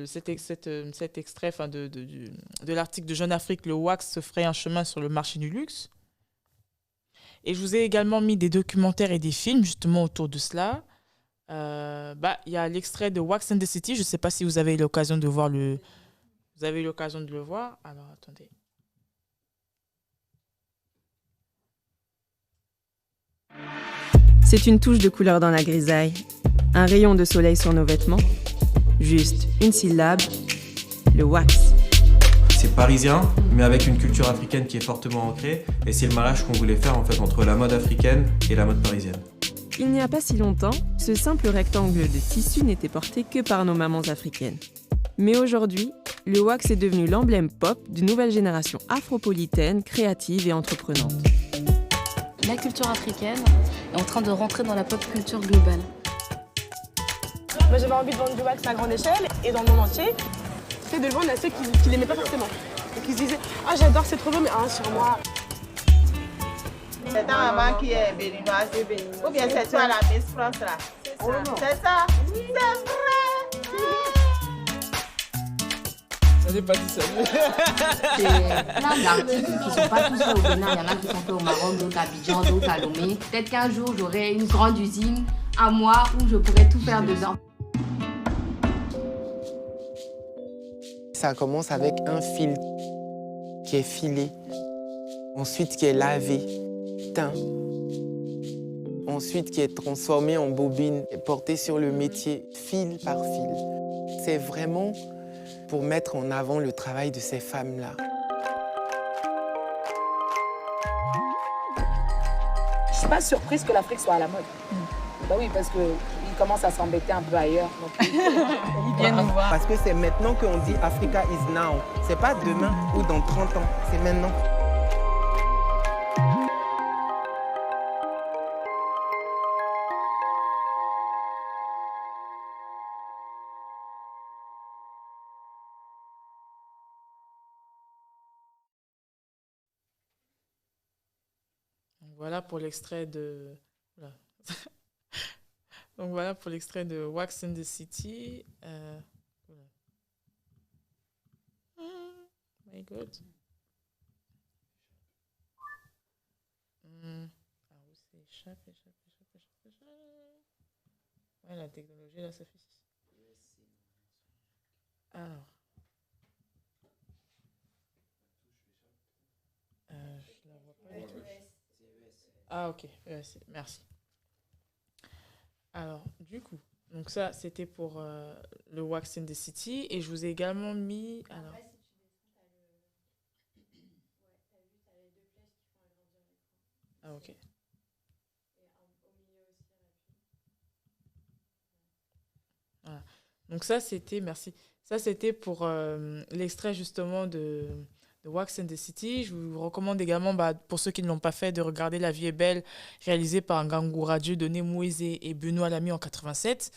cet extrait de l'article de Jeune Afrique, le wax se ferait un chemin sur le marché du luxe. Et je vous ai également mis des documentaires et des films justement autour de cela. Il y a l'extrait de Wax and the City. Je ne sais pas si vous avez eu l'occasion de voir Vous avez eu l'occasion de le voir. Alors, attendez. C'est une touche de couleur dans la grisaille, un rayon de soleil sur nos vêtements, juste une syllabe, le wax. C'est parisien, mais avec une culture africaine qui est fortement ancrée, et c'est le mariage qu'on voulait faire en fait entre la mode africaine et la mode parisienne. Il n'y a pas si longtemps, ce simple rectangle de tissu n'était porté que par nos mamans africaines. Mais aujourd'hui, le wax est devenu l'emblème pop d'une nouvelle génération afropolitaine, créative et entreprenante. La culture africaine est en train de rentrer dans la pop culture globale. Moi, j'avais envie de vendre du wax à grande échelle et dans le monde entier, c'est de le vendre à ceux qui l'aimaient pas forcément. Et qui se disaient « Ah, j'adore, c'est trop beau, mais sur moi ». C'est ta maman qui est béninoise, ou bien c'est toi la Miss France là. C'est ça. C'est vrai. J'ai pas dit ça. C'est plein d'articles qui sont pas tous faits au Bénin. Il y en a qui sont faits au Maroc, d'autres à Abidjan, d'autres à Lomé. Peut-être qu'un jour j'aurai une grande usine à moi où je pourrai tout faire dedans. Ça commence avec un fil qui est filé, ensuite qui est lavé, teint, ensuite qui est transformé en bobine et porté sur le métier fil par fil. C'est vraiment pour mettre en avant le travail de ces femmes-là. Je ne suis pas surprise que l'Afrique soit à la mode. Bah oui, parce qu'ils commencent à s'embêter un peu ailleurs. Donc, ils viennent nous voir. Parce que c'est maintenant qu'on dit Africa is now. C'est pas demain ou dans 30 ans, c'est maintenant. Voilà pour l'extrait de... Voilà. Donc voilà pour l'extrait de Wax in the City. Voilà. My God. Ah oui, c'est échappe. Ouais, la technologie, là, ça fait... Alors. Je la vois pas du tout. Ah ok, merci. Alors, du coup, donc ça, c'était pour le Wax in the City. Et je vous ai également mis... Alors... Ah ok. Voilà. Donc ça, c'était... Merci. Ça, c'était pour l'extrait justement de Wax in the City. Je vous recommande également, pour ceux qui ne l'ont pas fait, de regarder La vie est belle, réalisé par Ngangura Dieudonné Moïse et Benoît Lamy en 87,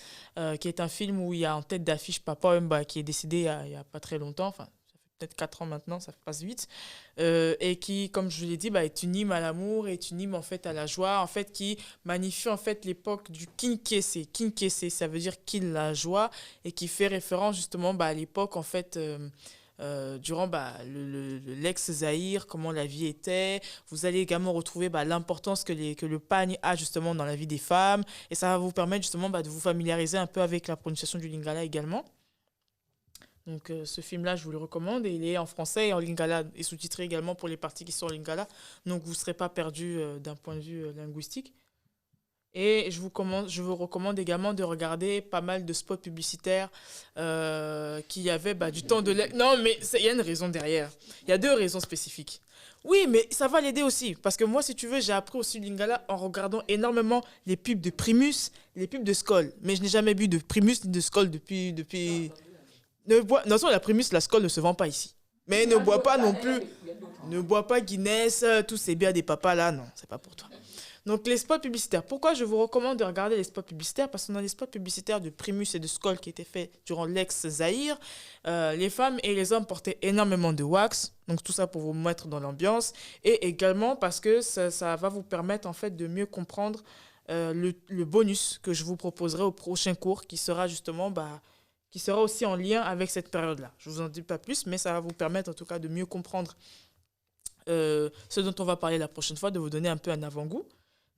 qui est un film où il y a en tête d'affiche Papa Wemba, qui est décédé il n'y a pas très longtemps, enfin, ça fait peut-être 4 ans maintenant, ça passe vite, et qui, comme je l'ai dit, est une hymne à l'amour, est une hymne en fait à la joie, en fait, qui magnifie en fait l'époque du Kinkese. Kinkese, ça veut dire qu'il la joie, et qui fait référence justement à l'époque en fait... durant l'ex-Zaïre, comment la vie était. Vous allez également retrouver l'importance que le pagne a justement dans la vie des femmes. Et ça va vous permettre justement de vous familiariser un peu avec la prononciation du Lingala également. Donc ce film-là, je vous le recommande. Et il est en français et en Lingala, et sous-titré également pour les parties qui sont en Lingala. Donc vous ne serez pas perdu d'un point de vue linguistique. Et je vous recommande également de regarder pas mal de spots publicitaires qui y avait du temps de... Non, mais il y a une raison derrière. Il y a 2 raisons spécifiques. Oui, mais ça va l'aider aussi. Parce que moi, si tu veux, j'ai appris aussi le Lingala en regardant énormément les pubs de Primus, les pubs de Skol. Mais je n'ai jamais bu de Primus ni de Skol depuis... Non, la Primus, la Skol ne se vend pas ici. Mais ne bois pas non plus... Ne bois pas Guinness, tous ces bières des papas là. Non, c'est pas pour toi. Donc, les spots publicitaires. Pourquoi je vous recommande de regarder les spots publicitaires? Parce qu'on a des spots publicitaires de Primus et de Skol qui étaient faits durant l'ex-Zaïre. Les femmes et les hommes portaient énormément de wax. Donc, tout ça pour vous mettre dans l'ambiance. Et également parce que ça va vous permettre en fait de mieux comprendre le bonus que je vous proposerai au prochain cours qui sera justement... qui sera aussi en lien avec cette période-là. Je ne vous en dis pas plus, mais ça va vous permettre en tout cas de mieux comprendre ce dont on va parler la prochaine fois, de vous donner un peu un avant-goût.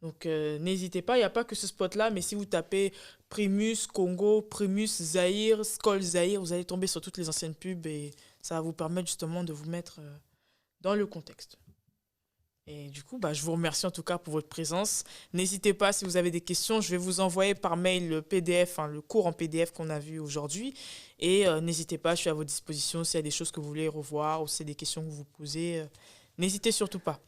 Donc, n'hésitez pas, il n'y a pas que ce spot-là, mais si vous tapez Primus, Congo, Primus, Zaïre, Skol, Zaïre, vous allez tomber sur toutes les anciennes pubs et ça va vous permettre justement de vous mettre dans le contexte. Et du coup, je vous remercie en tout cas pour votre présence. N'hésitez pas, si vous avez des questions, je vais vous envoyer par mail le PDF, le cours en PDF qu'on a vu aujourd'hui. Et n'hésitez pas, je suis à votre disposition s'il y a des choses que vous voulez revoir ou s'il y a des questions que vous vous posez. N'hésitez surtout pas.